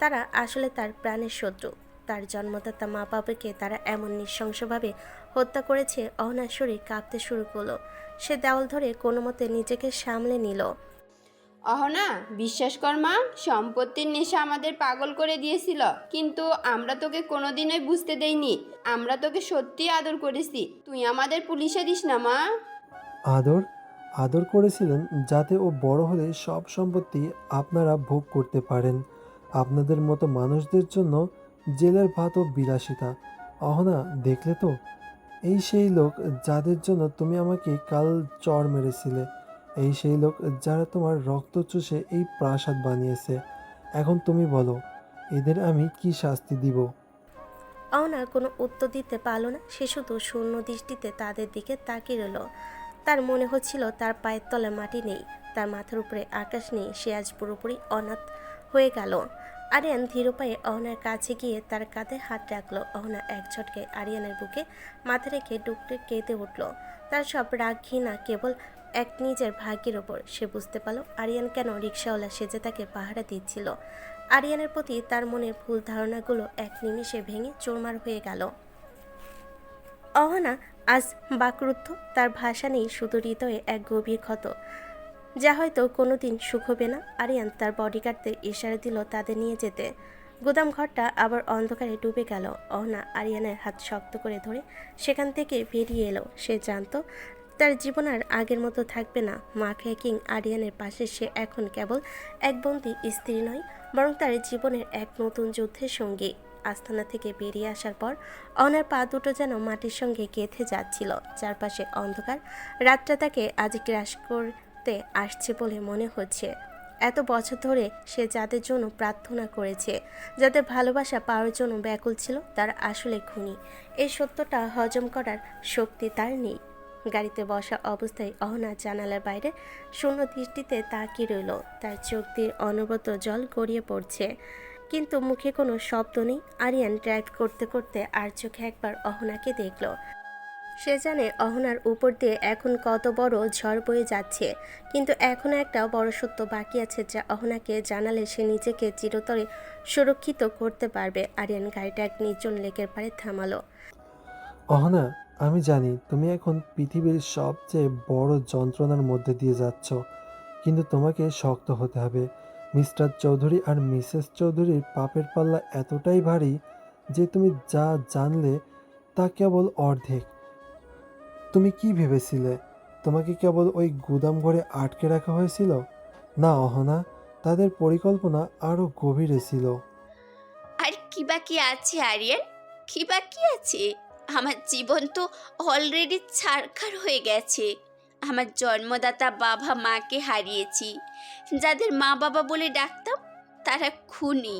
তারা আসলে তার প্রাণের শত্রু। তার জন্মদাতা মা বাবাকে তারা এমন নৃশংসভাবে হত্যা করেছে। অহনার শরীর কাঁপতে শুরু করলো। সে দেওয়াল ধরে কোনো মতে নিজেকে সামলে নিল। অহনা, বিশ্বাস কর মা, সম্পত্তির নেশা আমাদের পাগল করে দিয়েছিল, কিন্তু আমরা তোকে কোনোদিনই বুঝতে দেইনি। আমরা তোকে সত্যিই আদর করেছি। তুই আমাদের পুলিশে দিস না মা। আদর আদর করেছিলেন যাতে ও বড় হলে সব সম্পত্তি আপনারা ভোগ করতে পারেন। আপনাদের মতো মানুষদের জন্য জেলের ভাত ও বিলাসিতা। অহনা, দেখলে তো, এই সেই লোক যাদের জন্য তুমি আমাকে কাল চড় মেরেছিলে। এই সেই লোক যারা তোমার রক্ত চুষে এই প্রাসাদ বানিয়েছে। এখন তুমি বলো, এদের আমি কি শাস্তি দিব? অহনা কোনো উত্তর দিতে পারল না। সে শুধু শূন্য দৃষ্টিতে তাদের দিকে তাকিয়ে রইল। তার মনে হচ্ছিল তার পায়ের তলায় মাটি নেই, তার মাথার উপরে আকাশ নেই। সে আজ পুরোপুরি অনাথ হয়ে গেল। আরিয়ান ধীর পায়ে অহনার কাছে গিয়ে তার কাঁধে হাত রাখলো। অহনা এক ঝটকে আরিয়ানের বুকে মাথা রেখে ডুকরে কেঁদে উঠল। তার সব রাগ ঘৃণা কেবল এক নিজের ভাগ্যের ওপর। সে বুঝতে পারল আরিয়ান কেন রিক্সাওয়ালা সেজে তাকে পাহারা দিচ্ছিল। আরিয়ানের প্রতি তার মনের ভুল ধারণাগুলো এক নিমিষে ভেঙে চুরমার হয়ে গেল। অহনা আজ বাকরুদ্ধ। তার ভাষা নেই, শুধু হৃদয়ে এক গভীর ক্ষত, যা হয়তো কোনোদিন সুখ হবে না। আরিয়ান তার বডিগার্ডদের ইশারা দিল তাদের নিয়ে যেতে। গুদাম ঘরটা আবার অন্ধকারে ডুবে গেল। অহনা আরিয়ানের হাত শক্ত করে ধরে সেখান থেকে বেরিয়ে এলো। সে জানতো তার জীবন আর আগের মতো থাকবে না। মাফিয়া কিং আরিয়ানের পাশে সে এখন কেবল এক বন্দী স্ত্রী নয়, বরং তার জীবনের এক নতুন যুদ্ধের সঙ্গী। আস্তানা থেকে বেরিয়ে আসার পর অহনার পা দুটো যেন মাটির সঙ্গে গেঁথে যাচ্ছিল। চারপাশে অন্ধকার। রাতটা তাকে আজ গ্রাস করতে আসছে বলে মনে হচ্ছে। এত বছর ধরে সে যাদের জন্য প্রার্থনা করেছে, যাদের ভালোবাসা পাওয়ার জন্য ব্যাকুল ছিল, তার আসলে খুনি। এই সত্যটা হজম করার শক্তি তার নেই। গাড়িতে বসা অবস্থায় অহনা জানালার বাইরে শূন্য দৃষ্টিতে তাকিয়ে রইল। তার চোখ দিয়ে অনবরত জল গড়িয়ে পড়ছে, কিন্তু মুখে কোনো শব্দ নেই। আরিয়ান ড্রাইভ করতে করতে আর চোখে একবার অহনাকে দেখল। সে জানে অহনার উপর দিয়ে এখন কত বড় ঝড় বয়ে যাচ্ছে, কিন্তু এখনও একটা বড় সত্য বাকি আছে যা অহনাকে জানালে সে নিজেকে চিরতরে সুরক্ষিত করতে পারবে। আরিয়ান গাড়িটা এক নির্জন লেকের পাড়ে থামালো। অহনা, আমি জানি তুমি এখন পৃথিবীর সবচেয়ে বড় যন্ত্রণার মধ্যে দিয়ে যাচ্ছ, কিন্তু তোমাকে শক্ত হতে হবে। মিস্টার চৌধুরী আর মিসেস চৌধুরীর পাপের পাল্লা এতটাই ভারী যে তুমি যা জানলে তা কেবল অর্ধেক। তুমি কি ভেবেছিলে তোমাকে কেবল ওই গুদাম ঘরে আটকে রাখা হয়েছিল? না অহনা, তাদের পরিকল্পনা আরো গভীরে ছিল। আর কি বাকি আছে আরিয়ান? কি বাকি আছে? আমার জীবন তো অলরেডি ছারখার হয়ে গেছে। আমার জন্মদাতা বাবা মাকে হারিয়েছি। যাদের মা বাবা বলে ডাকতাম তারা খুনি।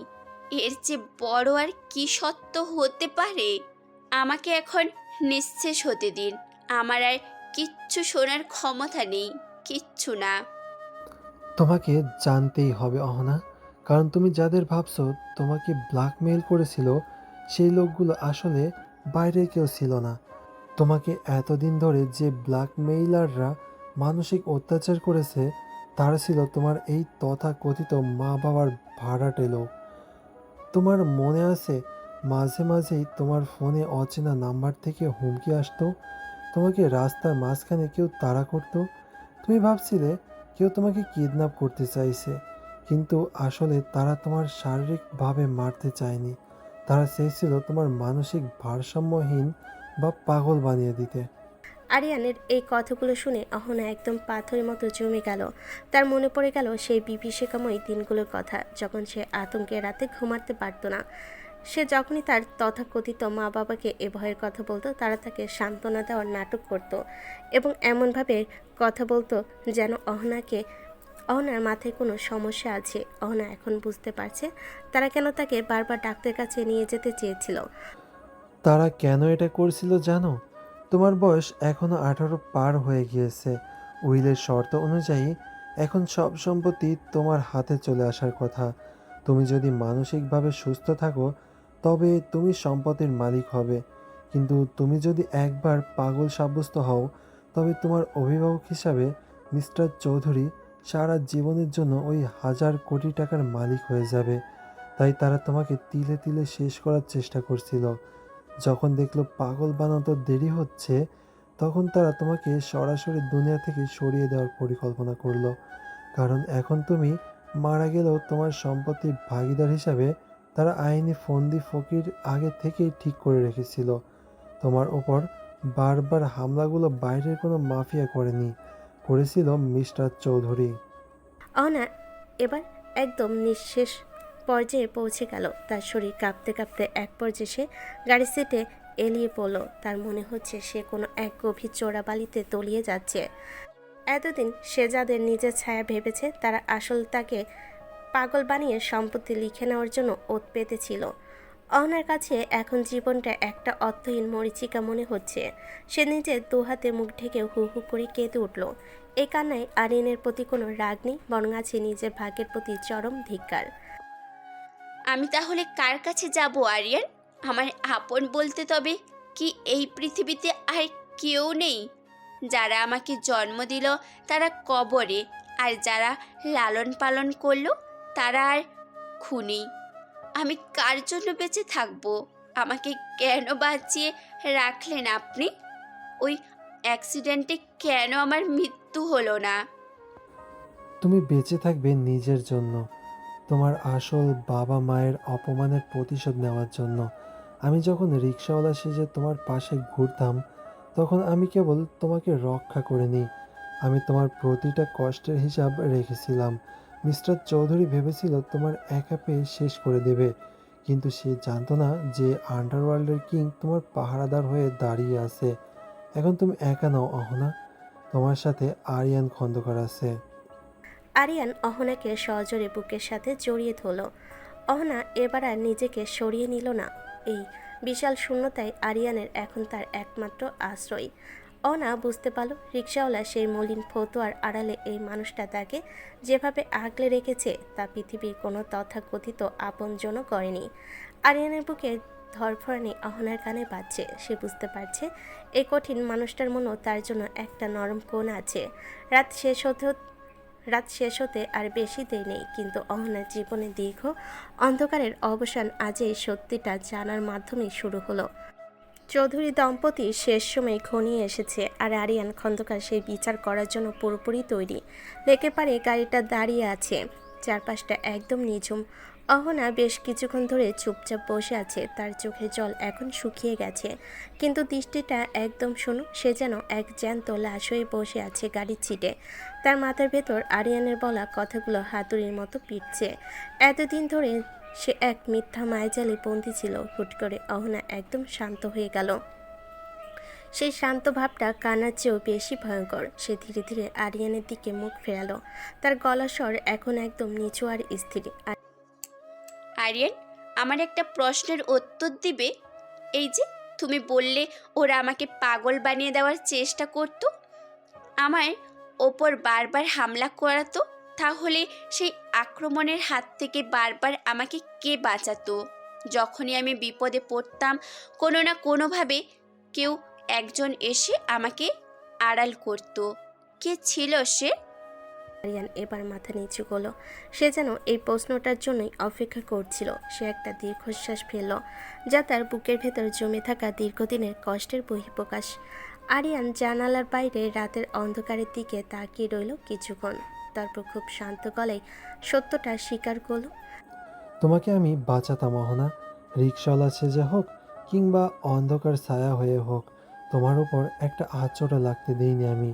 এর চেয়ে বড় আর কি সত্য হতে পারে? আমাকে এখন নিঃশেষ হতে দিন। আমার আর কিচ্ছু শোনার ক্ষমতা নেই, কিচ্ছু না। তোমাকে জানতেই হবে অহনা, কারণ তুমি যাদের ভাবছো তোমাকে ব্ল্যাকমেইল করেছিল, সেই লোকগুলো আসলে বাইরে কেউ ছিল না। তোমাকে এতদিন ধরে যে ব্ল্যাকমেইলাররা মানসিক অত্যাচার করেছে, তারা ছিল তোমার এই তথাকথিত মা বাবার ভাড়াটে লোক। তোমার মনে আছে মাঝে মাঝেই তোমার ফোনে অচেনা নাম্বার থেকে হুমকি আসতো, তোমাকে রাস্তার মাঝখানে কেউ তাড়া করতো। তুমি ভাবছিলে কেউ তোমাকে কিডন্যাপ করতে চাইছে, কিন্তু আসলে তারা তোমার শারীরিকভাবে মারতে চায়নি। তারা চেয়েছিল তোমার মানসিক ভারসাম্যহীন বা পাগল বানিয়ে দিতে। আরিয়ানের এই কথাগুলো শুনে অহনা একদম পাথরের মতো জমে গেল। তার মনে পড়ে গেল সেই বিভীষিকাময় দিনগুলোর কথা, যখন সে আতঙ্কে রাতে ঘুমাতে পারত না। সে যখনই তার তথাকথিত মা বাবাকে এ ভয়ের কথা বলতো, তারা তাকে সান্ত্বনা দেওয়ার নাটক করত এবং এমনভাবে কথা বলতো যেন অহনার মাথায় কোনো সমস্যা আছে। অহনা এখন বুঝতে পারছে তারা কেন তাকে বারবার ডাক্তারের কাছে নিয়ে যেতে চেয়েছিল। তারা কেন এটা করছিল জানো? তোমার বয়স এখনও 18 পার হয়ে গিয়েছে। উইলের শর্ত অনুযায়ী এখন সব সম্পত্তি তোমার হাতে চলে আসার কথা। তুমি যদি মানসিকভাবে সুস্থ থাকো তবে তুমি সম্পত্তির মালিক হবে, কিন্তু তুমি যদি একবার পাগল সাব্যস্ত হও তবে তোমার অভিভাবক হিসাবে মিস্টার চৌধুরী সারা জীবনের জন্য ওই 1000 কোটি টাকার মালিক হয়ে যাবে। তাই তারা তোমাকে তিলে তিলে শেষ করার চেষ্টা করছিল। যখন দেখলো পাগল বানাতে দেরি হচ্ছে, তখন তারা তোমাকে সরাসরি দুনিয়া থেকে সরিয়ে দেওয়ার পরিকল্পনা করলো। কারণ এখন তুমি মারা গেলেও তোমার সম্পত্তির ভাগীদার হিসাবে তারা আইনি ফন্দি ফকির আগে থেকেই ঠিক করে রেখেছিল। তোমার ওপর বারবার হামলাগুলো বাইরের কোনো মাফিয়া করেছিল মিস্টার চৌধুরী। অহনা এবার একদম নিঃশেষ পর্যায়ে পৌঁছে গেল। তার শরীর কাঁপতে কাঁপতে এক পর্যায়ে সে গাড়ির সিটে এলিয়ে পড়ল। তার মনে হচ্ছে সে কোনো এক গভীর চোরাবালিতে তলিয়ে যাচ্ছে। এতদিন সে যাদের নিজের ছায়া ভেবেছে তারা আসল তাকে পাগল বানিয়ে সম্পত্তি লিখে নেওয়ার জন্য ওত পেতেছিল। অহনার কাছে এখন জীবনটা একটা অর্থহীন মরীচিকা মনে হচ্ছে। সে নিজের দুহাতে মুখ ঢেকে হু হু করে কেঁদে উঠল। এই কান্নায় আরিয়ানের প্রতি কোনো রাগ নেই, বরং আছে নিজের ভাগ্যের প্রতি চরম ধিক্কার। আমি তাহলে কার কাছে যাব আরিয়ান? আমার আপন বলতে তবে কি এই পৃথিবীতে আর কেউ নেই? যারা আমাকে জন্ম দিল তারা কবরে, আর যারা লালন পালন করলো তারা আর খুনি। আমি কার জন্য বেঁচে থাকবো? আমাকে কেন বাঁচিয়ে রাখলেন আপনি? ওই অ্যাক্সিডেন্টে কেন আমার মৃত্যু হলো না? তুমি বেঁচে থাকবে নিজের জন্য, তোমার আসল বাবা মায়ের অপমানের প্রতিশোধ নেওয়ার জন্য। আমি যখন রিক্সাওয়ালা সেজে তোমার পাশে ঘুরতাম তখন আমি কেবল তোমাকে রক্ষা করে নিই। আমি তোমার প্রতিটা কষ্টের হিসাব রেখেছিলাম। মিস্টার চৌধুরী ভেবেছিল তোমার একা পেয়ে শেষ করে দেবে, কিন্তু সে জানতো না যে আন্ডারওয়ার্ল্ডের কিং তোমার পাহারাদার হয়ে দাঁড়িয়ে আছে। এখন তুমি একা নাও অহনা, তোমার সাথে আরিয়ান খন্দকার আছে। আরিয়ান অহনাকে সজোরে বুকের সাথে জড়িয়ে ধরল। অহনা এবার আর নিজেকে সরিয়ে নিল না। এই বিশাল শূন্যতায় আরিয়ানের এখন তার একমাত্র আশ্রয়। অহনা বুঝতে পারল রিকশাওয়ালা সেই মলিন ফতোয়ার আড়ালে এই মানুষটা তাকে যেভাবে আগলে রেখেছে তা পৃথিবীর কোনো তথাকথিত আপনজনও করেনি। আরিয়ানের বুকে ধরফরানি অহনার কানে বাজছে। সে বুঝতে পারছে এই কঠিন মানুষটার মনও তার জন্য একটা নরম কোণ আছে। রাত শেষ হতে আর বেশি দেরি নেই, কিন্তু অহনার জীবনে দীর্ঘ অন্ধকারের অবসান আজ এই সত্যিটা জানার মাধ্যমেই শুরু হলো। চৌধুরী দম্পতির শেষ সময় ঘনিয়ে এসেছে, আর আরিয়ান খন্দকার সেই বিচার করার জন্য পুরোপুরি তৈরি। লেকের পাড়ে গাড়িটা দাঁড়িয়ে আছে, চারপাশটা একদম নিঝুম। অহনা বেশ কিছুক্ষণ ধরে চুপচাপ বসে আছে। তার চোখের জল এখন শুকিয়ে গেছে, কিন্তু দৃষ্টিটা একদম শূন্য। সে যেন এক জ্যান্ত লাশ হয়ে বসে আছে গাড়ির সিটে। তার মাথার ভেতর আরিয়ানের বলা কথাগুলো হাতুড়ির মতো পিটছে। এতদিন ধরে সে এক মিথ্যা মায়াজালে বন্দী ছিল। হুট করে অহনা একদম শান্ত হয়ে গেল। সেই শান্ত ভাবটা কান্নার চেয়েও বেশি ভয়ঙ্কর। সে ধীরে ধীরে আরিয়ানের দিকে মুখ ফেরালো। তার গলার স্বর এখন একদম নিচু আর স্থির। আরিয়ান, আমার একটা প্রশ্নের উত্তর দিবে? এই যে তুমি বললে ওরা আমাকে পাগল বানিয়ে দেওয়ার চেষ্টা করতো, আমার ওপর বারবার হামলা করাতো, তাহলে সেই আক্রমণের হাত থেকে বারবার আমাকে কে বাঁচাতো? যখনই আমি বিপদে পড়তাম কোনো না কোনোভাবে কেউ একজন এসে আমাকে আড়াল করতো। কে ছিল সে? আরিয়ান এবার মাথা নিচু করলো। সে যেন এই প্রশ্নটার জন্যই অপেক্ষা করছিল। সে একটা দীর্ঘশ্বাস ফেলল, যা তার বুকের ভেতর জমে থাকা দীর্ঘদিনের কষ্টের বহিঃপ্রকাশ। আরিয়ান জানালার বাইরে রাতের অন্ধকারের দিকে তাকিয়ে রইল কিছুক্ষণ। তারপর খুব শান্ত গলায় সত্যটা স্বীকার করল। তোমাকে আমি বাঁচাতাম অহনা, রিক্সাওয়ালা সেজে হোক কিংবা অন্ধকার ছায়া হয়ে হোক, তোমার উপর একটা আঁচড়ও লাগতে দিইনি আমি।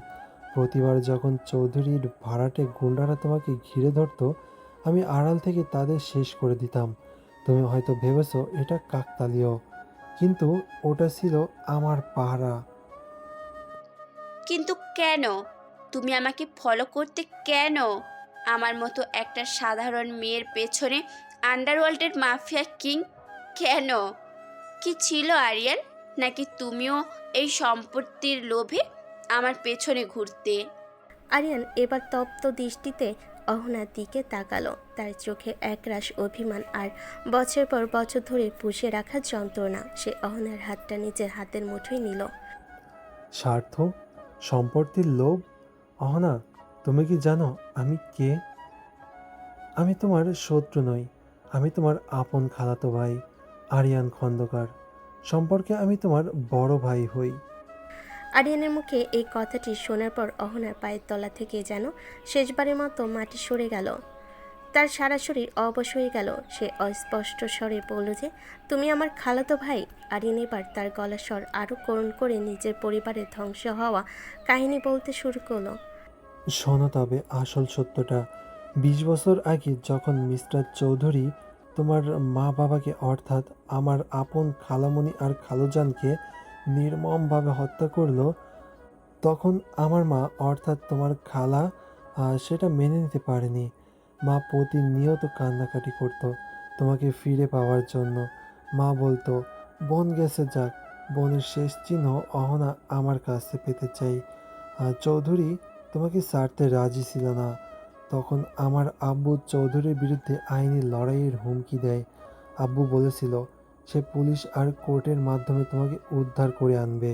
প্রতিবার যখন চৌধুরীর ভাড়াটে গুন্ডারা তোমাকে ঘিরে ধরতো আমি আড়াল থেকে তাদের শেষ করে দিতাম। তুমি হয়তো ভেবেছো এটা কাকতালীয়, কিন্তু ওটা ছিল আমার পাহারা। কিন্তু কেন? তুমি আমাকে ফলো করতে কেন? আমার মতো একটা সাধারণ মেয়ের পেছনে আন্ডারওয়ার্ল্ডের মাফিয়া কিং কেন? কি ছিল আরিয়ান? নাকি তুমিও এই সম্পত্তির লোভে আমার পেছনে ঘুরতে? আরিয়ান এবার তপ্ত দৃষ্টিতে অহনার দিকে তাকালো। তার চোখে একরাশ অভিমান আর বছর পর বছর ধরে পুষে রাখা যন্ত্রণা। সে অহনার হাতটা নিজের হাতের মুঠোয় নিল। স্বার্থ, সম্পত্তির লোভ। অহনা, তুমি কি জানো আমি কে? আমি তোমার শত্রু নই, আমি তোমার আপন খালাতো ভাই আরিয়ান খন্দকার। সম্পর্কে আমি তোমার বড় ভাই হই। আরিয়ানের মুখে এই কথাটি শোনার পর অহনার পায়ের তলা থেকে যেন শেষবারের মতো মাটি সরে গেল। তার সারা শরীর অবশ হয়ে গেল। সে অস্পষ্ট স্বরে বলল যে, তুমি আমার খালাতো ভাই। আরিয়ান এবার তার গলার স্বর আরও করুণ করে নিজের পরিবারের ধ্বংস হওয়া কাহিনী বলতে শুরু করলো। শোনো তবে আসল সত্যটা। 20 বছর আগে যখন মিস্টার চৌধুরী তোমার মা বাবাকে অর্থাৎ আমার আপন খালামণি আর খালুজানকে নির্মমভাবে হত্যা করলো, তখন আমার মা অর্থাৎ তোমার খালা সেটা মেনে নিতে পারেনি। মা প্রতিনিয়ত কান্নাকাটি করতো তোমাকে ফিরে পাওয়ার জন্য। মা বলতো, বোন গেছে যাক, বোনের শেষ চিহ্ন অহনা আমার কাছে পেতে চাই। চৌধুরী তোমাকে ছাড়তে রাজি ছিল না। তখন আমার আব্বু চৌধুরীর বিরুদ্ধে আইনি লড়াইয়ের হুমকি দেয়। আব্বু বলেছিল সে পুলিশ আর কোর্টের মাধ্যমে তোমাকে উদ্ধার করে আনবে।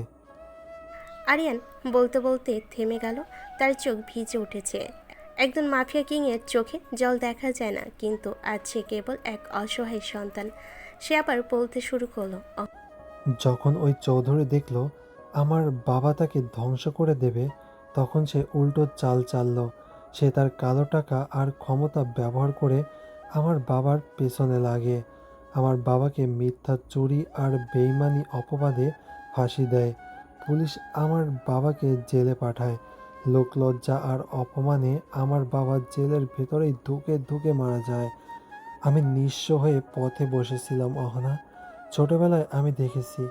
আরিয়ান বলতে বলতে থেমে গেল। তার চোখ ভিজে উঠেছে। একজন মাফিয়া কিংয়ের চোখে জল দেখা যায় না, কিন্তু আজ সে কেবল এক অসহায় সন্তান। সে আবার বলতে শুরু করলো, যখন ওই চৌধুরী দেখলো আমার বাবা তাকে ধ্বংস করে দেবে, তখন সে উল্টো চাল চাললো। সে তার কালো টাকা আর ক্ষমতা ব্যবহার করে আমার বাবার পেছনে লাগে। আমার বাবাকে মিথ্যা চুরি আর বেইমানি অপবাদে ফাঁসি দেয়। পুলিশ আমার বাবাকে জেলে পাঠায়। লোকলজ্জা আর অপমানে আমার বাবা জেলের ভেতরেই ধুকে ধুকে মারা যায়। আমি নিঃস্ব হয়ে পথে বসেছিলাম অহনা। ছোটবেলায় আমি দেখেছি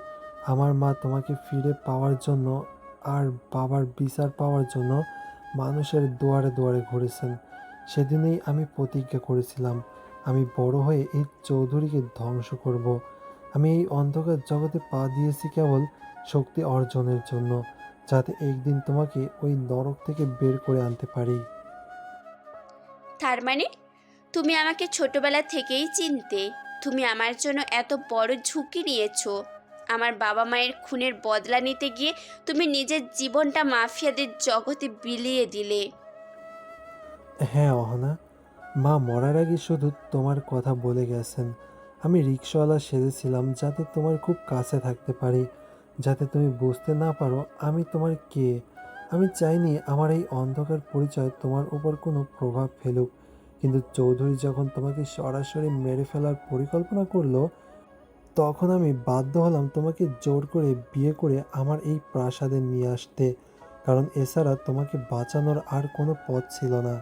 আমার মা তোমাকে ফিরে পাওয়ার জন্য আর বাবার বিচার পাওয়ার জন্য মানুষের দুয়ারে দুয়ারে ঘুরেছেন। সেদিনেই আমি প্রতিজ্ঞা করেছিলাম আমি বড় হয়ে এই চৌধুরীকে ধ্বংস করব। আমি এই অন্ধকার জগতে পা দিয়েছি কেবল শক্তি অর্জনের জন্য, যাতে একদিন তোমাকে ওই নরক থেকে বের করে আনতে পারি। তার মানে তুমি আমাকে ছোটবেলা থেকেই চিনতে। তুমি আমার জন্য এত বড় ঝুঁকি নিয়েছো। আমার বাবা মায়ের খুনের বদলা নিতে গিয়ে তুমি নিজের জীবনটা মাফিয়াদের জগতে বিলিয়ে দিলে। হ্যাঁ অহনা, মা মরার আগে শুধু তোমার কথা বলে গেছেন। আমি রিক্সাওয়ালা সেজেছিলাম যাতে তোমার খুব কাছে থাকতে পারি, যাতে তুমি বুঝতে না পারো আমি তোমার কে। আমি চাইনি আমার এই অন্ধকার পরিচয় তোমার উপর কোনো প্রভাব ফেলুক। কিন্তু চৌধুরী যখন তোমাকে সরাসরি মেরে ফেলার পরিকল্পনা করলো, তখন আমি বাধ্য হলাম তোমাকে জোর করে বিয়ে করে আমার এই প্রাসাদে নিয়ে আসতে, কারণ এছাড়া তোমাকে বাঁচানোর আর কোনো পথ ছিল না।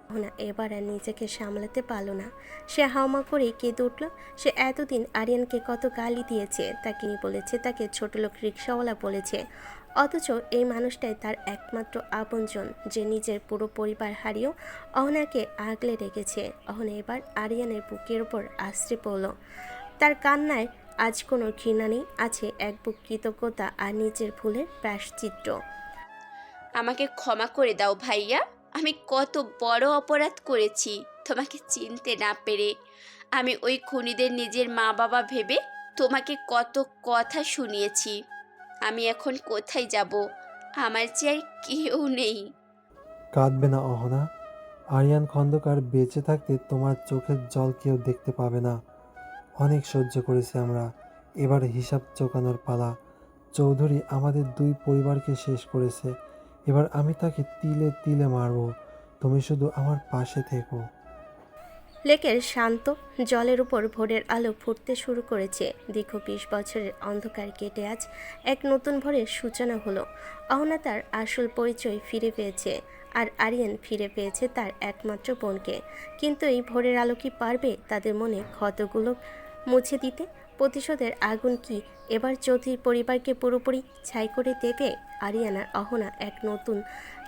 অহনা এবার আর নিজেকে সামলাতে পারল না। সে হাওমা করে কেঁদে উঠল। সে এতদিন আরিয়ানকে কত গালি দিয়েছে, তাকে নিয়ে বলেছে, তাকে ছোটলোক রিক্সাওয়ালা বলেছে, অথচ এই মানুষটাই তার একমাত্র আপনজন, যে নিজের পুরো পরিবার হারিয়েও অহনাকে আগলে রেখেছে। অহনা এবার আরিয়ানের বুকের ওপর আশ্রে পড়ল। তার কান্নায় আজ কোনো ঘৃণা নেই, আছে এক বুক কৃতজ্ঞতা আর নিজের ভুলের প্রায়শ্চিত্ত। আমাকে ক্ষমা করে দাও ভাইয়া। আমি কত বড় অপরাধ করেছি তোমাকে চিনতে না পেরে। আমি ওই খুনিদের নিজের মা বাবা ভেবে তোমাকে কত কথা শুনিয়েছি। আমি এখন কোথায় যাব? আমার যে আর কেউ নেই। কাঁদবে না অহনা। আরিয়ান খন্দকার বেঁচে থাকতে তোমার চোখের জল কেউ দেখতে পাবে না। অনেক সহ্য করেছি আমরা, এবার হিসাব চোকানোর পালা। চৌধুরী আমাদের দুই পরিবারকে শেষ করেছে, এবার আমি তাকে তিলে তিলে মারব। তুমি শুধু আমার পাশে থেকো। লেকের শান্ত জলের উপর ভোরের আলো ফুটতে শুরু করেছে। দীর্ঘ 20 বছরের অন্ধকার কেটে আজ এক নতুন ভোরের সূচনা হলো। অহনা তার আসল পরিচয় ফিরে পেয়েছে, আর আরিয়ান ফিরে পেয়েছে তার একমাত্র বোনকে। কিন্তু এই ভোরের আলো কি পারবে তাদের মনে ক্ষতগুলো মুছে দিতে? প্রতিশোধের আগুন কি এবার চৌধুরী পরিবারকে পুরোপুরি ছাই করে দেবে? আরিয়ান আর অহনা এক নতুন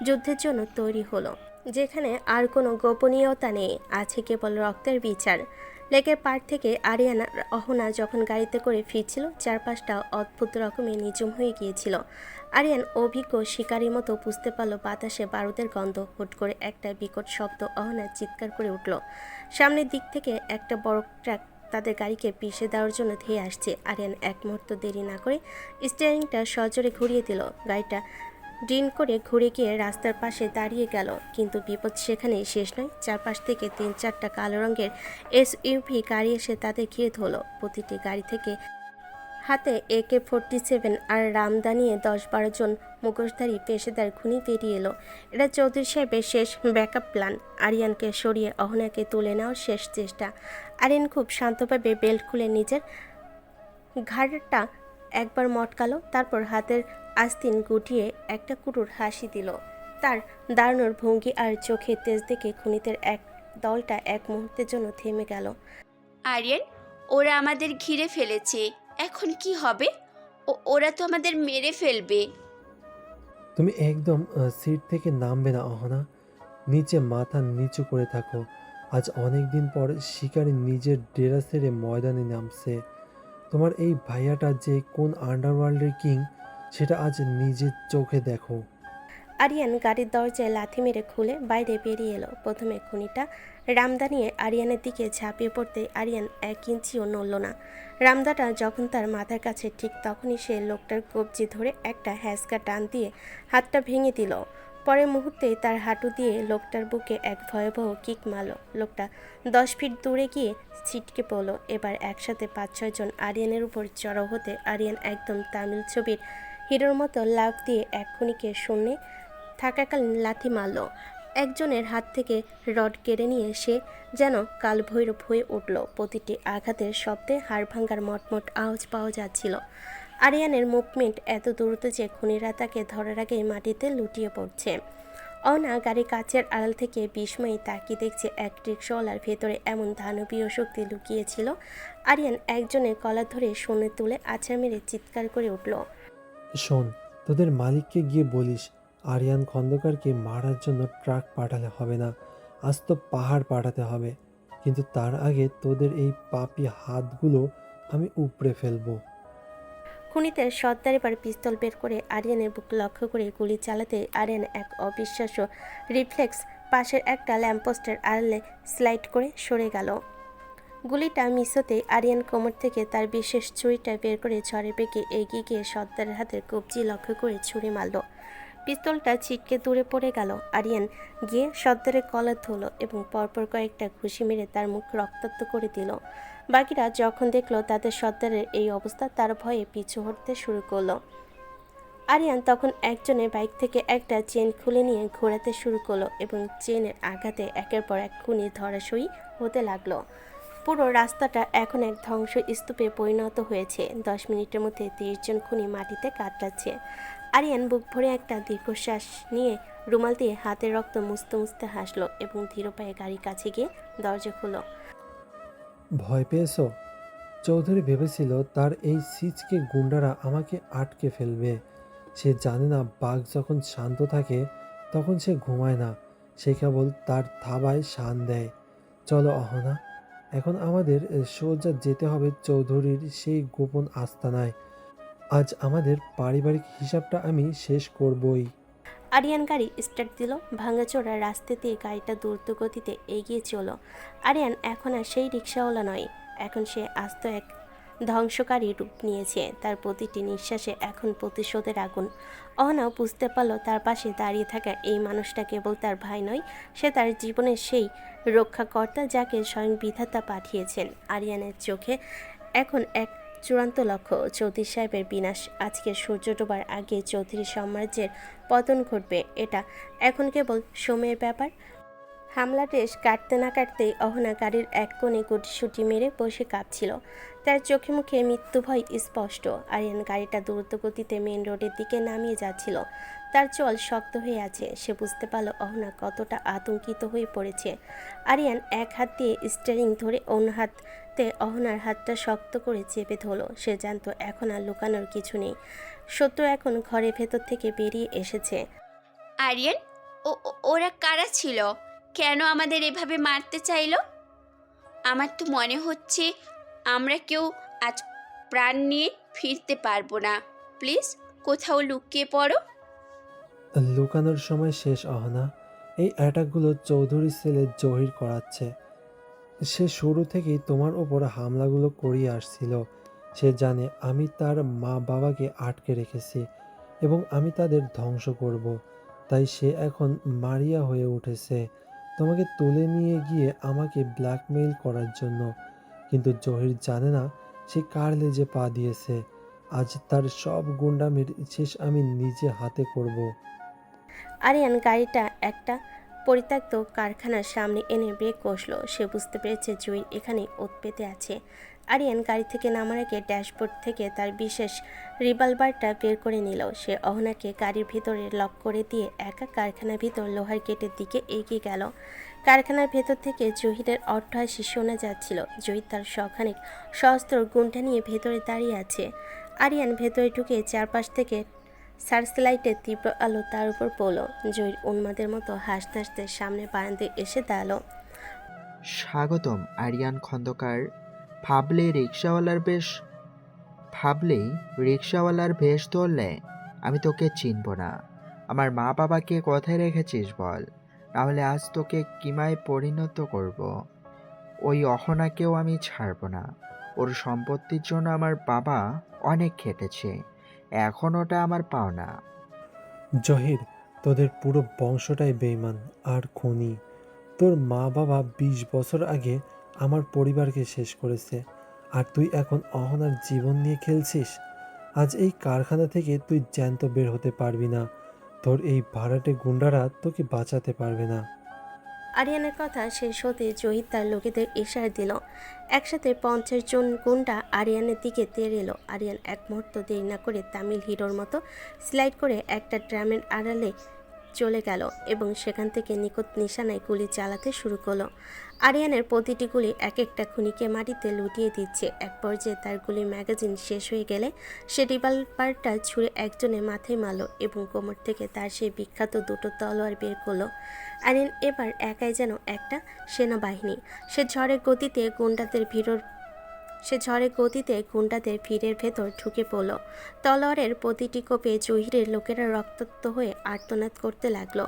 যুদ্ধের জন্য তৈরি হলো, যেখানে আর কোনো গোপনীয়তা নেই, আছে কেবল রক্তের বিচার। লেকের পাড় থেকে আরিয়ান আর অহনা যখন গাড়িতে করে ফিরছিল, চারপাশটা অদ্ভুত রকমে নিঝুম হয়ে গিয়েছিল। আরিয়ান অভিজ্ঞ শিকারীর মতো বুঝতে পারলো বাতাসে বারুদের গন্ধ। হুট করে একটা বিকট শব্দ, অহনা চিৎকার করে উঠল। সামনের দিক থেকে একটা বড় ট্রাক তাদের গাড়িকে পিষে দেওয়ার জন্য ধেয়ে আসছে। আরিয়ান এক মুহূর্ত দেরি না করে স্টিয়ারিংটা সজোরে ঘুরিয়ে দিল। গাড়িটা ডিন করে ঘুরে গিয়ে রাস্তার পাশে দাঁড়িয়ে গেল। কিন্তু বিপদ সেখানেই শেষ নয়। চারপাশ থেকে 3-4টা কালো রঙের SUV গাড়ি এসে তাদের ঘিরে ধরল। প্রতিটি গাড়ি থেকে হাতে AK-47 আর রামদা নিয়ে 10-12 জন মুখোশধারী পেশাদার খুনি বেরিয়ে এলো। এটা চৌধুরী সাহেবের শেষ ব্যাকআপ প্ল্যান। আরিয়ানকে সরিয়ে অহনাকে তুলে নেওয়ার শেষ চেষ্টা। আরিয়ান খুব শান্তভাবে বেল্ট খুলে নিজের ঘাড়টা একবার মটকালো, তারপর হাতের আস্তিন গুটিয়ে একটা কুরুর হাসি দিল। তার দাঁড়ানোর ভঙ্গি আর চোখের তেজ দেখে খুনিদের এক দলটা এক মুহূর্তের জন্য থেমে গেল। আরিয়ান, ওরা আমাদের ঘিরে ফেলেছে। এখন কি হবে? ওরা তো আমাদের মেরে ফেলবে। তুমি একদম সিট থেকে নামবে না অহনা। নিচে মাথা নিচু করে থাকো। আজ অনেক দিন পর শিকারী নিজের ডেরা ছেড়ে ময়দানে নামছে। তোমার এই ভাইয়াটা যে কোন আন্ডারওয়ার্ল্ডের কিং সেটা আজ নিজের চোখে দেখো। আরিয়ান গাড়ির দরজায় লাথি মেরে খুলে বাইরে বেরিয়ে এলো। প্রথমে খুনিটা রামদা নিয়ে আরিয়ানের দিকে ঝাঁপিয়ে পড়তে আরিয়ান 1 ইঞ্চিও নড়ল না। রামদাটা যখন তার মাথার কাছে, ঠিক তখনই সে লোকটার কবজি ধরে একটা হ্যাঁচকা টান দিয়ে হাতটা ভেঙে দিল। পরের মুহূর্তেই তার হাঁটু দিয়ে লোকটার বুকে এক ভয়াবহ কিক মারল। লোকটা 10 ফিট দূরে গিয়ে ছিটকে পড়ল। এবার একসাথে 5-6 জন আরিয়ানের উপর চড়াও হতে আরিয়ান একদম তামিল ছবির হিরোর মতো লাফ দিয়ে এক খুনিকে শূন্যে থাকাকালীন লাথি মারল। একজনের হাত থেকে রড কেড়ে নিয়ে সে যেন কালভৈরব হয়ে উঠল। প্রতিটি আঘাতের শব্দে হাড় ভাঙার মটমট আওয়াজ পাওয়া যাচ্ছিল। আরিয়ানের মুভমেন্ট এত দ্রুত যে খুনিরা তাকে ধরার আগেই মাটিতে লুটিয়ে পড়ছে। অহনা গাড়ির কাচের আড়াল থেকে বিস্ময়ে তাকিয়ে দেখছে এক রিকশাওয়ালার ভেতরে এমন দানবীয় শক্তি লুকিয়েছিল। আরিয়ান একজনের কলার ধরে শূন্যে তুলে আছাড় মেরে চিৎকার করে উঠল। শোন, তোদের মালিককে গিয়ে বলিস আরিয়ান খন্দকারকে মারার জন্য ট্রাক পাঠালে হবে না, আজ তো পাহাড় পাঠাতে হবে। কিন্তু তার আগে তোদের এই পাপী হাতগুলো আমি উপড়ে ফেলবো। খুনিদের সর্দার এবার পিস্তল বের করে আরিয়ানের বুক লক্ষ্য করে গুলি চালাতে আরিয়ান এক অবিশ্বাস্য রিফ্লেক্স পাশের একটা ল্যাম্পপোস্টের আড়ালে স্লাইড করে সরে গেল। গুলিটা মিস হতেই আরিয়ান কোমর থেকে তার বিশেষ ছুরিটা বের করে ঝড়ে বেগে এগিয়ে গিয়ে সর্দারের হাতের কবজি লক্ষ্য করে ছুরি মারল। পিস্তলটা ছিটকে দূরে পড়ে গেল। আরিয়ান গিয়ে সর্দারের কলার ধরল এবং পরপর কয়েকটা ঘুষি মেরে তার মুখ রক্তাক্ত করে দিল। বাকিরা যখন দেখলো তাদের সর্দারের এই অবস্থা, তার ভয়ে পিছু হটতে শুরু করলো। আরিয়ান তখন একজনের বাইক থেকে একটা চেন খুলে নিয়ে ঘোরাতে শুরু করলো এবং চেনের আঘাতে একের পর এক খুনি ধরাশয়ী হতে লাগলো। পুরো রাস্তাটা এখন এক ধ্বংস স্তূপে পরিণত হয়েছে। 10 মিনিটের মধ্যে 30 জন খুনি মাটিতে কাতরাচ্ছে। আরিয়ান বুক ভরে একটা দীর্ঘশ্বাস নিয়ে রুমাল দিয়ে হাতের রক্ত মুছতে মুছতে হাসলো এবং ধীর পায়ে গাড়ির কাছে গিয়ে দরজা খুলল। ভয় পেয়েছো? চৌধুরী ভেবেছিল তার এই সিচকে গুন্ডারা আমাকে আটকে ফেলবে। সে জানে না বাঘ যখন শান্ত থাকে তখন সে ঘুমায় না, সে কেবল তার থাবায় শান দেয়। চলো অহনা, এখন আমাদের সোজা যেতে হবে চৌধুরীর সেই গোপন আস্তানায়। আজ আমাদের পারিবারিক হিসাবটা আমি শেষ করবই। আরিয়ান গাড়ি স্টার্ট দিল। ভাঙাচোরা রাস্তা দিয়ে গাড়িটা দ্রুত গতিতে এগিয়ে চলল। আরিয়ান এখন আর সেই রিক্সাওয়ালা নয়, এখন সে আস্ত এক ধ্বংসকারী রূপ নিয়েছে। তার প্রতিটি নিঃশ্বাসে এখন প্রতিশোধের আগুন। অহনাও বুঝতে পারল তার পাশে দাঁড়িয়ে থাকা এই মানুষটা কেবল তার ভাই নয়, সে তার জীবনের সেই রক্ষাকর্তা যাকে স্বয়ং বিধাতা পাঠিয়েছেন। আরিয়ানের চোখে এখন এক চূড়ান্ত লক্ষ্য, চৌধুরী সাহেবের বিনাশ। আজকে সূর্য ডোবার আগে চৌধুরী সাম্রাজ্যের পতন ঘটবে, এটা এখন কেবল সময়ের ব্যাপার। হামলার রেশ কাটতে না কাটতেই অহনা গাড়ির এক কোণে গুটিসুটি মেরে বসে কাঁপছিল। তার চোখে মুখে মৃত্যু ভয় স্পষ্ট। আরিয়ান গাড়িটা দ্রুত গতিতে মেন রোডের দিকে নামিয়ে যাচ্ছিল। তার চল শক্ত হয়ে আছে। সে বুঝতে পারল অহনা কতটা আতঙ্কিত হয়ে পড়েছে। আরিয়ান এক হাত দিয়ে স্টিয়ারিং ধরে অন্য হাতে অহনার হাতটা শক্ত করে চেপে ধরল। সে জানত এখন আর লুকানোর কিছু নেই, সত্য এখন ঘরের ভেতর থেকে বেরিয়ে এসেছে। আরিয়ান, ওরা কারা ছিল? কেন আমাদের এভাবে মারতে চাইলো? আমার তো মনে হচ্ছে আমরা কেউ আজ প্রাণ নিয়ে ফিরতে পারবো না। প্লিজ কোথাও লুকিয়ে পড়ো। লুকানোর সময় শেষ অহনা। এই অ্যাটাকগুলো চৌধুরী ছেলে জহির করাচ্ছে। সে শুরু থেকেই তোমার ওপর হামলাগুলো করিয়ে আসছিল। সে জানে আমি তার মা বাবাকে আটকে রেখেছি এবং আমি তাদের ধ্বংস করব। তাই সে এখন মারিয়া হয়ে উঠেছে তোমাকে তুলে নিয়ে গিয়ে আমাকে ব্ল্যাকমেইল করার জন্য। কিন্তু জহির জানে না সে কার লেজে পা দিয়েছে। আজ তার সব গুন্ডামির শেষ আমি নিজে হাতে করব। আরিয়ান গাড়িটা একটা পরিত্যক্ত কারখানার সামনে এনে ব্রেক কষল। সে বুঝতে পেরেছে জুই এখানে ওত পেতে আছে। আরিয়ান গাড়ি থেকে নামার আগে ড্যাশবোর্ড থেকে তার বিশেষ রিভলভারটা বের করে নিল। সে অহনাকে গাড়ির ভিতরে লক করে দিয়ে একা কারখানার ভিতর লোহার গেটের দিকে এগিয়ে গেল। কারখানার ভেতর থেকে জহিরের অট্টহাসি শোনা যাচ্ছিল। জহির তার শখানেক সহস্র গুন্ডা নিয়ে ভেতরে দাঁড়িয়ে আছে। আরিয়ান ভেতরে ঢুকে চারপাশ থেকে সার্চ লাইটের তীব্র আলো তার উপর পড়ল। জহির উন্মাদের মতো হাসতে হাসতে সামনে বারান্দায় এসে দাঁড়ালো। স্বাগতম আরিয়ান খন্দকার। ভাবলেই রিক্সাওয়ালার ভেষ ধরলে আমি তোকে চিনব না। আমার মা বাবাকে কোথায় রেখেছিস বল, নাহলে আজ তোকে কিমায় পরিণত করব। ওই অহনাকেও আমি ছাড়ব না। ওর সম্পত্তির জন্য আমার বাবা অনেক খেটেছে, এখন ওটা আমার পাওনা। জহির, তোদের পুরো বংশটাই বেইমান আর খুনি। তোর মা বাবা 20 বছর আগে আমার পরিবারকে শেষ করেছে, আর তুই এখন অহনার জীবন নিয়ে খেলছিস। আজ এই কারখানা থেকে তুই জ্যান্ত বের হতে পারবি না। তোর এই ভাড়াটে গুন্ডারা তোকে বাঁচাতে পারবে না। আরিয়ানের কথা শেষ হতে জহির তার লোকেদের ইশারা দিল। একসাথে 50 জন গুন্ডা আরিয়ানের দিকে তেড়ে এলো। আরিয়ান এক মুহূর্ত দেরি না করে তামিল হিরোর মতো স্লাইড করে একটা ড্রামের আড়ালে চলে গেল এবং সেখান থেকে নিখুঁত নিশানায় গুলি চালাতে শুরু করলো। আরিয়ানের প্রতিটি গুলি এক একটা খুনিকে মাটিতে লুটিয়ে দিচ্ছে। এক পর্যায়ে তার গুলির ম্যাগাজিন শেষ হয়ে গেলে সে রিভলভারটা ছুঁড়ে একজনের মাথায় মারল এবং কোমর থেকে তার সেই বিখ্যাত দুটো তলোয়ার বের করলো। আরিয়ান এবার একাই যেন একটা সেনাবাহিনী। সে ঝড়ের গতিতে গুন্ডাদের ভিড়ের ভেতর ঢুকে পড়ল। তলোয়ারের প্রতিটি কোপে জহিরের লোকেরা রক্তাক্ত হয়ে আর্তনাদ করতে লাগলো।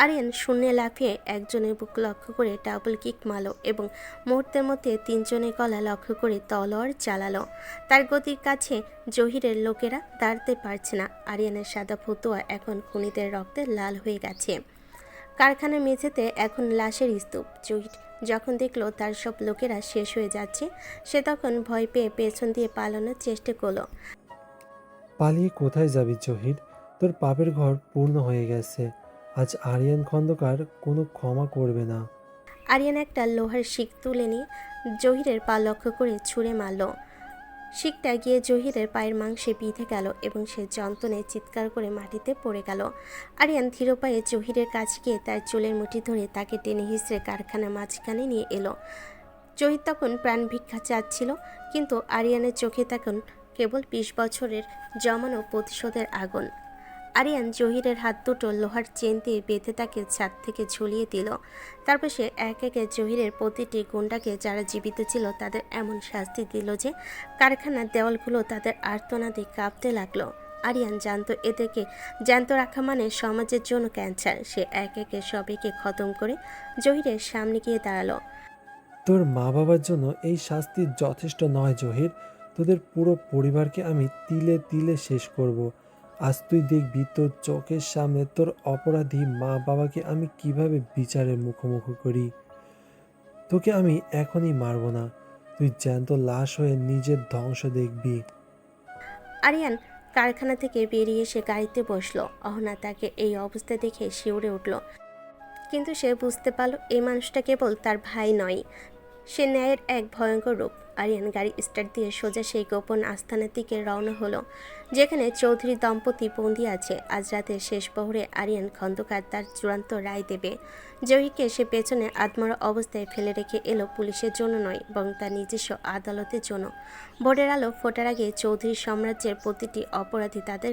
আরিয়ান শূন্যে লাফিয়ে একজনের বুক লক্ষ্য করে ডাবল কিক মারল এবং মুহূর্তের মধ্যে 3 জনের গলা লক্ষ্য করে তলোয়ার চালালো। তার গতির কাছে জহিরের লোকেরা দাঁড়াতে পারছে না। আরিয়ানের সাদা ফতুয়া এখন খুনিদের রক্তে লাল হয়ে গেছে। কারখানার মেঝেতে এখন লাশের স্তূপ। জহির যখন দেখলো তার সব লোকেরা শেষ হয়ে যাচ্ছে, সে তখন ভয় পেয়ে পেছন দিয়ে পালানোর চেষ্টা করলো। পালিয়ে কোথায় যাবি জহির? তোর পাপের ঘর পূর্ণ হয়ে গেছে। আজ আরিয়ান খন্দকার কোনো ক্ষমা করবে না। আরিয়ান একটা লোহার শিক তুলে নিয়ে জহিরের পা লক্ষ্য করে ছুঁড়ে মারল। শিকটা গিয়ে জহিরের পায়ের মাংসে বিঁধে গেল এবং সে যন্ত্রণায় চিৎকার করে মাটিতে পড়ে গেল। আরিয়ান ধীর পায়ে জহিরের কাছে গিয়ে তার চুলের মুঠি ধরে তাকে টেনে হিঁচড়ে কারখানার মাঝখানে নিয়ে এলো। জহির তখন প্রাণ ভিক্ষা চাচ্ছিল, কিন্তু আরিয়ানের চোখে তখন কেবল 20 বছরের জমানো প্রতিশোধের আগুন। আরিয়ান জহিরের হাত দুটো লোহার চেন দিয়ে বেঁধে তাকে ছাদ থেকে ঝুলিয়ে দিল। তারপর সে এক একে জহিরের প্রতিটি গুন্ডাকে যারা জীবিত ছিল তাদের এমন শাস্তি দিল যে কারখানার দেওয়ালগুলো তাদের আর্তনাদে কাঁপতে লাগলো। আরিয়ান জানতো এদেরকে জ্যান্ত রাখা মানে সমাজের জন্য ক্যান্সার। সে এক একে সবাইকে খতম করে জহিরের সামনে গিয়ে দাঁড়ালো। তোর মা বাবার জন্য এই শাস্তি যথেষ্ট নয় জহির। তোদের পুরো পরিবারকে আমি তিলে তিলে শেষ করব। আজ তুই দেখবি তোর চোখের সামনে তোর অপরাধী মা বাবাকে আমি কিভাবে বিচারের মুখোমুখি করি। তোকে আমি এখনই মারব না, তুই জ্যান্ত লাশ হয়ে নিজের ধ্বংস দেখবি। আরিয়ান কারখানা থেকে বেরিয়ে এসে গাড়িতে বসলো। অহনা তাকে এই অবস্থা দেখে শিউরে উঠল, কিন্তু সে বুঝতে পারল এই মানুষটা কেবল তার ভাই নয়, সে ন্যায়ের এক ভয়ঙ্কর রূপ। আরিয়ান গাড়ি স্টার্ট দিয়ে সোজা সেই গোপন আস্থানের দিকে রওনা হলো, যেখানে চৌধুরী দম্পতি বন্দি আছে। আজ রাতের শেষ প্রহরে আরিয়ান খন্দকার তার চূড়ান্ত রায় দেবে। জহিরকে সে পেছনে আত্মরা অবস্থায় ফেলে রেখে এলো পুলিশের জন্য নয়, বরং তার নিজস্ব আদালতের জন্য। ভোরের আলো ফোটার আগে চৌধুরী সাম্রাজ্যের প্রতিটি অপরাধী তাদের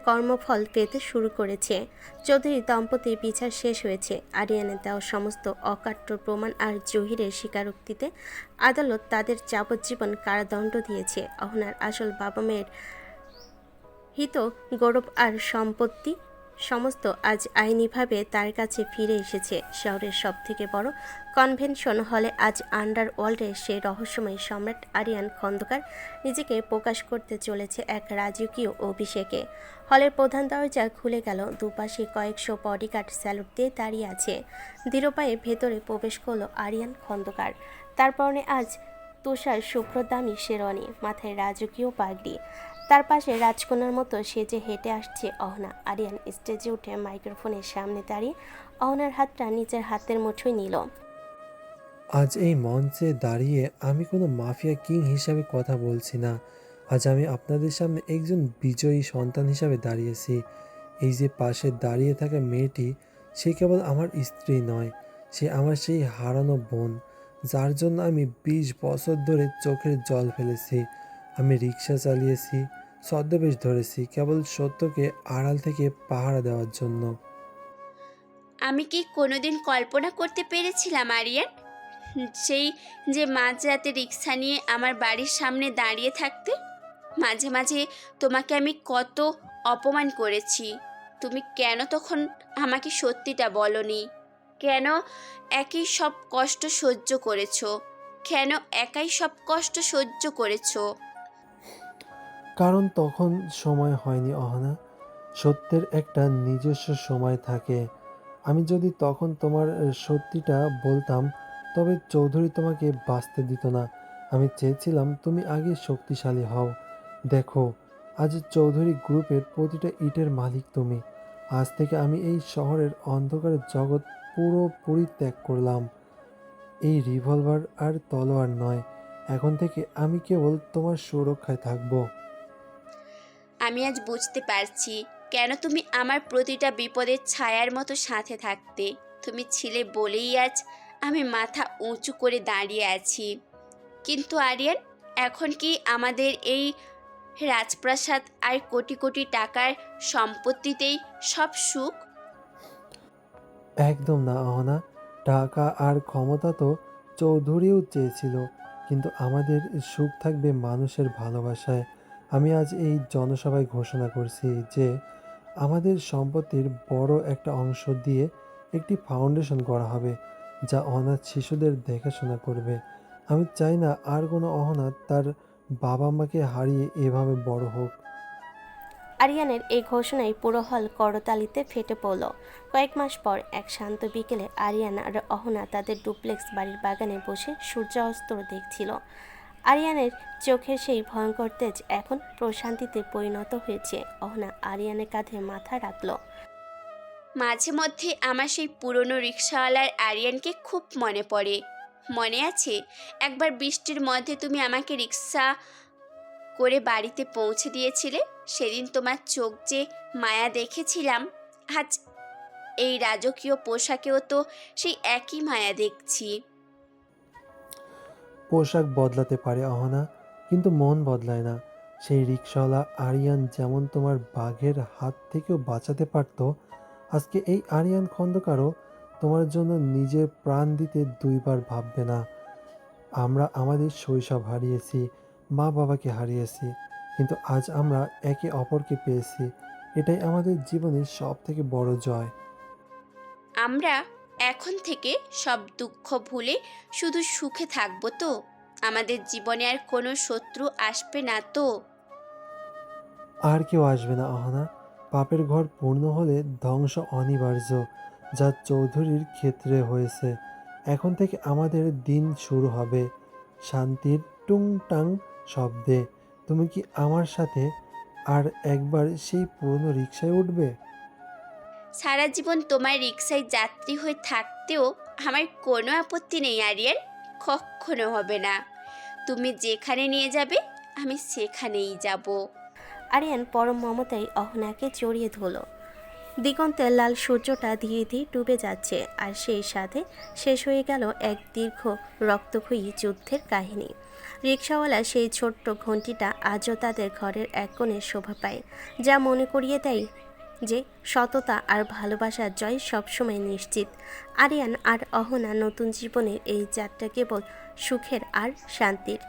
কর্মফল পেতে শুরু করেছে। চৌধুরী দম্পতির বিচার শেষ হয়েছে। আরিয়ানের দেওয়া সমস্ত অকাট্য প্রমাণ আর জহিরের স্বীকারোক্তিতে আদালত তাদের যাবজ্জীবন কারাদণ্ড দিয়েছে। অহনার আসল বাবা মায়ের হিত, গৌরব আর সম্পত্তি সমস্ত আজ আইনিভাবে তার কাছে ফিরে এসেছে। শহরের সবথেকে বড় কনভেনশন হলে আজ আন্ডারওয়ার্ল্ডে সেই রহস্যময় সম্রাট আরিয়ান খন্দকার নিজেকে প্রকাশ করতে চলেছে এক রাজকীয় অভিষেকে। হলের প্রধান দরজা খুলে গেল। দুপাশে কয়েকশো বডিগার্ড স্যালুট দিয়ে দাঁড়িয়ে আছে। ধীরপায়ে ভেতরে প্রবেশ করলো আরিয়ান খন্দকার। তার পরনে আজ তুষার শুভ্র দামি শেরওয়ানি, মাথায় রাজকীয় পাগড়ি। তার পাশে রাজকন্যার মতো সেজে হেঁটে আসছে অহনা। আরিয়ান স্টেজে উঠে মাইক্রোফোনের সামনে দাঁড়িয়ে অহনার হাতটা নিজের হাতের মুঠোয় নিল। আজ এই মঞ্চে দাঁড়িয়ে আমি কোনো মাফিয়া কিং হিসাবে কথা বলছি না। আজ আমি আপনাদের সামনে একজন বিজয়ী সন্তান হিসাবে দাঁড়িয়েছি। এই যে পাশে দাঁড়িয়ে থাকা মেয়েটি, সে কেবল আমার স্ত্রী নয়, সে আমার সেই হারানো বোন, যার জন্য আমি 20 বছর ধরে চোখের জল ফেলেছি। আমি রিক্সা চালিয়েছি, ছদ্মবেশ ধরেছি কেবল সত্যকে আড়াল থেকে পাহারা দেওয়ার জন্য। আমি কি কোনোদিন কল্পনা করতে পেরেছিলাম আরিয়ান, সেই যে মাঝরাতে রিক্সা নিয়ে আমার বাড়ির সামনে দাঁড়িয়ে থাকতে? মাঝে মাঝে তোমাকে আমি কত অপমান করেছি, তুমি কেন তখন আমাকে সত্যিটা বলনি? কেন একই সব কষ্ট সহ্য করেছো? কেন একাই সব কষ্ট সহ্য করেছো? কারণ তখন সময় হয়নি অহনা। সত্যের একটা নিজস্ব সময় থাকে। আমি যদি তখন তোমার সত্যিটা বলতাম তবে চৌধুরী তোমাকে বাঁচতে দিত না। আমি চেয়েছিলাম তুমি আগে শক্তিশালী হও। দেখো, আজ চৌধুরী গ্রুপের প্রতিটা ইটের মালিক তুমি। আজ থেকে আমি এই শহরের অন্ধকারের জগৎ পুরোপুরি ত্যাগ করলাম। এই রিভলভার আর তলোয়ার নয়, এখন থেকে আমি কেবল তোমার সুরক্ষায় থাকবো। আমি আজ বুঝতে পারছি কেন তুমি আমার প্রতিটা বিপদের ছায়ার মতো সাথে থাকতে। তুমি ছিলে বলেই আজ আমি মাথা উঁচু করে দাঁড়িয়ে আছি। কিন্তু আরিয়ান, এখন কি আমাদের এই রাজপ্রাসাদ আর কোটি কোটি টাকার সম্পত্তিতেই সব সুখ? একদম না অহনা। টাকা আর ক্ষমতা তো চৌধুরীও চেয়েছিল, কিন্তু আমাদের সুখ থাকবে মানুষের ভালোবাসায়। আমি আজ এই জনসভায় ঘোষণা করছি যে আমাদের সম্পত্তির বড় একটা অংশ দিয়ে একটি ফাউন্ডেশন করা হবে, যা অনাথ শিশুদের দেখাশোনা করবে। আমি চাই না আর কোনো অনাথ তার বাবা মাকে হারিয়ে এভাবে বড় হোক। আরিয়ানের এই ঘোষণায় পুরো হল করতালিতে ফেটে পড়ল। কয়েক মাস পর এক শান্ত বিকেলে আরিয়ান আর অহনা তাদের ডুপ্লেক্স বাড়ির বাগানে বসে সূর্যাস্ত দেখছিল। আরিয়ানের চোখের সেই ভয়ঙ্কর তেজ এখন প্রশান্তিতে পরিণত হয়েছে। অহনা আরিয়ানের কাঁধে মাথা রাখল। মাঝে মধ্যে আমার সেই পুরনো রিক্সাওয়ালার আরিয়ানকে খুব মনে পড়ে। মনে আছে একবার বৃষ্টির মধ্যে তুমি আমাকে রিক্সা করে বাড়িতে পৌঁছে দিয়েছিলে? সেদিন তোমার চোখ যে মায়া দেখেছিলাম, আজ এই রাজকীয় পোশাকেও তো সেই একই মায়া দেখছি। পোশাক বদলাতে পারে অহনা, কিন্তু মন বদলায় না। সেই রিক্সাওয়ালা আরিয়ান যেমন তোমার বাঘের হাত থেকেও বাঁচাতে পারত, আজকে এই আরিয়ান খন্দকারও তোমার জন্য নিজের প্রাণ দিতে দুইবার ভাববে না। আমরা আমাদের শৈশব হারিয়েছি, মা বাবাকে হারিয়েছি, কিন্তু আজ আমরা একে অপরকে পেয়েছি। এটাই আমাদের জীবনের সব থেকে বড় জয়। আমরা এখন থেকে সব দুঃখ ভুলে শুধু সুখে থাকবো তো? আমাদের জীবনে আর কোনো শত্রু আসবে না তো? আর কেউ আসবে না অহনা। পাপের ঘর পূর্ণ হলে ধ্বংস অনিবার্য, যা চৌধুরীর ক্ষেত্রে হয়েছে। এখন থেকে আমাদের দিন শুরু হবে শান্তির টুংটাং শব্দে। তুমি কি আমার সাথে আর একবার সেই পুরনো রিকশায় উঠবে? সারা জীবন তোমার রিক্সায় যাত্রী হয়ে থাকতেও আমার কোনো আপত্তি নেই আরিয়ান, কখনো হবে না। তুমি যেখানে নিয়ে যাবে আমি সেখানেই যাব। আরিয়ান পরম মমতায় অহনাকে জড়িয়ে ধরল। দিগন্তে লাল সূর্যটা ধীরে ধীরে ডুবে যাচ্ছে, আর সেই সাথে শেষ হয়ে গেল এক দীর্ঘ রক্তক্ষয়ী যুদ্ধের কাহিনী। রিকশাওয়ালা সেই ছোট্ট ঘণ্টিটা আজও তাদের ঘরের এক কোণে শোভা পায়, যা মনে করিয়ে দেয় যে সততা আর ভালোবাসার জয় সবসময় নিশ্চিত। আরিয়ান আর অহনা নতুন জীবনের এই যাত্রা কেবল সুখের আর শান্তির।